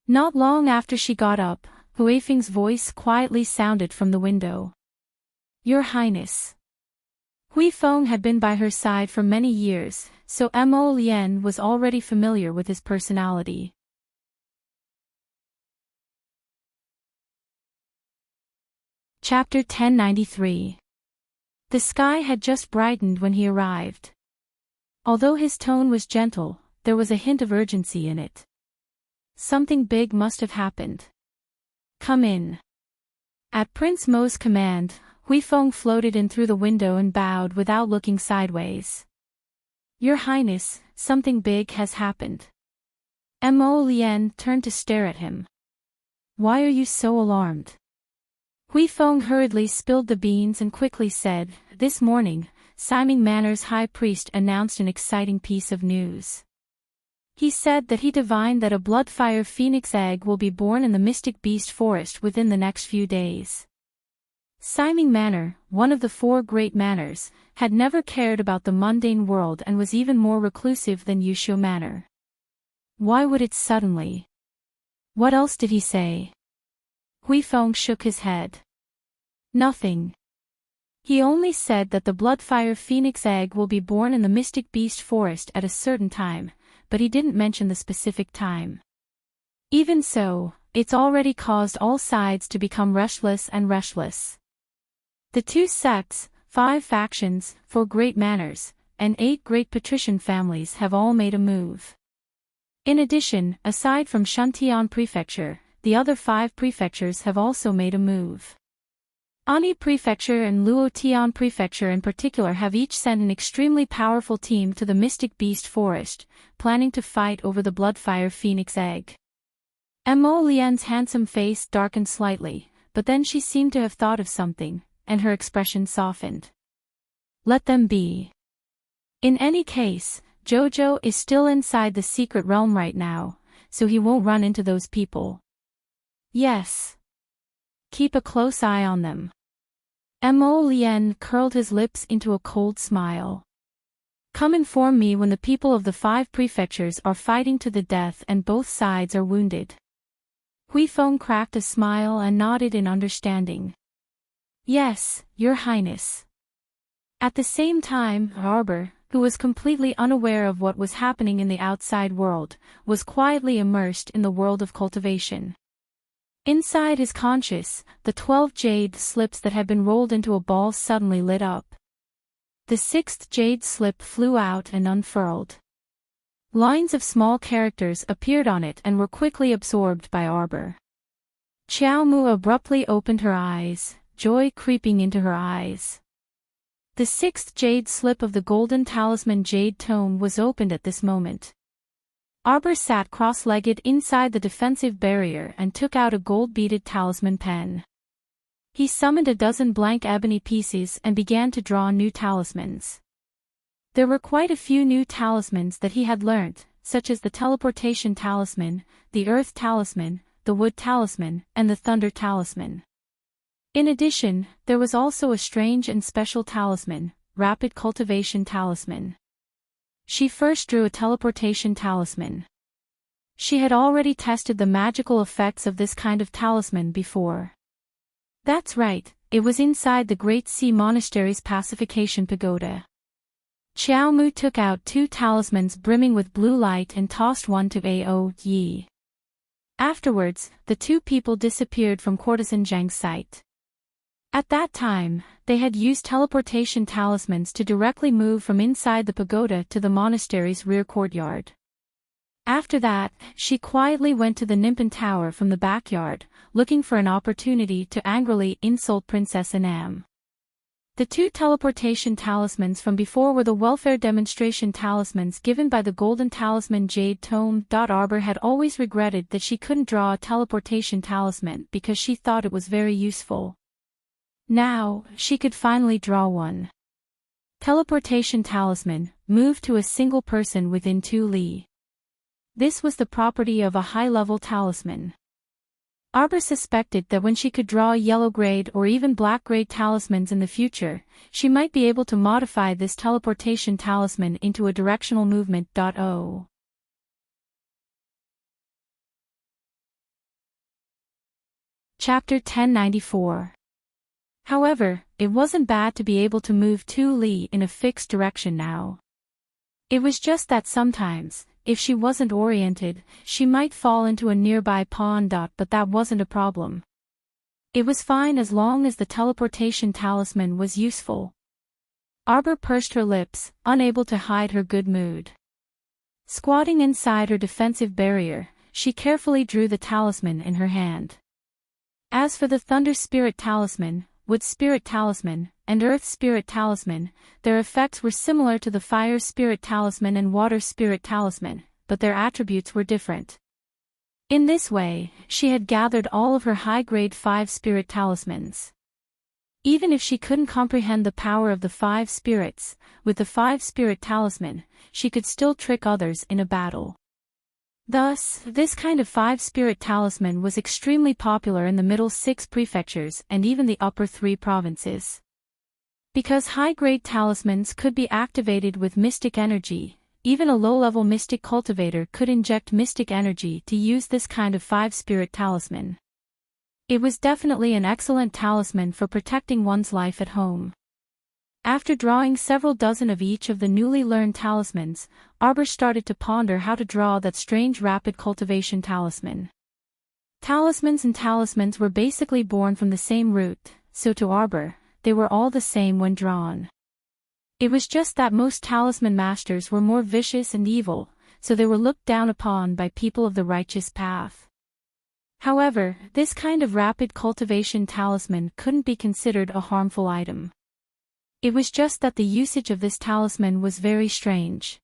Not long after she got up, Huifeng's voice quietly sounded from the window. "Your Highness." Huifeng had been by her side for many years, so Mo Lian was already familiar with his personality. Chapter 1093. The sky had just brightened when he arrived. Although his tone was gentle, there was a hint of urgency in it. Something big must have happened. "Come in." At Prince Mo's command, Huifeng floated in through the window and bowed without looking sideways. "Your Highness, something big has happened." Mo Lian turned to stare at him. "Why are you so alarmed?" Huifeng hurriedly spilled the beans and quickly said, "This morning, Siming Manor's high priest announced an exciting piece of news. He said that he divined that a bloodfire phoenix egg will be born in the Mystic Beast Forest within the next few days." Siming Manor, one of the 4 great manors, had never cared about the mundane world and was even more reclusive than Yushu Manor. Why would it suddenly? What else did he say? Huifeng shook his head. Nothing. He only said that the bloodfire phoenix egg will be born in the Mystic Beast Forest at a certain time, but he didn't mention the specific time. Even so, it's already caused all sides to become restless and restless. The 2 sects, 5 factions, 4 great manors, and 8 great patrician families have all made a move. In addition, aside from Shantian Prefecture, the other 5 prefectures have also made a move. Ani Prefecture and Luotian Prefecture in particular have each sent an extremely powerful team to the Mystic Beast Forest, planning to fight over the Bloodfire Phoenix Egg. Mo Lian's handsome face darkened slightly, but then she seemed to have thought of something, and her expression softened. Let them be. In any case, Jojo is still inside the secret realm right now, so he won't run into those people. Yes. Keep a close eye on them. Mo Lian curled his lips into a cold smile. Come inform me when the people of the 5 prefectures are fighting to the death and both sides are wounded. Huifeng cracked a smile and nodded in understanding. Yes, Your Highness. At the same time, Arbor, who was completely unaware of what was happening in the outside world, was quietly immersed in the world of cultivation. Inside his conscious, the 12 jade slips that had been rolled into a ball suddenly lit up. The 6th jade slip flew out and unfurled. Lines of small characters appeared on it and were quickly absorbed by Arbor. Xiao Mu abruptly opened her eyes, joy creeping into her eyes. The 6th jade slip of the golden talisman jade tome was opened at this moment. Arbor sat cross-legged inside the defensive barrier and took out a gold-beaded talisman pen. He summoned a dozen blank ebony pieces and began to draw new talismans. There were quite a few new talismans that he had learnt, such as the teleportation talisman, the earth talisman, the wood talisman, and the thunder talisman. In addition, there was also a strange and special talisman, rapid cultivation talisman. She first drew a teleportation talisman. She had already tested the magical effects of this kind of talisman before. That's right, it was inside the Great Sea Monastery's pacification pagoda. Xiao Mu took out 2 talismans brimming with blue light and tossed one to Ao Yi. Afterwards, the 2 people disappeared from Courtesan Zhang's sight. At that time, they had used teleportation talismans to directly move from inside the pagoda to the monastery's rear courtyard. After that, she quietly went to the Nimpan Tower from the backyard, looking for an opportunity to angrily insult Princess Anam. The two teleportation talismans from before were the welfare demonstration talismans given by the golden talisman Jade Tome. Arbor had always regretted that she couldn't draw a teleportation talisman because she thought it was very useful. Now, she could finally draw one. Teleportation talisman, move to a single person within 2 li. This was the property of a high-level talisman. Arbor suspected that when she could draw yellow-grade or even black-grade talismans in the future, she might be able to modify this teleportation talisman into a directional movement. Chapter 1094. However, it wasn't bad to be able to move 2 li in a fixed direction now. It was just that sometimes, if she wasn't oriented, she might fall into a nearby pond. But that wasn't a problem. It was fine as long as the teleportation talisman was useful. Arbor pursed her lips, unable to hide her good mood. Squatting inside her defensive barrier, she carefully drew the talisman in her hand. As for the Thunder Spirit Talisman, Wood Spirit Talisman, and Earth Spirit Talisman, their effects were similar to the Fire Spirit Talisman and Water Spirit Talisman, but their attributes were different. In this way, she had gathered all of her high-grade 5 spirit talismans. Even if she couldn't comprehend the power of the 5 spirits, with the 5 spirit talisman, she could still trick others in a battle. Thus, this kind of 5 spirit talisman was extremely popular in the middle 6 prefectures and even the upper 3 provinces. Because high-grade talismans could be activated with mystic energy, even a low-level mystic cultivator could inject mystic energy to use this kind of 5 spirit talisman. It was definitely an excellent talisman for protecting one's life at home. After drawing several dozen of each of the newly learned talismans, Arbor started to ponder how to draw that strange rapid cultivation talisman. Talismans and talismans were basically born from the same root, so to Arbor, they were all the same when drawn. It was just that most talisman masters were more vicious and evil, so they were looked down upon by people of the righteous path. However, this kind of rapid cultivation talisman couldn't be considered a harmful item. It was just that the usage of this talisman was very strange.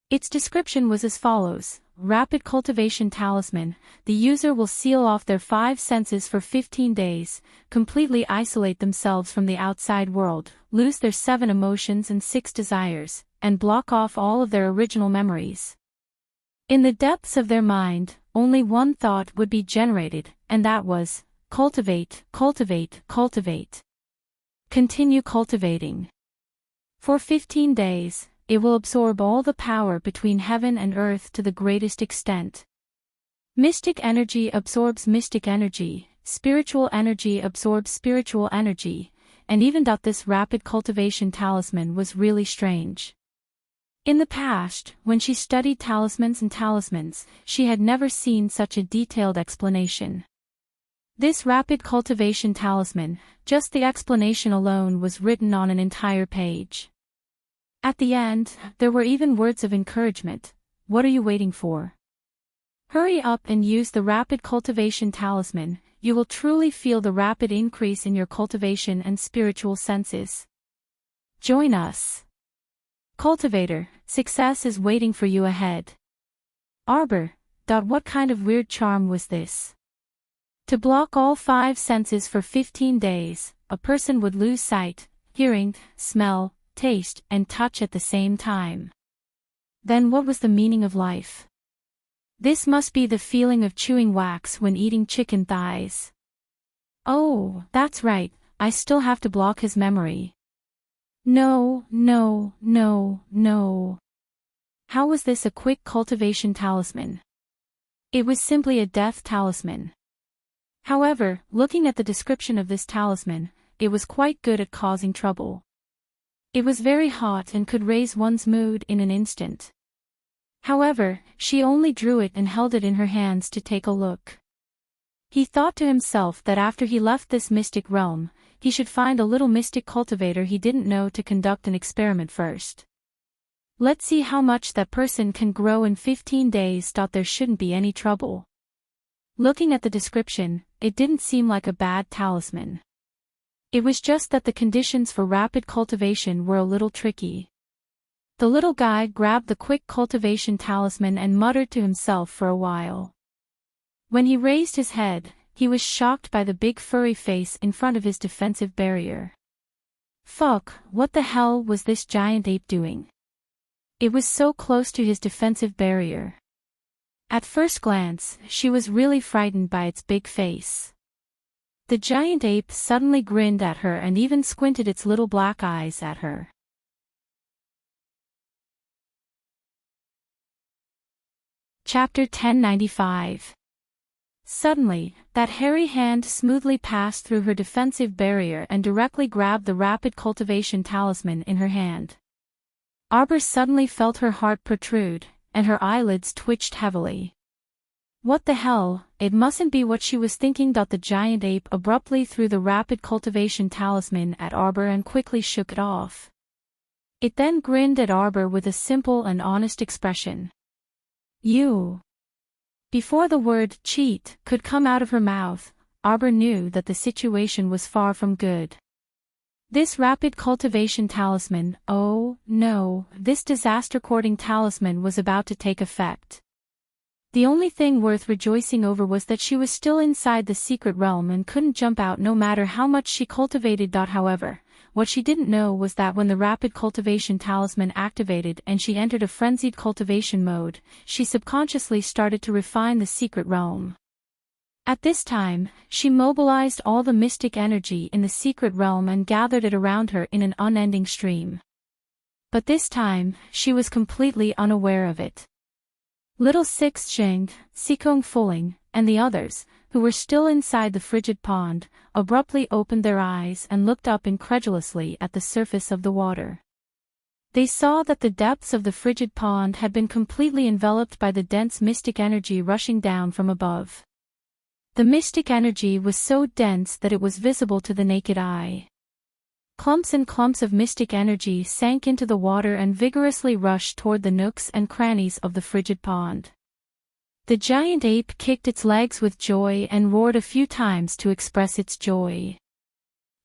Its description was as follows: Rapid Cultivation Talisman, the user will seal off their 5 senses for 15 days, completely isolate themselves from the outside world, lose their 7 emotions and 6 desires, and block off all of their original memories. In the depths of their mind, only one thought would be generated, and that was, cultivate, cultivate, cultivate. Continue cultivating. For 15 days, it will absorb all the power between heaven and earth to the greatest extent. Mystic energy absorbs mystic energy, spiritual energy absorbs spiritual energy, and even this rapid cultivation talisman was really strange. In the past, when she studied talismans and talismans, she had never seen such a detailed explanation. This rapid cultivation talisman, just the explanation alone was written on an entire page. At the end, there were even words of encouragement. What are you waiting for? Hurry up and use the rapid cultivation talisman, you will truly feel the rapid increase in your cultivation and spiritual senses. Join us. Cultivator, success is waiting for you ahead. Arbor. What kind of weird charm was this? To block all 5 senses for 15 days, a person would lose sight, hearing, smell, taste, and touch at the same time. Then what was the meaning of life? This must be the feeling of chewing wax when eating chicken thighs. Oh, that's right, I still have to block his memory. No, no, no, no. How was this a quick cultivation talisman? It was simply a death talisman. However, looking at the description of this talisman, it was quite good at causing trouble. It was very hot and could raise one's mood in an instant. However, she only drew it and held it in her hands to take a look. He thought to himself that after he left this mystic realm, he should find a little mystic cultivator he didn't know to conduct an experiment first. Let's see how much that person can grow in 15 days. There shouldn't be any trouble. Looking at the description, it didn't seem like a bad talisman. It was just that the conditions for rapid cultivation were a little tricky. The little guy grabbed the quick cultivation talisman and muttered to himself for a while. When he raised his head, he was shocked by the big furry face in front of his defensive barrier. Fuck, what the hell was this giant ape doing? It was so close to his defensive barrier. At first glance, she was really frightened by its big face. The giant ape suddenly grinned at her and even squinted its little black eyes at her. Chapter 1095. Suddenly, that hairy hand smoothly passed through her defensive barrier and directly grabbed the rapid cultivation talisman in her hand. Arbor suddenly felt her heart protrude, and her eyelids twitched heavily. What the hell, it mustn't be what she was thinking. The giant ape abruptly threw the rapid cultivation talisman at Arbor and quickly shook it off. It then grinned at Arbor with a simple and honest expression. You. Before the word cheat could come out of her mouth, Arbor knew that the situation was far from good. This rapid cultivation talisman, oh, no, this disaster-courting talisman was about to take effect. The only thing worth rejoicing over was that she was still inside the secret realm and couldn't jump out no matter how much she cultivated. However, what she didn't know was that when the rapid cultivation talisman activated and she entered a frenzied cultivation mode, she subconsciously started to refine the secret realm. At this time, she mobilized all the mystic energy in the secret realm and gathered it around her in an unending stream. But this time, she was completely unaware of it. Little Six Zheng, Sikong Fuling, and the others, who were still inside the frigid pond, abruptly opened their eyes and looked up incredulously at the surface of the water. They saw that the depths of the frigid pond had been completely enveloped by the dense mystic energy rushing down from above. The mystic energy was so dense that it was visible to the naked eye. Clumps and clumps of mystic energy sank into the water and vigorously rushed toward the nooks and crannies of the frigid pond. The giant ape kicked its legs with joy and roared a few times to express its joy.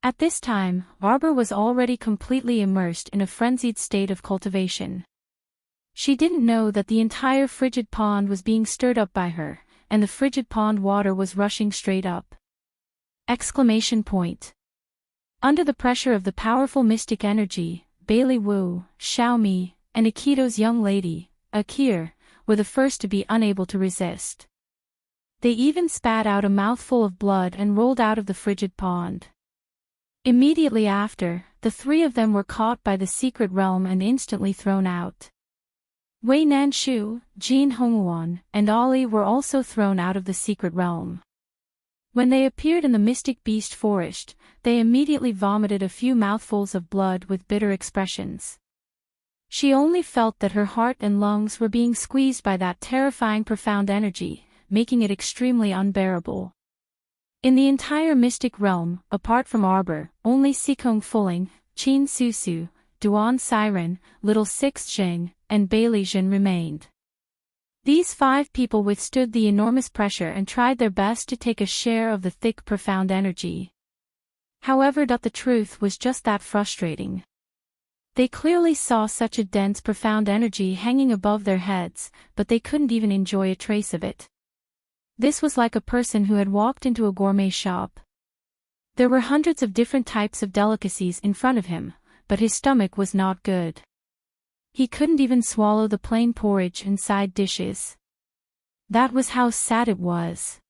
At this time, Arbor was already completely immersed in a frenzied state of cultivation. She didn't know that the entire frigid pond was being stirred up by her, and the frigid pond water was rushing straight up. Exclamation point. Under the pressure of the powerful mystic energy, Bailey Wu, Xiaomi, and Akito's young lady, Akir, were the first to be unable to resist. They even spat out a mouthful of blood and rolled out of the frigid pond. Immediately after, the three of them were caught by the secret realm and instantly thrown out. Wei Nanshu, Jin Hongwon, and Ali were also thrown out of the secret realm. When they appeared in the mystic beast forest, they immediately vomited a few mouthfuls of blood with bitter expressions. She only felt that her heart and lungs were being squeezed by that terrifying profound energy, making it extremely unbearable. In the entire mystic realm, apart from Arbor, only Sikong Fuling, Qin Susu, Duan Siren, Little Six Zheng, and Bailey Jin remained. These 5 people withstood the enormous pressure and tried their best to take a share of the thick profound energy. However, the truth was just that frustrating. They clearly saw such a dense profound energy hanging above their heads, but they couldn't even enjoy a trace of it. This was like a person who had walked into a gourmet shop. There were hundreds of different types of delicacies in front of him, but his stomach was not good. He couldn't even swallow the plain porridge and side dishes. That was how sad it was.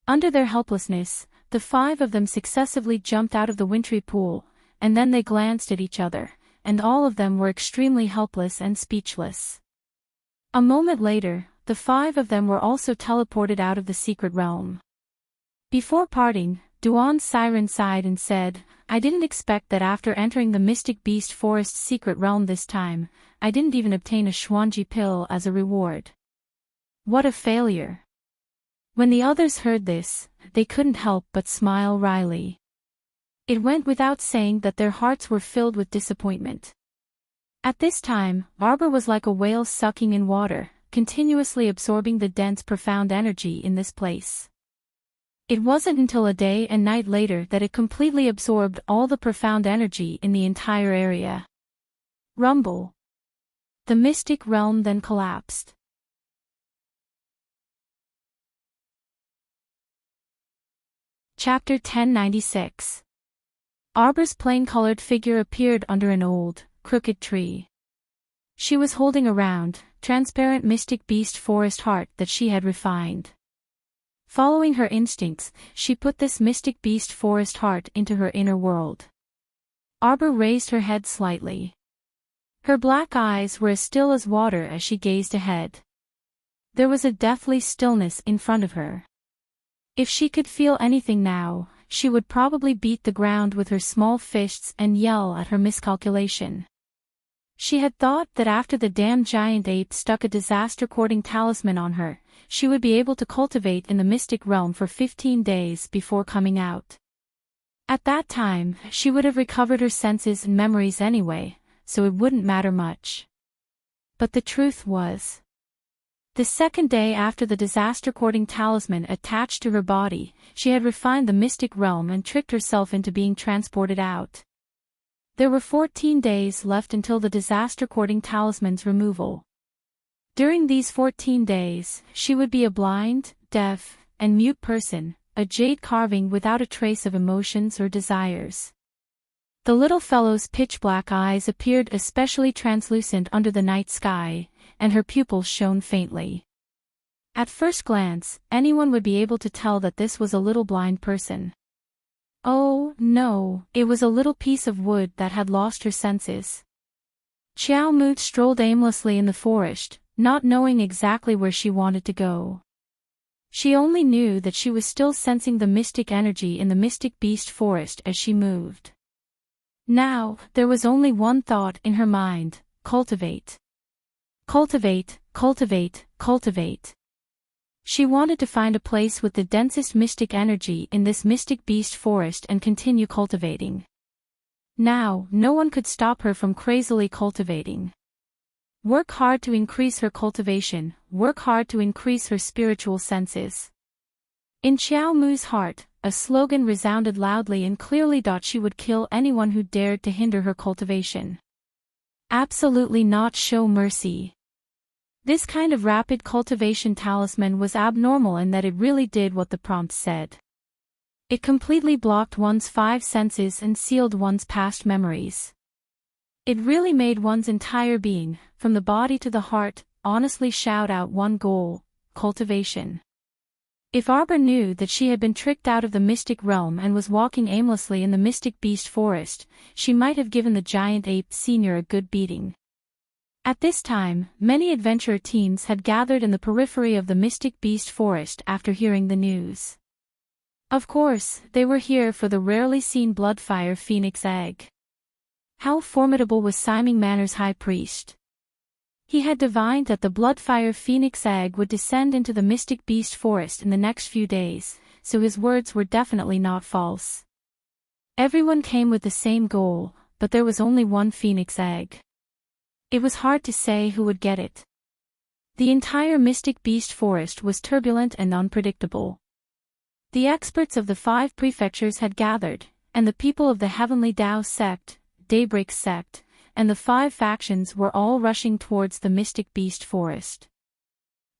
Under their helplessness, the 5 of them successively jumped out of the wintry pool, and then they glanced at each other, and all of them were extremely helpless and speechless. A moment later, the 5 of them were also teleported out of the secret realm. Before parting, Duan Siren sighed and said, "I didn't expect that after entering the Mystic Beast Forest's secret realm this time, I didn't even obtain a Xuanji pill as a reward. What a failure." When the others heard this, they couldn't help but smile wryly. It went without saying that their hearts were filled with disappointment. At this time, Arbor was like a whale sucking in water, continuously absorbing the dense profound energy in this place. It wasn't until a day and night later that it completely absorbed all the profound energy in the entire area. Rumble. The mystic realm then collapsed. Chapter 1096. Arbor's plain-colored figure appeared under an old, crooked tree. She was holding a round, transparent mystic beast forest heart that she had refined. Following her instincts, she put this mystic beast forest heart into her inner world. Arbor raised her head slightly. Her black eyes were as still as water as she gazed ahead. There was a deathly stillness in front of her. If she could feel anything now, she would probably beat the ground with her small fists and yell at her miscalculation. She had thought that after the damn giant ape stuck a disaster-courting talisman on her, she would be able to cultivate in the mystic realm for 15 days before coming out. At that time, she would have recovered her senses and memories anyway, so it wouldn't matter much. But the truth was, the second day after the disaster-courting talisman attached to her body, she had refined the mystic realm and tricked herself into being transported out. There were 14 days left until the disaster-courting talisman's removal. During these 14 days, she would be a blind, deaf, and mute person, a jade carving without a trace of emotions or desires. The little fellow's pitch-black eyes appeared especially translucent under the night sky, and her pupils shone faintly. At first glance, anyone would be able to tell that this was a little blind person. Oh, no, it was a little piece of wood that had lost her senses. Xiao Mu strolled aimlessly in the forest, not knowing exactly where she wanted to go. She only knew that she was still sensing the mystic energy in the mystic beast forest as she moved. Now, there was only one thought in her mind: cultivate. Cultivate, cultivate, cultivate. She wanted to find a place with the densest mystic energy in this mystic beast forest and continue cultivating. Now, no one could stop her from crazily cultivating. Work hard to increase her cultivation, work hard to increase her spiritual senses. In Xiao Mu's heart, a slogan resounded loudly and clearly. She would kill anyone who dared to hinder her cultivation. Absolutely not show mercy. This kind of rapid cultivation talisman was abnormal in that it really did what the prompt said. It completely blocked one's 5 senses and sealed one's past memories. It really made one's entire being, from the body to the heart, honestly shout out one goal: cultivation. If Arbor knew that she had been tricked out of the mystic realm and was walking aimlessly in the mystic beast forest, she might have given the giant ape senior a good beating. At this time, many adventurer teams had gathered in the periphery of the mystic beast forest after hearing the news. Of course, they were here for the rarely seen Bloodfire Phoenix Egg. How formidable was Simon Manor's high priest! He had divined that the Bloodfire Phoenix Egg would descend into the mystic beast forest in the next few days, so his words were definitely not false. Everyone came with the same goal, but there was only one Phoenix Egg. It was hard to say who would get it. The entire mystic beast forest was turbulent and unpredictable. The experts of the 5 prefectures had gathered, and the people of the Heavenly Tao sect, Daybreak sect, and the 5 factions were all rushing towards the mystic beast forest.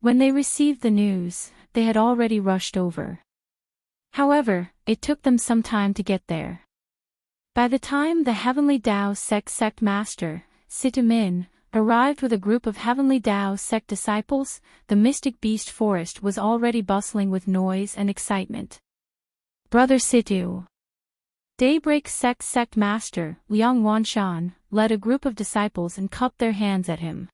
When they received the news, they had already rushed over. However, it took them some time to get there. By the time the Heavenly Tao sect master, Sitamin, arrived with a group of Heavenly Tao sect disciples, the mystic beast forest was already bustling with noise and excitement. Brother Situ, Daybreak sect master, Liang Wanshan, led a group of disciples and cupped their hands at him.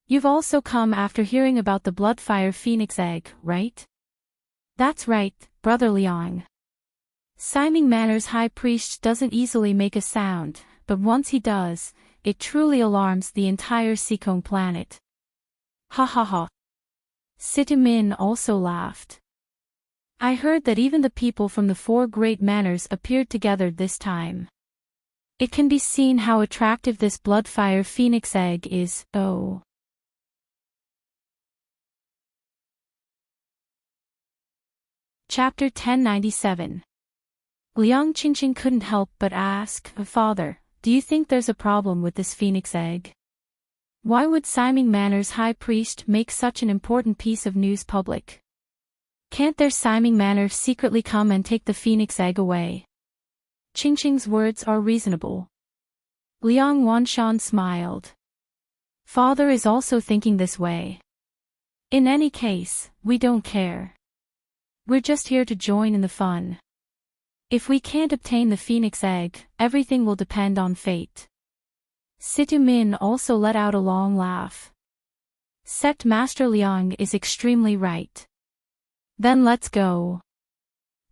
You've also come after hearing about the Bloodfire Phoenix Egg, right? That's right, Brother Liang. Simon Manor's high priest doesn't easily make a sound, but once he does, it truly alarms the entire Seacone planet. Ha ha ha. Sitamin also laughed. I heard that even the people from the 4 great manors appeared together this time. It can be seen how attractive this bloodfire phoenix egg is, oh. Chapter 1097. Liang Qingqing couldn't help but ask, Father, do you think there's a problem with this phoenix egg? Why would Siming Manor's high priest make such an important piece of news public? Can't their Siming Manor secretly come and take the phoenix egg away? Qingqing's words are reasonable. Liang Wanshan smiled. Father is also thinking this way. In any case, we don't care. We're just here to join in the fun. If we can't obtain the phoenix egg, everything will depend on fate. Situ Min also let out a long laugh. Sect Master Liang is extremely right. Then let's go.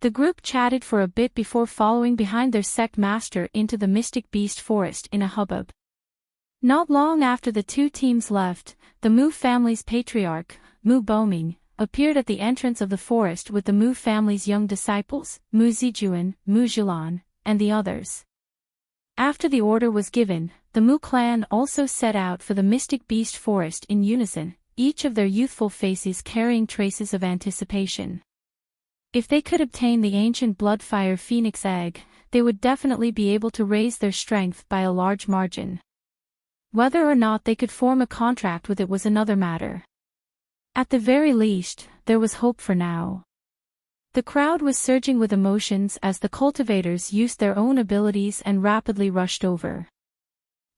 The group chatted for a bit before following behind their sect master into the Mystic Beast Forest in a hubbub. Not long after the 2 teams left, the Mu family's patriarch, Mu Boming, appeared at the entrance of the forest with the Mu family's young disciples, Mu Zijuan, Mu Zhilan, and the others. After the order was given, the Mu clan also set out for the Mystic Beast Forest in unison, each of their youthful faces carrying traces of anticipation. If they could obtain the ancient bloodfire phoenix egg, they would definitely be able to raise their strength by a large margin. Whether or not they could form a contract with it was another matter. At the very least, there was hope for now. The crowd was surging with emotions as the cultivators used their own abilities and rapidly rushed over.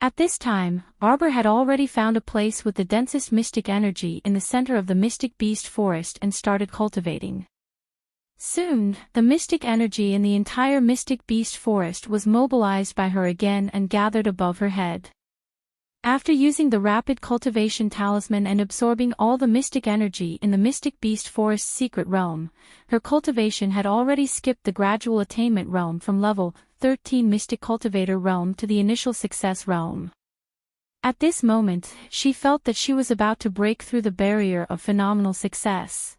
At this time, Arbor had already found a place with the densest mystic energy in the center of the Mystic Beast Forest and started cultivating. Soon, the mystic energy in the entire Mystic Beast Forest was mobilized by her again and gathered above her head. After using the rapid cultivation talisman and absorbing all the mystic energy in the Mystic Beast Forest's secret realm, her cultivation had already skipped the gradual attainment realm from level 13 Mystic Cultivator realm to the initial success realm. At this moment, she felt that she was about to break through the barrier of phenomenal success.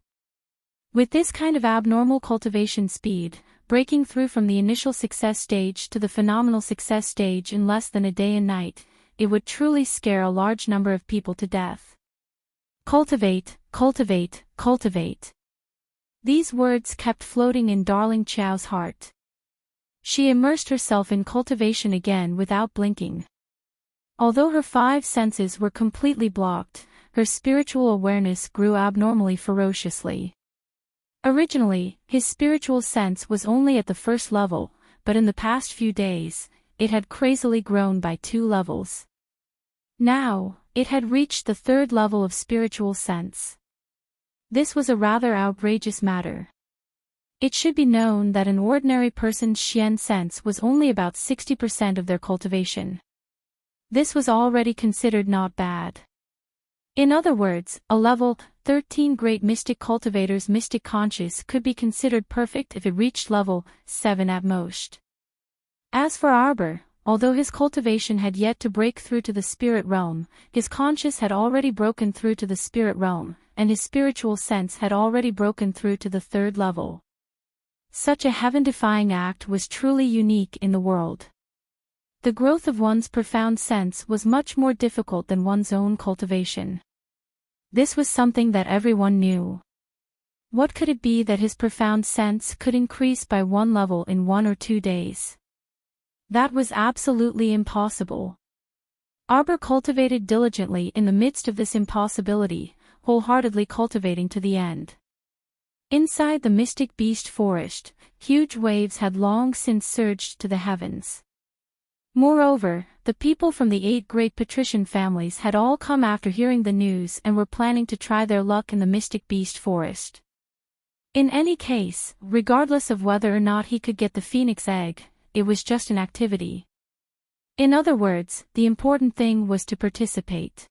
With this kind of abnormal cultivation speed, breaking through from the initial success stage to the phenomenal success stage in less than a day and night, it would truly scare a large number of people to death. Cultivate, cultivate, cultivate. These words kept floating in Darling Qiao's heart. She immersed herself in cultivation again without blinking. Although her 5 senses were completely blocked, her spiritual awareness grew abnormally ferociously. Originally, his spiritual sense was only at the 1st level, but in the past few days, it had crazily grown by 2 levels. Now, it had reached the 3rd level of spiritual sense. This was a rather outrageous matter. It should be known that an ordinary person's Xian sense was only about 60% of their cultivation. This was already considered not bad. In other words, a level 13 Great Mystic Cultivator's mystic conscious could be considered perfect if it reached level 7 at most. As for Arbor, although his cultivation had yet to break through to the spirit realm, his conscious had already broken through to the spirit realm, and his spiritual sense had already broken through to the 3rd level. Such a heaven-defying act was truly unique in the world. The growth of one's profound sense was much more difficult than one's own cultivation. This was something that everyone knew. What could it be that his profound sense could increase by 1 level in 1 or 2 days? That was absolutely impossible. Arbor cultivated diligently in the midst of this impossibility, wholeheartedly cultivating to the end. Inside the Mystic Beast Forest, huge waves had long since surged to the heavens. Moreover, the people from the 8 great patrician families had all come after hearing the news and were planning to try their luck in the Mystic Beast Forest. In any case, regardless of whether or not he could get the phoenix egg, it was just an activity. In other words, the important thing was to participate.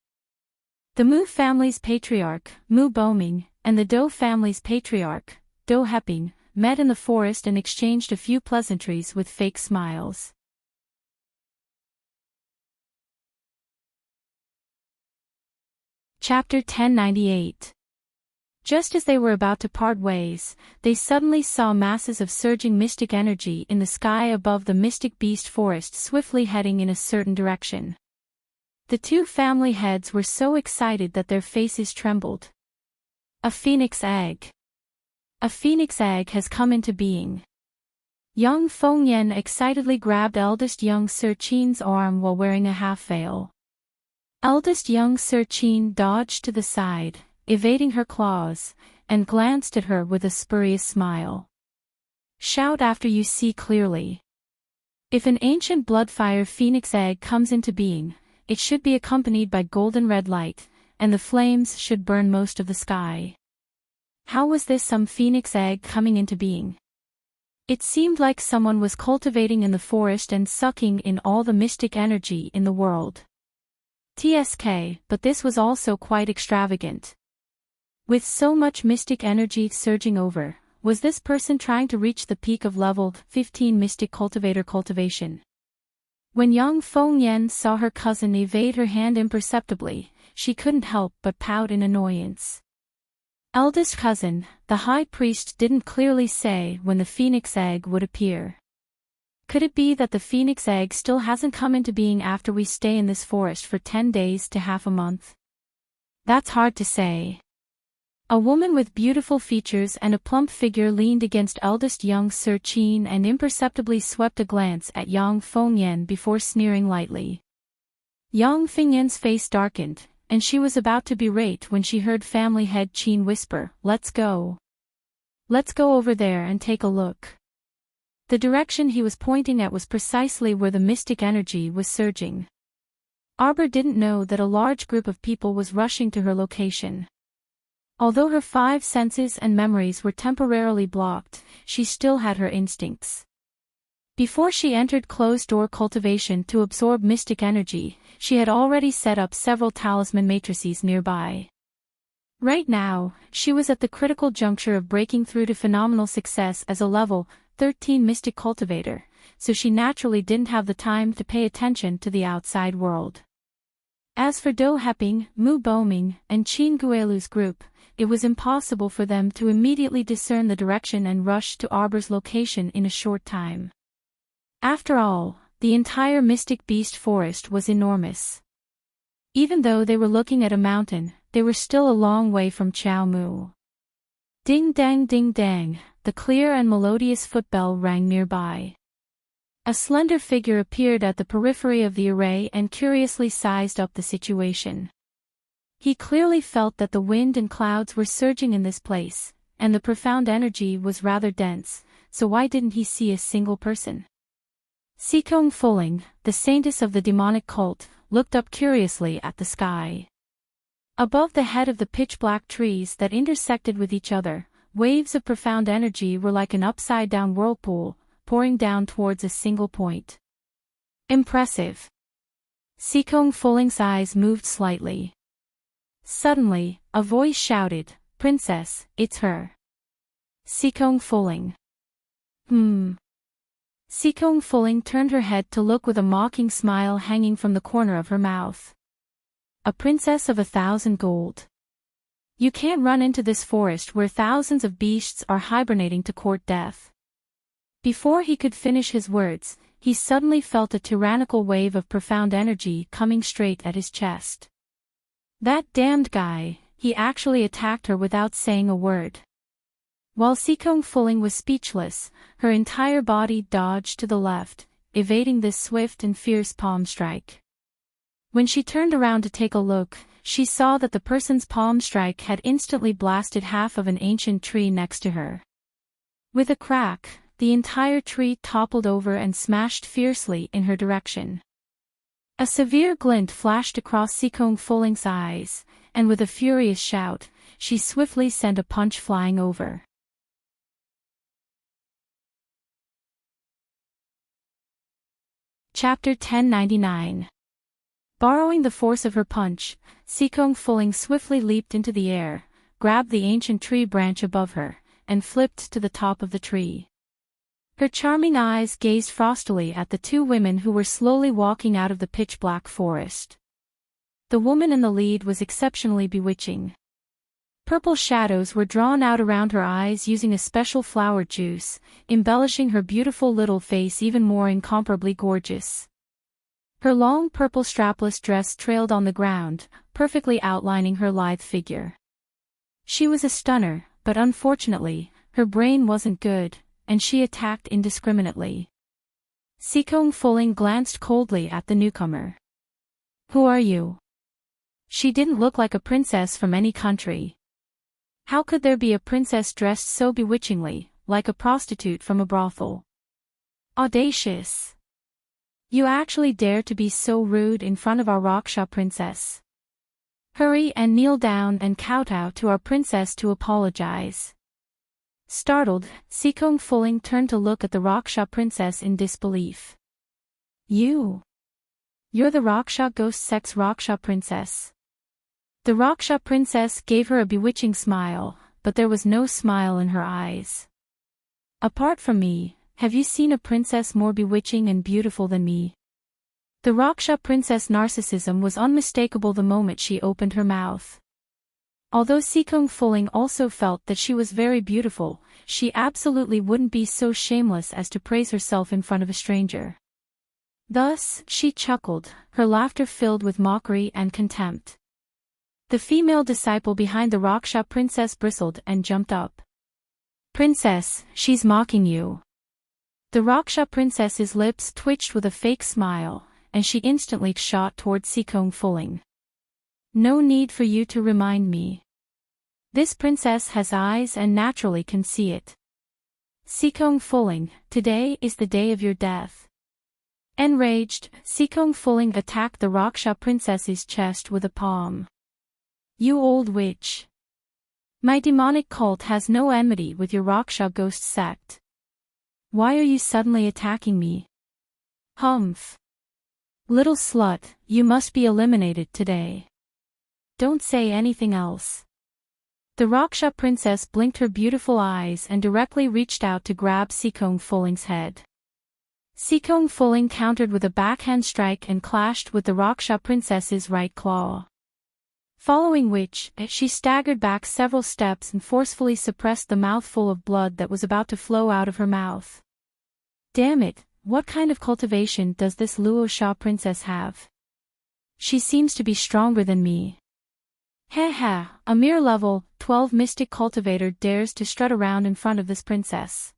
The Mu family's patriarch, Mu Boming, and the Dou family's patriarch, Dou Heping, met in the forest and exchanged a few pleasantries with fake smiles. Chapter 1098. Just as they were about to part ways, they suddenly saw masses of surging mystic energy in the sky above the mystic beast forest swiftly heading in a certain direction. The two family heads were so excited that their faces trembled. A phoenix egg. A phoenix egg has come into being. Young Feng Yan excitedly grabbed eldest young Sir Qin's arm while wearing a half-veil. Eldest young Sir Qin dodged to the side, evading her claws, and glanced at her with a spurious smile. Shout after you see clearly. If an ancient bloodfire phoenix egg comes into being, it should be accompanied by golden red light, and the flames should burn most of the sky. How was this some phoenix egg coming into being? It seemed like someone was cultivating in the forest and sucking in all the mystic energy in the world. TSK, but this was also quite extravagant. With so much mystic energy surging over, was this person trying to reach the peak of level 15 mystic cultivator cultivation? When young Feng Yan saw her cousin evade her hand imperceptibly, she couldn't help but pout in annoyance. Eldest cousin, the high priest didn't clearly say when the phoenix egg would appear. Could it be that the phoenix egg still hasn't come into being after we stay in this forest for 10 days to half a month? That's hard to say. A woman with beautiful features and a plump figure leaned against eldest young Sir Qin and imperceptibly swept a glance at young Feng Yan before sneering lightly. Young Feng Yan's face darkened, and she was about to berate when she heard family head Qin whisper, "Let's go. Let's go over there and take a look." The direction he was pointing at was precisely where the mystic energy was surging. Arbor didn't know that a large group of people was rushing to her location. Although her 5 senses and memories were temporarily blocked, she still had her instincts. Before she entered closed-door cultivation to absorb mystic energy, she had already set up several talisman matrices nearby. Right now, she was at the critical juncture of breaking through to phenomenal success as a level 13 mystic cultivator, so she naturally didn't have the time to pay attention to the outside world. As for Do Heping, Mu Boming, and Qin Guilu's group, it was impossible for them to immediately discern the direction and rush to Arbor's location in a short time. After all, the entire mystic beast forest was enormous. Even though they were looking at a mountain, they were still a long way from Chao Mu. Ding dang, the clear and melodious footbell rang nearby. A slender figure appeared at the periphery of the array and curiously sized up the situation. He clearly felt that the wind and clouds were surging in this place, and the profound energy was rather dense, so why didn't he see a single person? Sikong Fuling, the saintess of the demonic cult, looked up curiously at the sky. Above the head of the pitch-black trees that intersected with each other, waves of profound energy were like an upside-down whirlpool, pouring down towards a single point. Impressive. Sikong Fuling's eyes moved slightly. Suddenly, a voice shouted, "Princess, it's her." Sikong Fuling. Sikong Fuling turned her head to look with a mocking smile hanging from the corner of her mouth. A princess of 1,000 gold. You can't run into this forest where thousands of beasts are hibernating to court death. Before he could finish his words, he suddenly felt a tyrannical wave of profound energy coming straight at his chest. That damned guy, he actually attacked her without saying a word. While Sikong Fuling was speechless, her entire body dodged to the left, evading this swift and fierce palm strike. When she turned around to take a look, she saw that the person's palm strike had instantly blasted half of an ancient tree next to her. With a crack, the entire tree toppled over and smashed fiercely in her direction. A severe glint flashed across Sikong Fuling's eyes, and with a furious shout, she swiftly sent a punch flying over. Chapter 1099. Borrowing the force of her punch, Sikong Fuling swiftly leaped into the air, grabbed the ancient tree branch above her, and flipped to the top of the tree. Her charming eyes gazed frostily at the two women who were slowly walking out of the pitch-black forest. The woman in the lead was exceptionally bewitching. Purple shadows were drawn out around her eyes using a special flower juice, embellishing her beautiful little face even more incomparably gorgeous. Her long purple strapless dress trailed on the ground, perfectly outlining her lithe figure. She was a stunner, but unfortunately, her brain wasn't good, and she attacked indiscriminately. Sikong Fuling glanced coldly at the newcomer. "Who are you?" She didn't look like a princess from any country. How could there be a princess dressed so bewitchingly, like a prostitute from a brothel? Audacious! You actually dare to be so rude in front of our Raksha princess. Hurry and kneel down and kowtow to our princess to apologize. Startled, Sikong Fuling turned to look at the Raksha princess in disbelief. You're the Raksha ghost sex Raksha princess. The Raksha princess gave her a bewitching smile, but there was no smile in her eyes. Apart from me, have you seen a princess more bewitching and beautiful than me? The Raksha princess' narcissism was unmistakable the moment she opened her mouth. Although Sikong Fuling also felt that she was very beautiful, she absolutely wouldn't be so shameless as to praise herself in front of a stranger. Thus, she chuckled, her laughter filled with mockery and contempt. The female disciple behind the Raksha princess bristled and jumped up. "Princess, she's mocking you." The Raksha princess's lips twitched with a fake smile, and she instantly shot toward Sikong Fuling. "No need for you to remind me. This princess has eyes and naturally can see it. Sikong Fuling, today is the day of your death." Enraged, Sikong Fuling attacked the Raksha princess's chest with a palm. "You old witch. My demonic cult has no enmity with your Raksha ghost sect. Why are you suddenly attacking me? Humph. Little slut, you must be eliminated today. Don't say anything else." The Raksha princess blinked her beautiful eyes and directly reached out to grab Sikong Fuling's head. Sikong Fuling countered with a backhand strike and clashed with the Raksha princess's right claw. Following which, she staggered back several steps and forcefully suppressed the mouthful of blood that was about to flow out of her mouth. Damn it, what kind of cultivation does this Luo Sha princess have? She seems to be stronger than me. Heh, a mere level 12 mystic cultivator dares to strut around in front of this princess.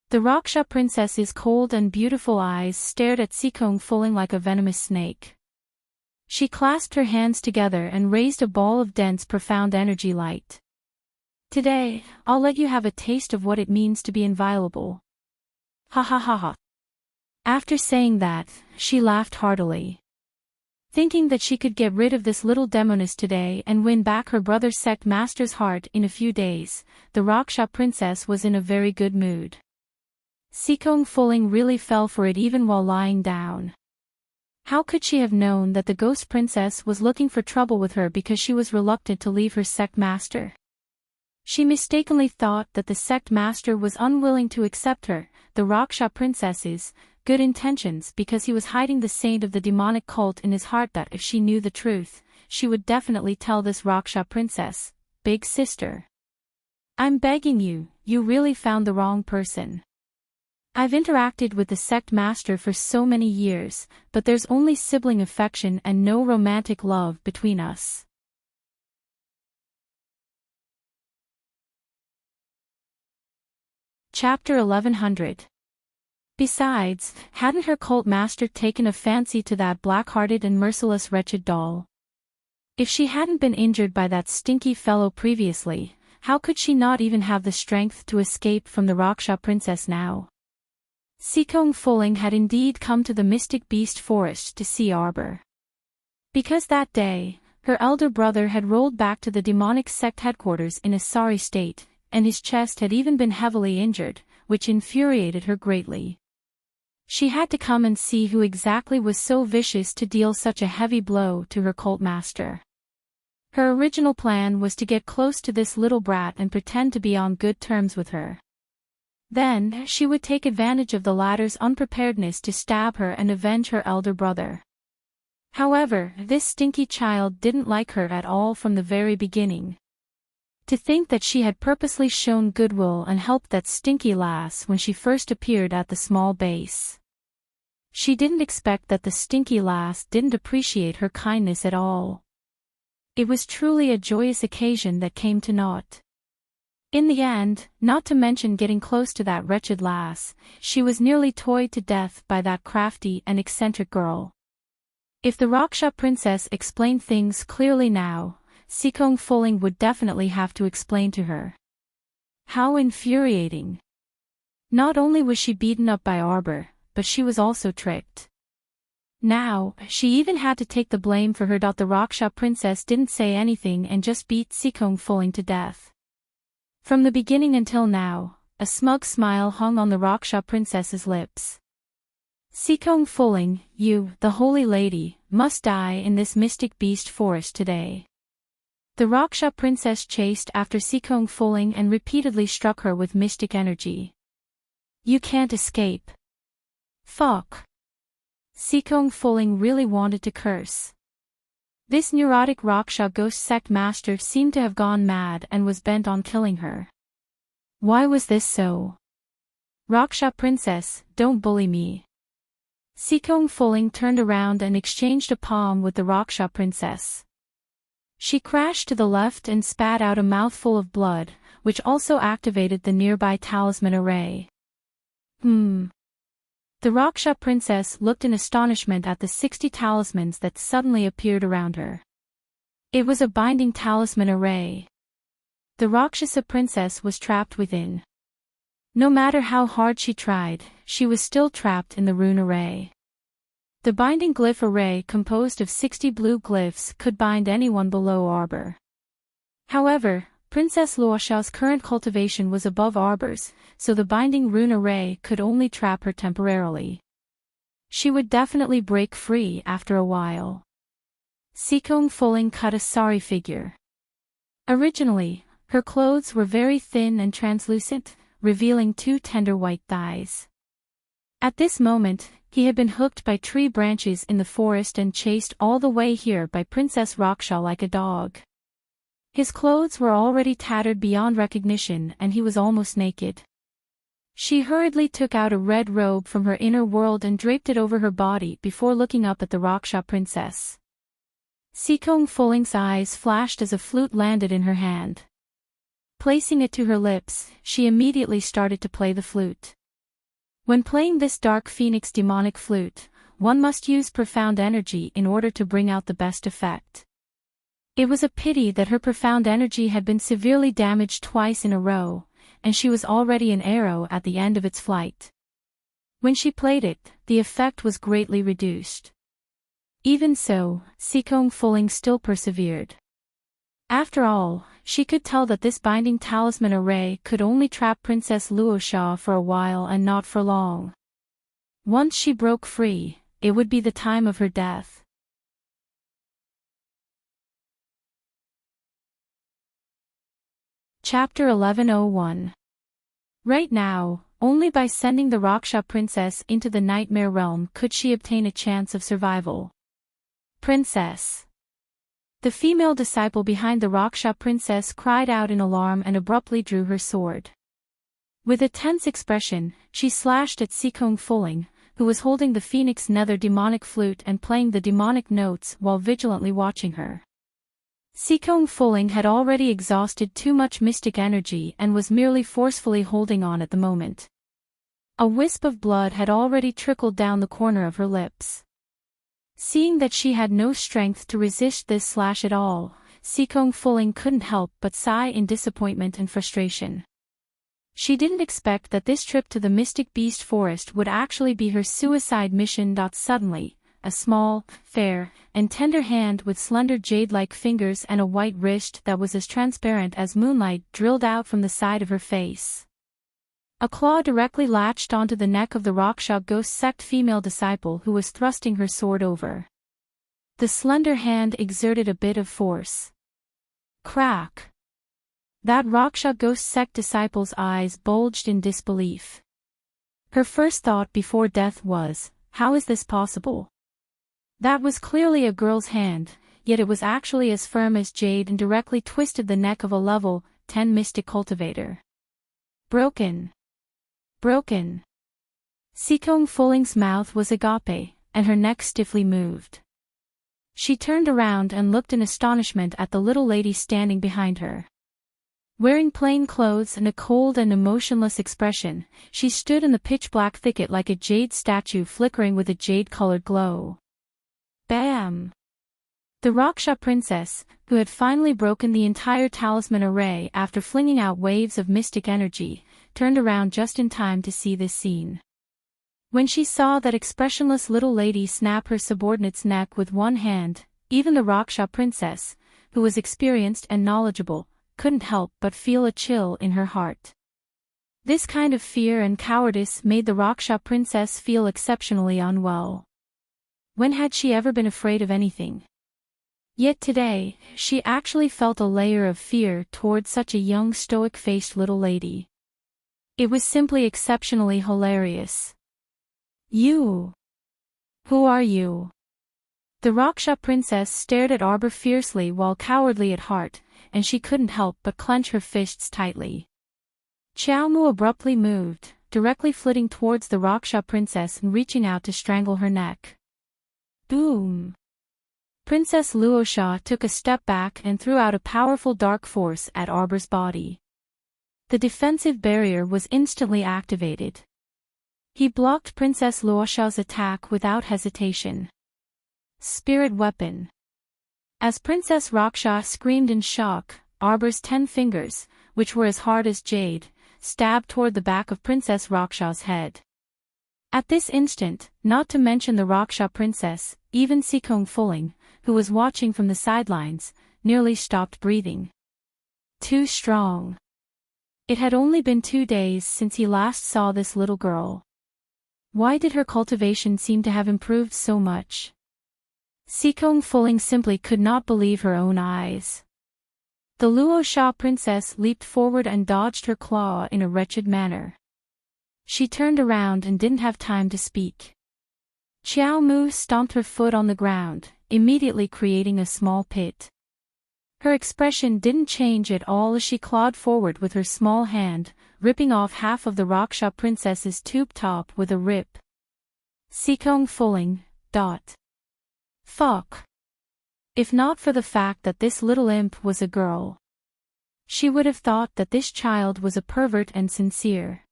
The Raksha princess's cold and beautiful eyes stared at Sikong Fuling like a venomous snake. She clasped her hands together and raised a ball of dense profound energy light. "Today, I'll let you have a taste of what it means to be inviolable." Ha ha ha ha. After saying that, she laughed heartily. Thinking that she could get rid of this little demoness today and win back her brother sect master's heart in a few days, the Raksha princess was in a very good mood. Sikong Fuling really fell for it even while lying down. How could she have known that the ghost princess was looking for trouble with her because she was reluctant to leave her sect master? She mistakenly thought that the sect master was unwilling to accept her, the Raksha princess's, good intentions because he was hiding the saint of the demonic cult in his heart that if she knew the truth, she would definitely tell this Raksha princess, "Big sister. I'm begging you, you really found the wrong person. I've interacted with the sect master for so many years, but there's only sibling affection and no romantic love between us." Chapter 1100. Besides, hadn't her cult master taken a fancy to that black-hearted and merciless wretched doll? If she hadn't been injured by that stinky fellow previously, how could she not even have the strength to escape from the Raksha princess now? Sikong Fuling had indeed come to the Mystic Beast Forest to see Arbor. Because that day, her elder brother had rolled back to the demonic sect headquarters in a sorry state, and his chest had even been heavily injured, which infuriated her greatly. She had to come and see who exactly was so vicious to deal such a heavy blow to her cult master. Her original plan was to get close to this little brat and pretend to be on good terms with her. Then, she would take advantage of the latter's unpreparedness to stab her and avenge her elder brother. However, this stinky child didn't like her at all from the very beginning. To think that she had purposely shown goodwill and helped that stinky lass when she first appeared at the small base. She didn't expect that the stinky lass didn't appreciate her kindness at all. It was truly a joyous occasion that came to naught. In the end, not to mention getting close to that wretched lass, she was nearly toyed to death by that crafty and eccentric girl. If the Raksha princess explained things clearly now, Sikong Fuling would definitely have to explain to her. How infuriating. Not only was she beaten up by Arbor, but she was also tricked. Now, she even had to take the blame for her. The Raksha princess didn't say anything and just beat Sikong Fuling to death. From the beginning until now, a smug smile hung on the Raksha princess's lips. Sikong Fuling, you, the holy lady, must die in this mystic beast forest today. The Raksha princess chased after Sikong Fuling and repeatedly struck her with mystic energy. You can't escape. Fuck. Sikong Fuling really wanted to curse. This neurotic Raksha ghost sect master seemed to have gone mad and was bent on killing her. Why was this so? Raksha princess, don't bully me. Sikong Fuling turned around and exchanged a palm with the Raksha princess. She crashed to the left and spat out a mouthful of blood, which also activated the nearby talisman array. The Raksha princess looked in astonishment at the 60 talismans that suddenly appeared around her. It was a binding talisman array. The Rakshasa princess was trapped within. No matter how hard she tried, she was still trapped in the rune array. The binding glyph array composed of 60 blue glyphs could bind anyone below Arbor. However, Princess Luosha's current cultivation was above Arbor's, so the binding rune array could only trap her temporarily. She would definitely break free after a while. Sikong Fuling cut a sorry figure. Originally, her clothes were very thin and translucent, revealing 2 tender white thighs. At this moment, he had been hooked by tree branches in the forest and chased all the way here by Princess Raksha like a dog. His clothes were already tattered beyond recognition and he was almost naked. She hurriedly took out a red robe from her inner world and draped it over her body before looking up at the Raksha princess. Sikong Fuling's eyes flashed as a flute landed in her hand. Placing it to her lips, she immediately started to play the flute. When playing this dark phoenix demonic flute, one must use profound energy in order to bring out the best effect. It was a pity that her profound energy had been severely damaged twice in a row, and she was already an arrow at the end of its flight. When she played it, the effect was greatly reduced. Even so, Sikong Fuling still persevered. After all, she could tell that this binding talisman array could only trap Princess Luosha for a while and not for long. Once she broke free, it would be the time of her death. Chapter 1101. Right now, only by sending the Raksha princess into the nightmare realm could she obtain a chance of survival. Princess. The female disciple behind the Raksha princess cried out in alarm and abruptly drew her sword. With a tense expression, she slashed at Sikong Fuling, who was holding the phoenix nether demonic flute and playing the demonic notes while vigilantly watching her. Sikong Fuling had already exhausted too much mystic energy and was merely forcefully holding on at the moment. A wisp of blood had already trickled down the corner of her lips. Seeing that she had no strength to resist this slash at all, Sikong Fuling couldn't help but sigh in disappointment and frustration. She didn't expect that this trip to the Mystic Beast Forest would actually be her suicide mission. Suddenly, a small, fair, and tender hand with slender jade-like fingers and a white wrist that was as transparent as moonlight drilled out from the side of her face. A claw directly latched onto the neck of the Raksha ghost sect female disciple who was thrusting her sword over. The slender hand exerted a bit of force. Crack! That Raksha ghost sect disciple's eyes bulged in disbelief. Her first thought before death was, how is this possible? That was clearly a girl's hand, yet it was actually as firm as jade and directly twisted the neck of a level, 10 Mystic Cultivator. Broken. Broken. Sikong Fulling's mouth was agape, and her neck stiffly moved. She turned around and looked in astonishment at the little lady standing behind her. Wearing plain clothes and a cold and emotionless expression, she stood in the pitch-black thicket like a jade statue flickering with a jade-colored glow. Bam! The Raksha princess, who had finally broken the entire talisman array after flinging out waves of mystic energy, turned around just in time to see this scene. When she saw that expressionless little lady snap her subordinate's neck with one hand, even the Raksha princess, who was experienced and knowledgeable, couldn't help but feel a chill in her heart. This kind of fear and cowardice made the Raksha princess feel exceptionally unwell. When had she ever been afraid of anything? Yet today, she actually felt a layer of fear toward such a young stoic-faced little lady. It was simply exceptionally hilarious. You! Who are you? The Raksha princess stared at Arbor fiercely while cowardly at heart, and she couldn't help but clench her fists tightly. Xiaomu abruptly moved, directly flitting towards the Raksha princess and reaching out to strangle her neck. Boom! Princess Luosha took a step back and threw out a powerful dark force at Arbor's body. The defensive barrier was instantly activated. He blocked Princess Luosha's attack without hesitation. Spirit weapon. As Princess Raksha screamed in shock, Arbor's 10 fingers, which were as hard as jade, stabbed toward the back of Princess Raksha's head. At this instant, not to mention the Raksha princess, even Sikong Fulling, who was watching from the sidelines, nearly stopped breathing. Too strong. It had only been 2 days since he last saw this little girl. Why did her cultivation seem to have improved so much? Sikong Fulling simply could not believe her own eyes. The Luosha princess leaped forward and dodged her claw in a wretched manner. She turned around and didn't have time to speak. Xiao Mu stomped her foot on the ground, immediately creating a small pit. Her expression didn't change at all as she clawed forward with her small hand, ripping off half of the Raksha princess's tube top with a rip. Sikong Fulling. Fuck. If not for the fact that this little imp was a girl, she would have thought that this child was a pervert and sincere.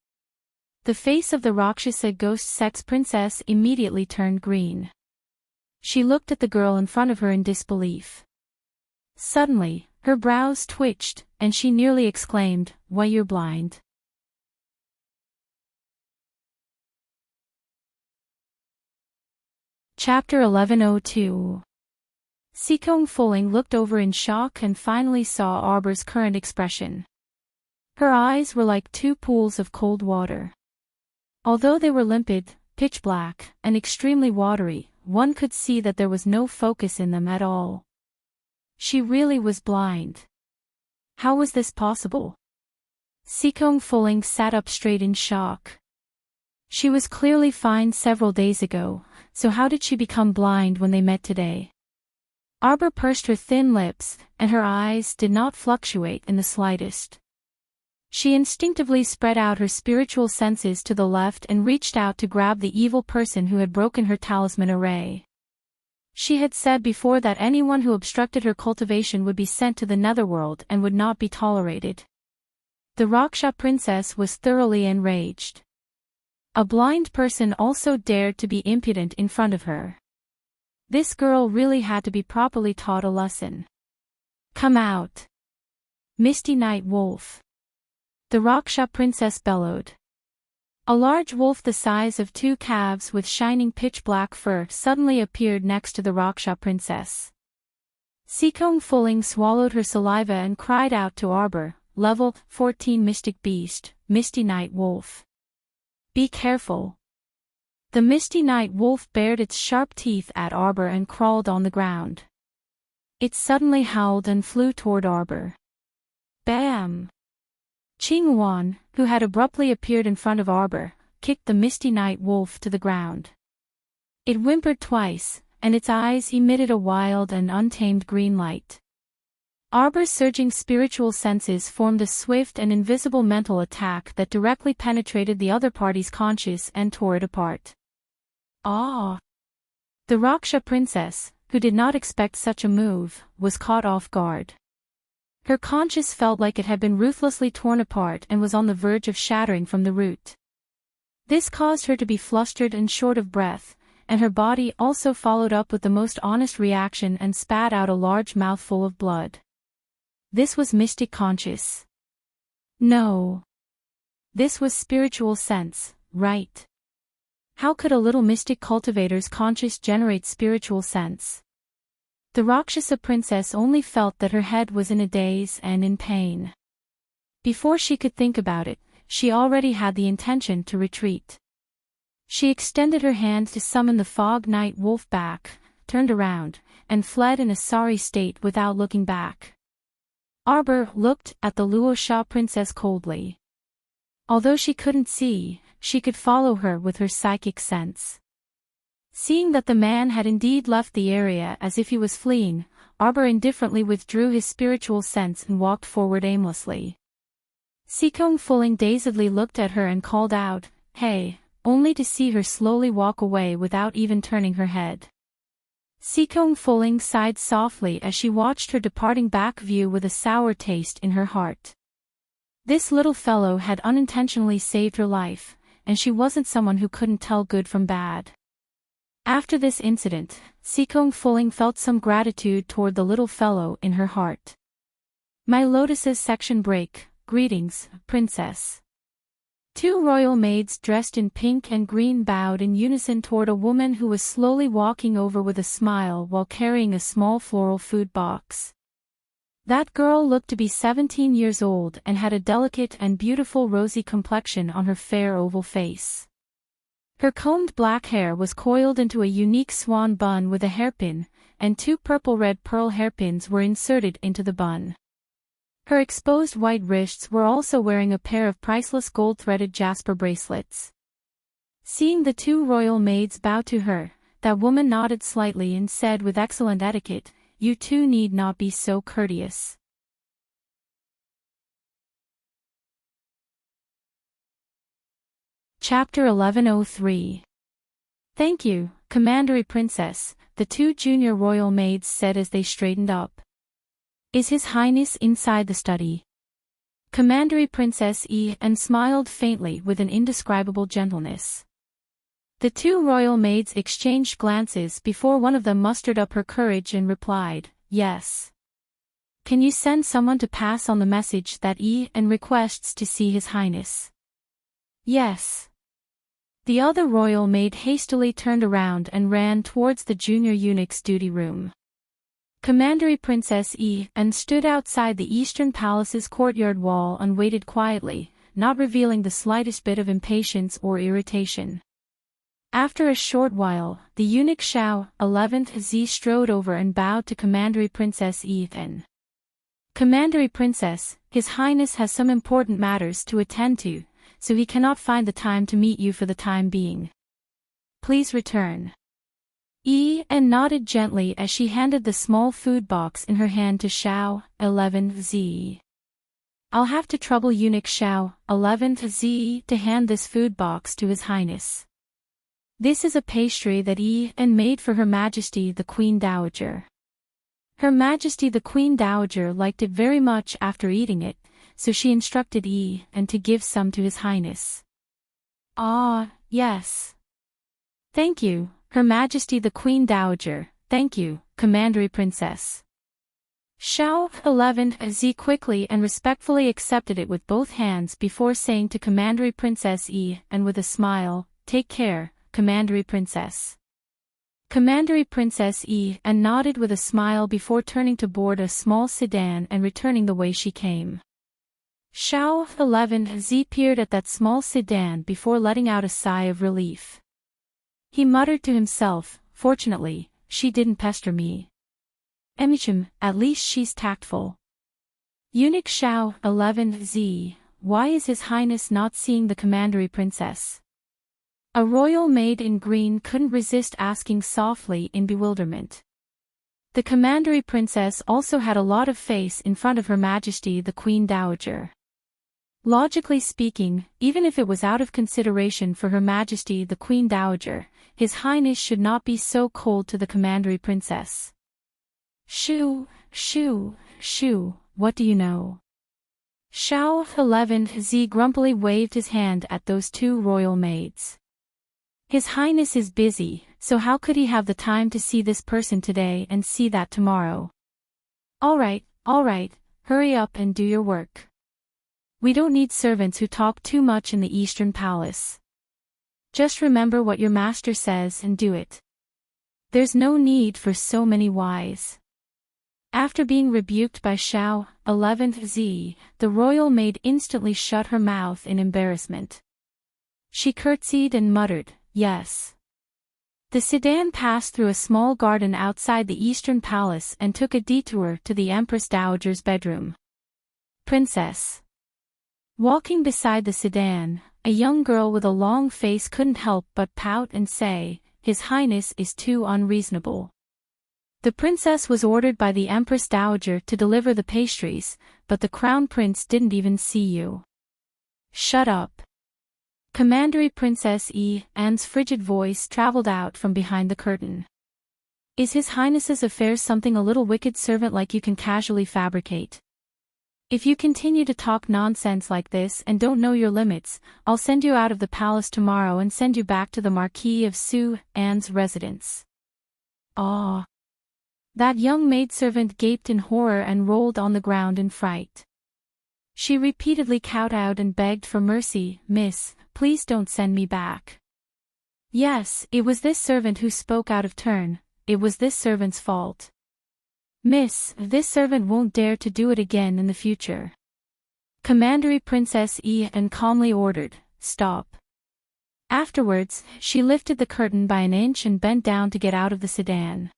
The face of the Rakshasa ghost sex princess immediately turned green. She looked at the girl in front of her in disbelief. Suddenly, her brows twitched, and she nearly exclaimed, "Why, you're blind." Chapter 1102. Sikong Fulling looked over in shock and finally saw Arbor's current expression. Her eyes were like 2 pools of cold water. Although they were limpid, pitch-black, and extremely watery, one could see that there was no focus in them at all. She really was blind. How was this possible? Sikong Fulling sat up straight in shock. She was clearly fine several days ago, so how did she become blind when they met today? Arbor pursed her thin lips, and her eyes did not fluctuate in the slightest. She instinctively spread out her spiritual senses to the left and reached out to grab the evil person who had broken her talisman array. She had said before that anyone who obstructed her cultivation would be sent to the netherworld and would not be tolerated. The Raksha princess was thoroughly enraged. A blind person also dared to be impudent in front of her. This girl really had to be properly taught a lesson. Come out. Misty Night Wolf. The Raksha princess bellowed. A large wolf the size of 2 calves with shining pitch-black fur suddenly appeared next to the Raksha princess. Sikong Fulling swallowed her saliva and cried out to Arbor, "Level 14 Mystic Beast, Misty Night Wolf. Be careful." The Misty Night Wolf bared its sharp teeth at Arbor and crawled on the ground. It suddenly howled and flew toward Arbor. Bam! Qingwan, who had abruptly appeared in front of Arbor, kicked the Misty Night Wolf to the ground. It whimpered twice, and its eyes emitted a wild and untamed green light. Arbor's surging spiritual senses formed a swift and invisible mental attack that directly penetrated the other party's conscience and tore it apart. Ah! The Raksha princess, who did not expect such a move, was caught off guard. Her conscience felt like it had been ruthlessly torn apart and was on the verge of shattering from the root. This caused her to be flustered and short of breath, and her body also followed up with the most honest reaction and spat out a large mouthful of blood. This was mystic conscience. No. This was spiritual sense, right? How could a little mystic cultivator's conscience generate spiritual sense? The Rakshasa princess only felt that her head was in a daze and in pain. Before she could think about it, she already had the intention to retreat. She extended her hand to summon the fog night wolf back, turned around, and fled in a sorry state without looking back. Arbor looked at the Luosha princess coldly. Although she couldn't see, she could follow her with her psychic sense. Seeing that the man had indeed left the area as if he was fleeing, Arbor indifferently withdrew his spiritual sense and walked forward aimlessly. Sikong Fuling dazedly looked at her and called out, "Hey," only to see her slowly walk away without even turning her head. Sikong Fuling sighed softly as she watched her departing back view with a sour taste in her heart. This little fellow had unintentionally saved her life, and she wasn't someone who couldn't tell good from bad. After this incident, Sikong Fuling felt some gratitude toward the little fellow in her heart. My Lotus's section break. Greetings, Princess. Two royal maids dressed in pink and green bowed in unison toward a woman who was slowly walking over with a smile while carrying a small floral food box. That girl looked to be 17 years old and had a delicate and beautiful rosy complexion on her fair oval face. Her combed black hair was coiled into a unique swan bun with a hairpin, and two purple-red pearl hairpins were inserted into the bun. Her exposed white wrists were also wearing a pair of priceless gold-threaded jasper bracelets. Seeing the two royal maids bow to her, that woman nodded slightly and said with excellent etiquette, "You two need not be so courteous." Chapter 1103. "Thank you, Commandery Princess," the two junior royal maids said as they straightened up. "Is His Highness inside the study?" Commandery Princess and smiled faintly with an indescribable gentleness. The two royal maids exchanged glances before one of them mustered up her courage and replied, "Yes." "Can you send someone to pass on the message that and requests to see His Highness?" "Yes." The other royal maid hastily turned around and ran towards the junior eunuch's duty room. Commandery Princess and stood outside the Eastern Palace's courtyard wall and waited quietly, not revealing the slightest bit of impatience or irritation. After a short while, the eunuch Xiao, 11th Z, strode over and bowed to Commandery Princess and "Commandery Princess, His Highness has some important matters to attend to, so he cannot find the time to meet you for the time being. Please return." And nodded gently as she handed the small food box in her hand to Xiao, 11th Z. "I'll have to trouble eunuch Xiao, 11th Z, to hand this food box to His Highness. This is a pastry that and made for Her Majesty the Queen Dowager. Her Majesty the Queen Dowager liked it very much after eating it, so she instructed and to give some to His Highness." "Ah, yes. Thank you, Her Majesty the Queen Dowager, thank you, Commandery Princess." Xiao, 11th Z, quickly and respectfully accepted it with both hands before saying to Commandery Princess and with a smile, "Take care, Commandery Princess." Commandery Princess and nodded with a smile before turning to board a small sedan and returning the way she came. Xiao, 11th Z, peered at that small sedan before letting out a sigh of relief. He muttered to himself, "Fortunately, she didn't pester me. At least she's tactful." Eunuch Xiao, 11th Z, "Why is His Highness not seeing the Commandery Princess?" A royal maid in green couldn't resist asking softly in bewilderment. The Commandery Princess also had a lot of face in front of Her Majesty the Queen Dowager. Logically speaking, even if it was out of consideration for Her Majesty the Queen Dowager, His Highness should not be so cold to the Commandery Princess. Shoo, shoo, shoo, what do you know? Shao 11Z grumpily waved his hand at those two royal maids. His Highness is busy, so how could he have the time to see this person today and see that tomorrow? All right, hurry up and do your work. We don't need servants who talk too much in the Eastern Palace. Just remember what your master says and do it. There's no need for so many whys. After being rebuked by Shao 11Z, the royal maid instantly shut her mouth in embarrassment. She curtsied and muttered, yes. The sedan passed through a small garden outside the Eastern Palace and took a detour to the Empress Dowager's bedroom. Princess. Walking beside the sedan, a young girl with a long face couldn't help but pout and say, His Highness is too unreasonable. The princess was ordered by the Empress Dowager to deliver the pastries, but the Crown Prince didn't even see you. Shut up. Commandery Princess Anne's frigid voice traveled out from behind the curtain. Is His Highness's affairs something a little wicked servant like you can casually fabricate? If you continue to talk nonsense like this and don't know your limits, I'll send you out of the palace tomorrow and send you back to the Marquis of Su Anne's residence. Ah! That young maidservant gaped in horror and rolled on the ground in fright. She repeatedly kowtowed and begged for mercy, Miss, please don't send me back. Yes, it was this servant who spoke out of turn, it was this servant's fault. Miss, this servant won't dare to do it again in the future. Commandery Princess Anne calmly ordered, stop. Afterwards, she lifted the curtain by an inch and bent down to get out of the sedan.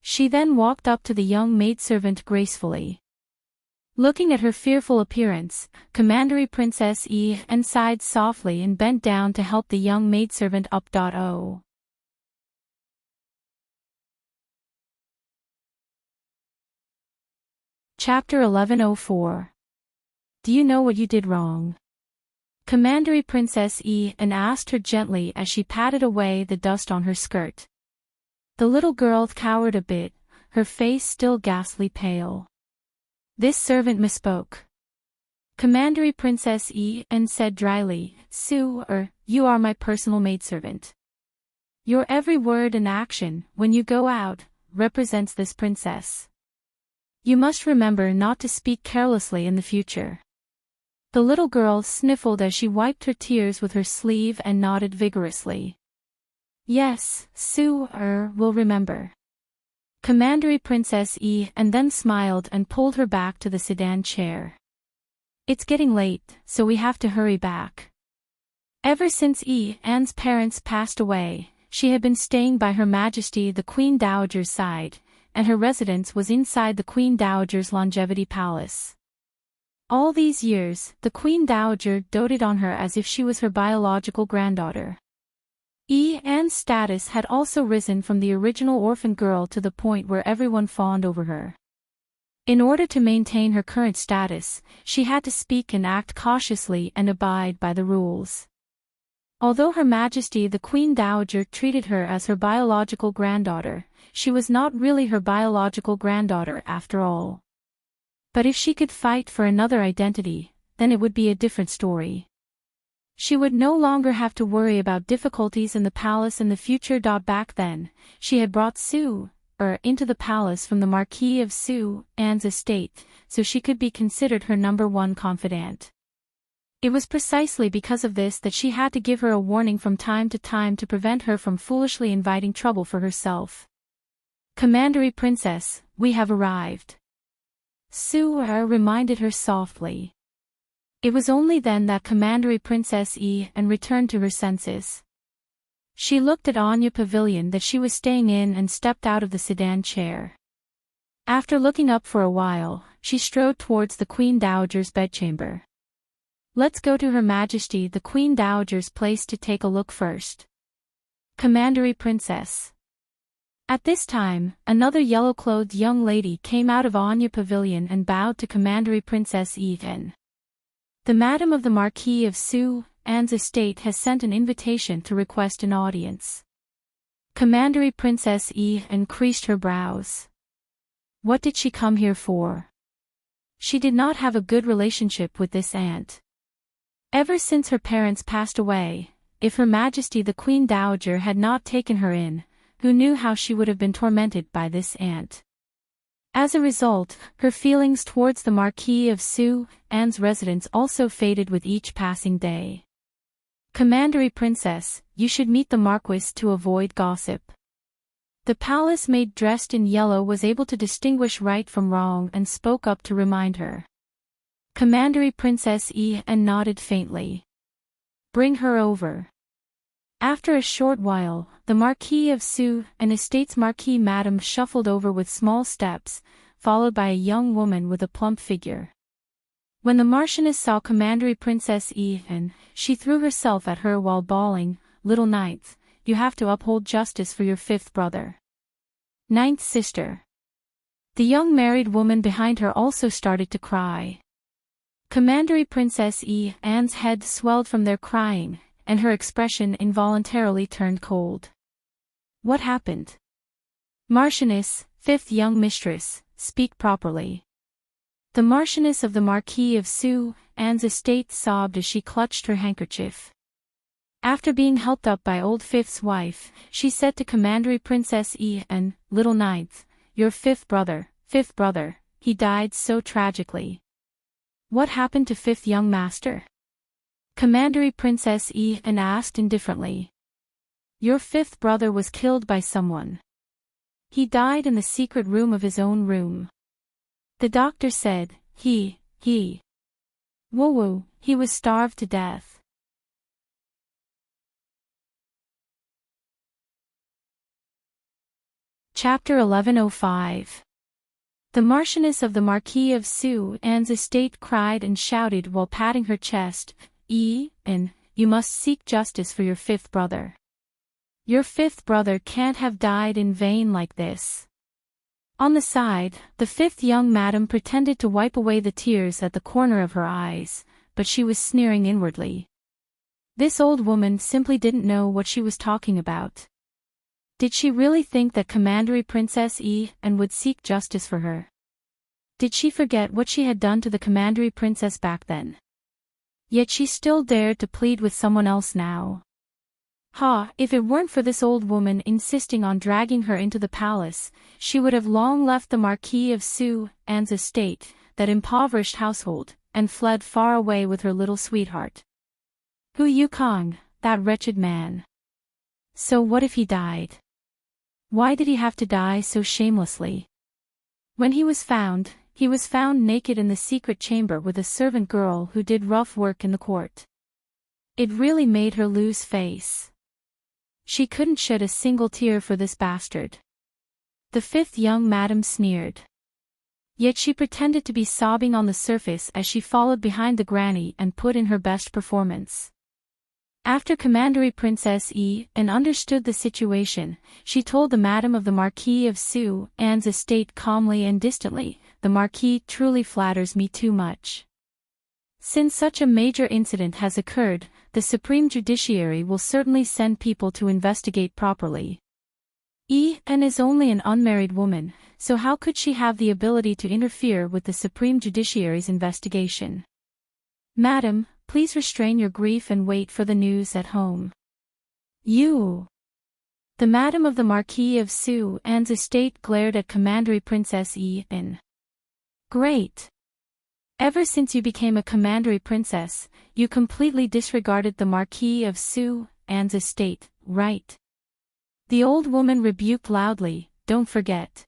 She then walked up to the young maidservant gracefully. Looking at her fearful appearance, Commandery Princess Anne sighed softly and bent down to help the young maidservant up. Chapter 1104. Do you know what you did wrong? Commandery Princess Anne asked her gently as she patted away the dust on her skirt. The little girl cowered a bit, her face still ghastly pale. This servant misspoke. Commandery Princess Anne said dryly, Su, you are my personal maidservant. Your every word and action, when you go out, represents this princess. You must remember not to speak carelessly in the future. The little girl sniffled as she wiped her tears with her sleeve and nodded vigorously. Yes, Su, will remember. Commandery Princess Anne then smiled and pulled her back to the sedan chair. It's getting late, so we have to hurry back. Ever since Anne's parents passed away, she had been staying by Her Majesty the Queen Dowager's side, and her residence was inside the Queen Dowager's longevity palace. All these years, the Queen Dowager doted on her as if she was her biological granddaughter. Anne's status had also risen from the original orphan girl to the point where everyone fawned over her. In order to maintain her current status, she had to speak and act cautiously and abide by the rules. Although Her Majesty the Queen Dowager treated her as her biological granddaughter, she was not really her biological granddaughter after all. But if she could fight for another identity, then it would be a different story. She would no longer have to worry about difficulties in the palace in the future. Back then, she had brought Su into the palace from the Marquis of Su Anne's estate, so she could be considered her #1 confidant. It was precisely because of this that she had to give her a warning from time to time to prevent her from foolishly inviting trouble for herself. Commandery Princess, we have arrived. Su reminded her softly. It was only then that Commandery Princess Anne returned to her senses. She looked at Anya Pavilion that she was staying in and stepped out of the sedan chair. After looking up for a while, she strode towards the Queen Dowager's bedchamber. Let's go to Her Majesty the Queen Dowager's place to take a look first. Commandery Princess. At this time, another yellow-clothed young lady came out of Anya Pavilion and bowed to Commandery Princess Eden. The Madam of the Marquis of Sue Anne's estate has sent an invitation to request an audience. Commandery Princess Eden creased her brows. What did she come here for? She did not have a good relationship with this aunt. Ever since her parents passed away, if Her Majesty the Queen Dowager had not taken her in, who knew how she would have been tormented by this aunt. As a result, her feelings towards the Marquis of Sue Anne's residence also faded with each passing day. Commandery Princess, you should meet the Marquis to avoid gossip. The palace maid dressed in yellow was able to distinguish right from wrong and spoke up to remind her. Commandery Princess Eden nodded faintly. Bring her over. After a short while, the Marquis of Sue Anne's estate's Marquis Madam shuffled over with small steps, followed by a young woman with a plump figure. When the Marchioness saw Commandery Princess Eden, she threw herself at her while bawling, "Little Ninth, you have to uphold justice for your fifth brother." Ninth sister. The young married woman behind her also started to cry. Commandery Princess Eden's head swelled from their crying, and her expression involuntarily turned cold. What happened? Marchioness, fifth young mistress, speak properly. The Marchioness of the Marquis of Sue Anne's estate sobbed as she clutched her handkerchief. After being helped up by old Fifth's wife, she said to Commandery Princess Eden, "Little Ninth, your fifth brother, he died so tragically." What happened to fifth young master? Commandery Princess Eden asked indifferently. Your fifth brother was killed by someone. He died in the secret room of his own room. The doctor said, woo-woo, he was starved to death. Chapter 1105. The Marchioness of the Marquis of Sue Anne's estate cried and shouted while patting her chest, "Eden, you must seek justice for your fifth brother. Your fifth brother can't have died in vain like this." On the side, the fifth young madam pretended to wipe away the tears at the corner of her eyes, but she was sneering inwardly. This old woman simply didn't know what she was talking about. Did she really think that Commandery Princess Eden would seek justice for her? Did she forget what she had done to the Commandery Princess back then? Yet she still dared to plead with someone else now. If it weren't for this old woman insisting on dragging her into the palace, she would have long left the Marquis of Sue Anne's estate, that impoverished household, and fled far away with her little sweetheart. Hu Yukong, that wretched man. So what if he died? Why did he have to die so shamelessly? When he was found naked in the secret chamber with a servant girl who did rough work in the court. It really made her lose face. She couldn't shed a single tear for this bastard. The fifth young madam sneered. Yet she pretended to be sobbing on the surface as she followed behind the granny and put in her best performance. After Commandery Princess Eden understood the situation, she told the Madam of the Marquis of Sue Anne's estate calmly and distantly, "The Marquis truly flatters me too much. Since such a major incident has occurred, the Supreme Judiciary will certainly send people to investigate properly. Eden is only an unmarried woman, so how could she have the ability to interfere with the Supreme Judiciary's investigation? Madam, please restrain your grief and wait for the news at home." You! The Madam of the Marquis of Sue Anne's estate glared at Commandery Princess Eden. Great! Ever since you became a Commandery Princess, you completely disregarded the Marquis of Sue Anne's estate, right? The old woman rebuked loudly, "Don't forget.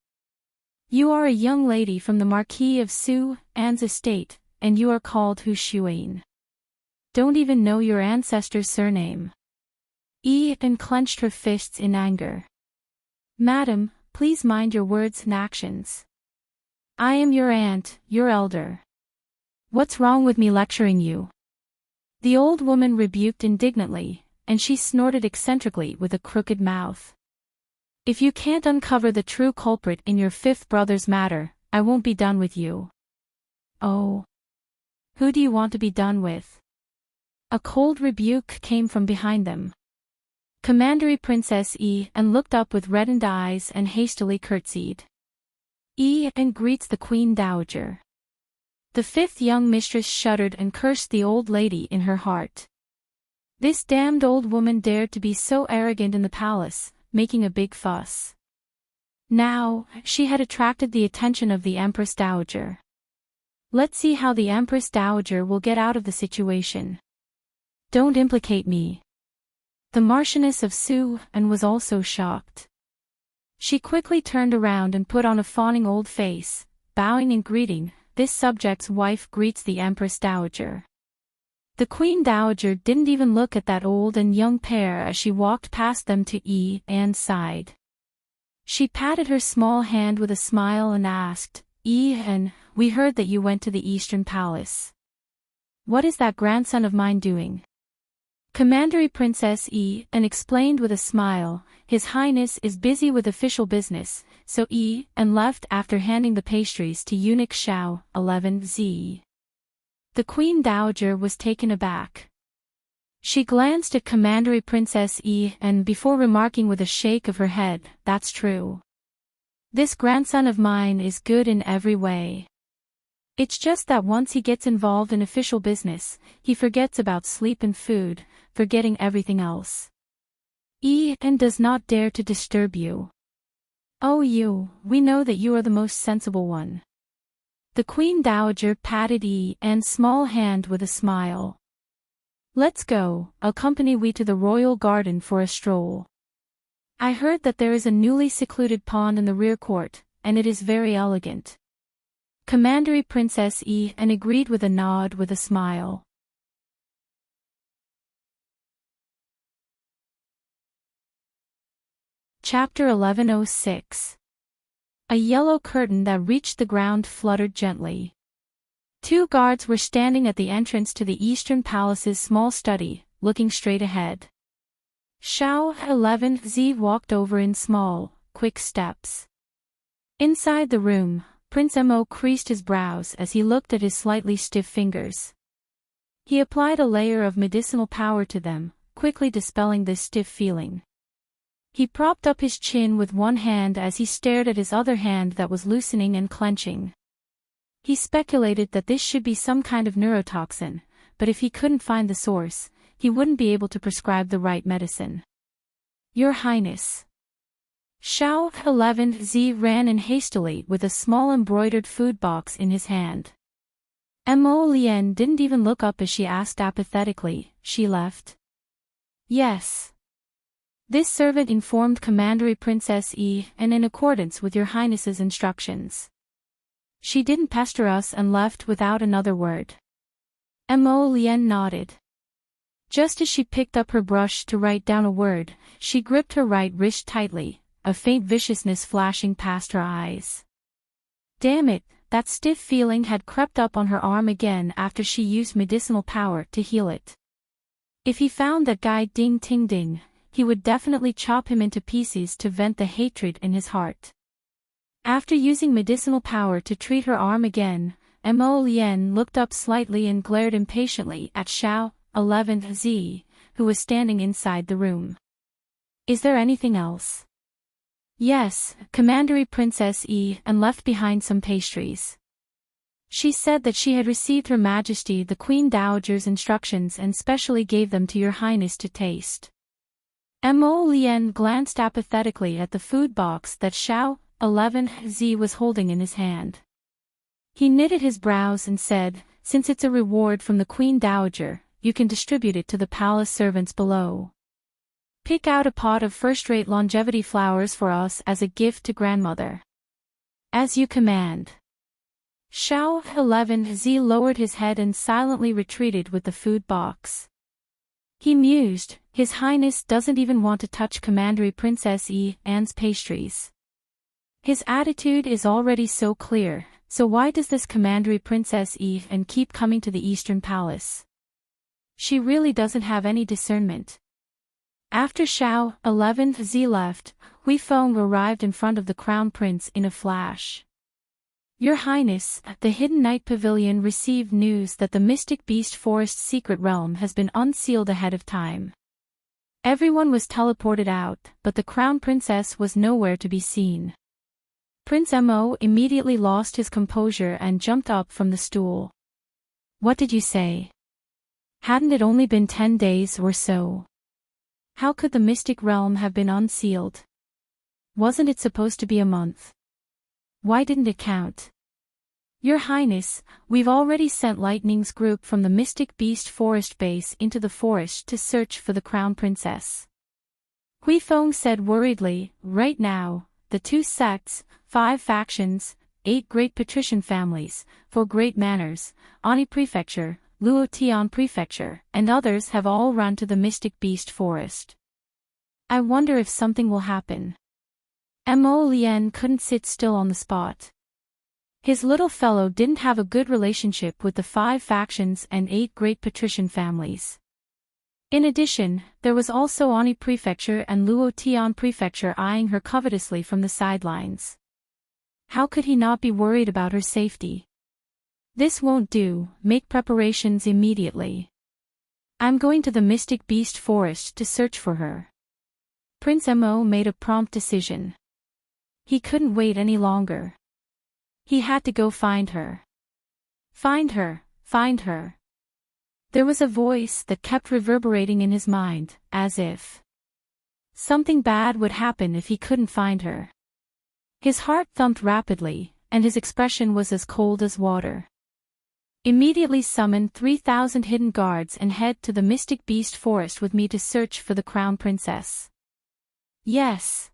You are a young lady from the Marquis of Sue Anne's estate, and you are called Hu Shuain. Don't even know your ancestor's surname." Eden clenched her fists in anger. "Madam, please mind your words and actions. I am your aunt, your elder. What's wrong with me lecturing you?" The old woman rebuked indignantly, and she snorted eccentrically with a crooked mouth. If you can't uncover the true culprit in your fifth brother's matter, I won't be done with you. Oh. Who do you want to be done with? A cold rebuke came from behind them. Commandery Princess and looked up with reddened eyes and hastily curtsied. And greets the Queen Dowager. The fifth young mistress shuddered and cursed the old lady in her heart. This damned old woman dared to be so arrogant in the palace, making a big fuss. Now, she had attracted the attention of the Empress Dowager. Let's see how the Empress Dowager will get out of the situation. Don't implicate me. The Marchioness of Su and was also shocked. She quickly turned around and put on a fawning old face, bowing and greeting. This subject's wife greets the Empress Dowager. The Queen Dowager didn't even look at that old and young pair as she walked past them to Anne's side. She patted her small hand with a smile and asked, Anne, we heard that you went to the Eastern Palace. What is that grandson of mine doing? Commandery Princess Anne explained with a smile, His Highness is busy with official business, so Anne left after handing the pastries to eunuch Xiao, 11Z. The Queen Dowager was taken aback. She glanced at Commandery Princess and before remarking with a shake of her head, That's true. This grandson of mine is good in every way. It's just that once he gets involved in official business, he forgets about sleep and food, forgetting everything else. And does not dare to disturb you. Oh we know that you are the most sensible one. The Queen Dowager patted Anne's small hand with a smile. Let's go, accompany we to the royal garden for a stroll. I heard that there is a newly secluded pond in the rear court, and it is very elegant. Commandery Princess Anne agreed with a nod with a smile. Chapter 1106. A yellow curtain that reached the ground fluttered gently. 2 guards were standing at the entrance to the Eastern Palace's small study, looking straight ahead. Xiao 11Z walked over in small, quick steps. Inside the room, Prince Mo creased his brows as he looked at his slightly stiff fingers. He applied a layer of medicinal power to them, quickly dispelling this stiff feeling. He propped up his chin with one hand as he stared at his other hand that was loosening and clenching. He speculated that this should be some kind of neurotoxin, but if he couldn't find the source, he wouldn't be able to prescribe the right medicine. Your Highness. Xiao 11Z ran in hastily with a small embroidered food box in his hand. Mo Lien didn't even look up as she asked apathetically, She left? Yes. This servant informed Commandery Princess and in accordance with your Highness's instructions. She didn't pester us and left without another word. Mo Lien nodded. Just as she picked up her brush to write down a word, she gripped her right wrist tightly, a faint viciousness flashing past her eyes. Damn it, that stiff feeling had crept up on her arm again after she used medicinal power to heal it. If he found that guy Ding Ting Ding, he would definitely chop him into pieces to vent the hatred in his heart. After using medicinal power to treat her arm again, Mo Lien looked up slightly and glared impatiently at Xiao 11Z, who was standing inside the room. Is there anything else? Yes, Commandery Princess and left behind some pastries. She said that she had received Her Majesty the Queen Dowager's instructions and specially gave them to your Highness to taste. Mo Lien glanced apathetically at the food box that Xiao 11Z was holding in his hand. He knitted his brows and said, Since it's a reward from the Queen Dowager, you can distribute it to the palace servants below. Pick out a pot of first-rate longevity flowers for us as a gift to grandmother. As you command. Xiao 11Z lowered his head and silently retreated with the food box. He mused, His Highness doesn't even want to touch Commandery Princess Anne's pastries. His attitude is already so clear, so why does this Commandery Princess Anne keep coming to the Eastern Palace? She really doesn't have any discernment. After Xiao 11Z left, Hui Feng arrived in front of the Crown Prince in a flash. Your Highness, the Hidden Night Pavilion received news that the Mystic Beast Forest secret realm has been unsealed ahead of time. Everyone was teleported out, but the Crown Princess was nowhere to be seen. Prince Mo immediately lost his composure and jumped up from the stool. What did you say? Hadn't it only been 10 days or so? How could the mystic realm have been unsealed? Wasn't it supposed to be a month? Why didn't it count? Your Highness, we've already sent Lightning's group from the Mystic Beast Forest base into the forest to search for the Crown Princess. Hui Feng said worriedly, right now, the 2 sects, 5 factions, 8 great patrician families, 4 great manors, Ani Prefecture, Luotian Prefecture, and others have all run to the Mystic Beast Forest. I wonder if something will happen. Mo Lien couldn't sit still on the spot. His little fellow didn't have a good relationship with the 5 factions and 8 great patrician families. In addition, there was also Ani Prefecture and Luotian Prefecture eyeing her covetously from the sidelines. How could he not be worried about her safety? This won't do, make preparations immediately. I'm going to the Mystic Beast Forest to search for her. Prince Mo made a prompt decision. He couldn't wait any longer. He had to go find her. Find her, find her. There was a voice that kept reverberating in his mind, as if something bad would happen if he couldn't find her. His heart thumped rapidly, and his expression was as cold as water. Immediately summon 3,000 hidden guards and head to the Mystic Beast Forest with me to search for the Crown Princess. Yes.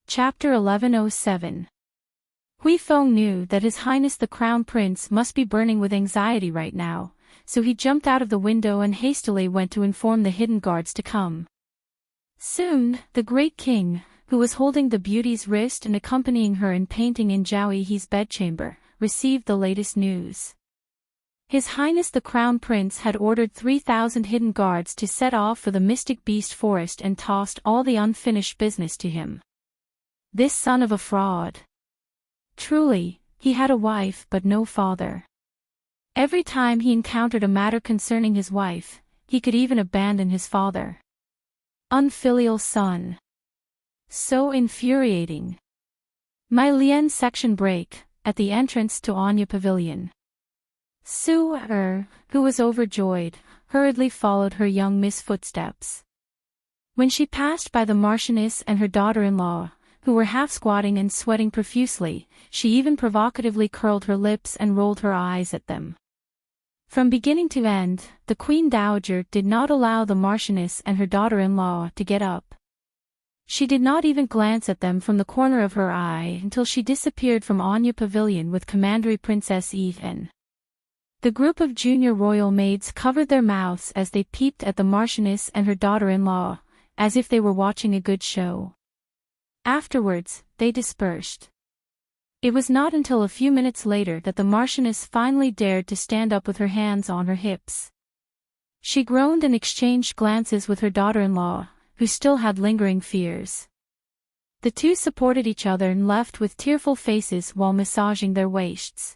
Chapter 1107. Hui Feng knew that His Highness the Crown Prince must be burning with anxiety right now, so he jumped out of the window and hastily went to inform the hidden guards to come. Soon, the great king, who was holding the beauty's wrist and accompanying her in painting in Zhao Yi's bedchamber, received the latest news. His Highness the Crown Prince had ordered 3,000 hidden guards to set off for the Mystic Beast Forest and tossed all the unfinished business to him. This son of a fraud. Truly, he had a wife but no father. Every time he encountered a matter concerning his wife, he could even abandon his father. Unfilial son. So infuriating. My Lien section break, at the entrance to Anya Pavilion. Su who was overjoyed, hurriedly followed her young miss footsteps. When she passed by the Marchioness and her daughter-in-law, who were half squatting and sweating profusely, she even provocatively curled her lips and rolled her eyes at them. From beginning to end, the Queen Dowager did not allow the Marchioness and her daughter-in-law to get up. She did not even glance at them from the corner of her eye until she disappeared from Anya Pavilion with Commandery Princess Eve. The group of junior royal maids covered their mouths as they peeped at the Marchioness and her daughter-in-law, as if they were watching a good show. Afterwards, they dispersed. It was not until a few minutes later that the Marchioness finally dared to stand up with her hands on her hips. She groaned and exchanged glances with her daughter-in-law, who still had lingering fears. The two supported each other and left with tearful faces while massaging their waists.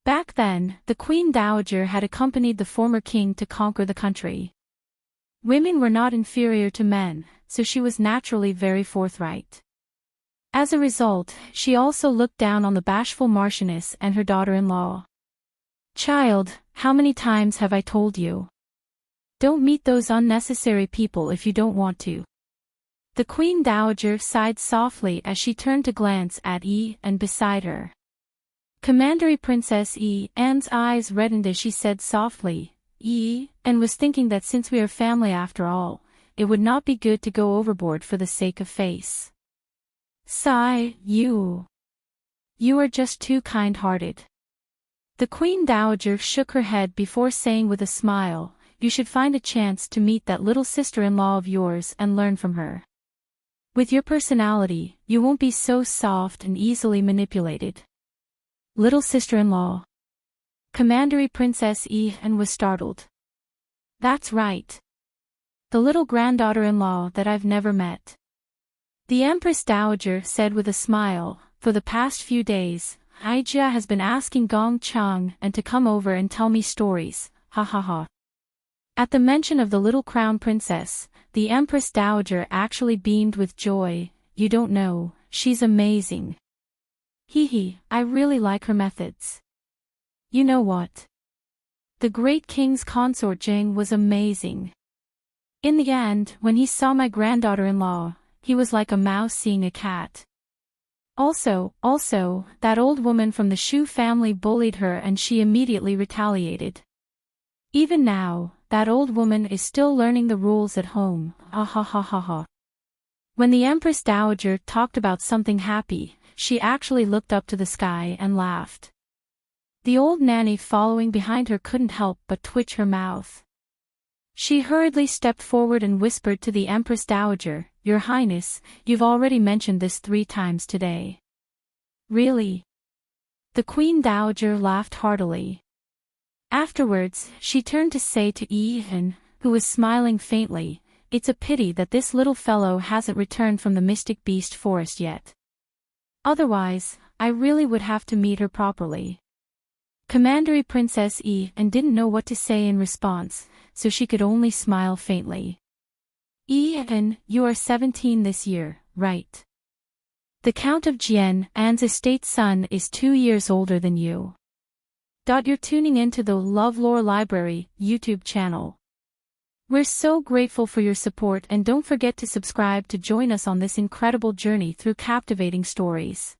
Back then, the Queen Dowager had accompanied the former king to conquer the country. Women were not inferior to men, so she was naturally very forthright. As a result, she also looked down on the bashful Marchioness and her daughter-in-law. Child, how many times have I told you? Don't meet those unnecessary people if you don't want to. The Queen Dowager sighed softly as she turned to glance at and beside her. Commandery Princess Anne's eyes reddened as she said softly, and was thinking that since we are family after all, it would not be good to go overboard for the sake of face. Sigh, you are just too kind-hearted. The Queen Dowager shook her head before saying with a smile, you should find a chance to meet that little sister-in-law of yours and learn from her. With your personality, you won't be so soft and easily manipulated. Little sister-in-law. Commandery Princess Anne was startled. That's right. The little granddaughter-in-law that I've never met. The Empress Dowager said with a smile, for the past few days, Aijia has been asking Gong Chang and to come over and tell me stories, ha ha ha. At the mention of the little crown princess, the Empress Dowager actually beamed with joy. You don't know, she's amazing. Hee hee, I really like her methods. You know what? The great king's consort Jing was amazing. In the end, when he saw my granddaughter-in-law, he was like a mouse seeing a cat. Also, that old woman from the Shu family bullied her and she immediately retaliated. Even now, that old woman is still learning the rules at home, ah ha ha ha ha. When the Empress Dowager talked about something happy, she actually looked up to the sky and laughed. The old nanny following behind her couldn't help but twitch her mouth. She hurriedly stepped forward and whispered to the Empress Dowager, Your Highness, you've already mentioned this 3 times today. Really? The Queen Dowager laughed heartily. Afterwards, she turned to say to Yi-Hen, who was smiling faintly, It's a pity that this little fellow hasn't returned from the Mystic Beast Forest yet. Otherwise, I really would have to meet her properly. Commandery Princess Yi-Hen didn't know what to say in response, so she could only smile faintly. Yi-Hen, you are 17 this year, right? The Count of Jian An's estate son is 2 years older than you. You're tuning into the LoveLore Library YouTube channel. We're so grateful for your support and don't forget to subscribe to join us on this incredible journey through captivating stories.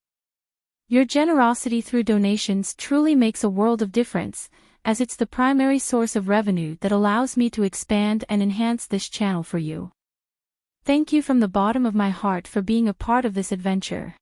Your generosity through donations truly makes a world of difference, as it's the primary source of revenue that allows me to expand and enhance this channel for you. Thank you from the bottom of my heart for being a part of this adventure.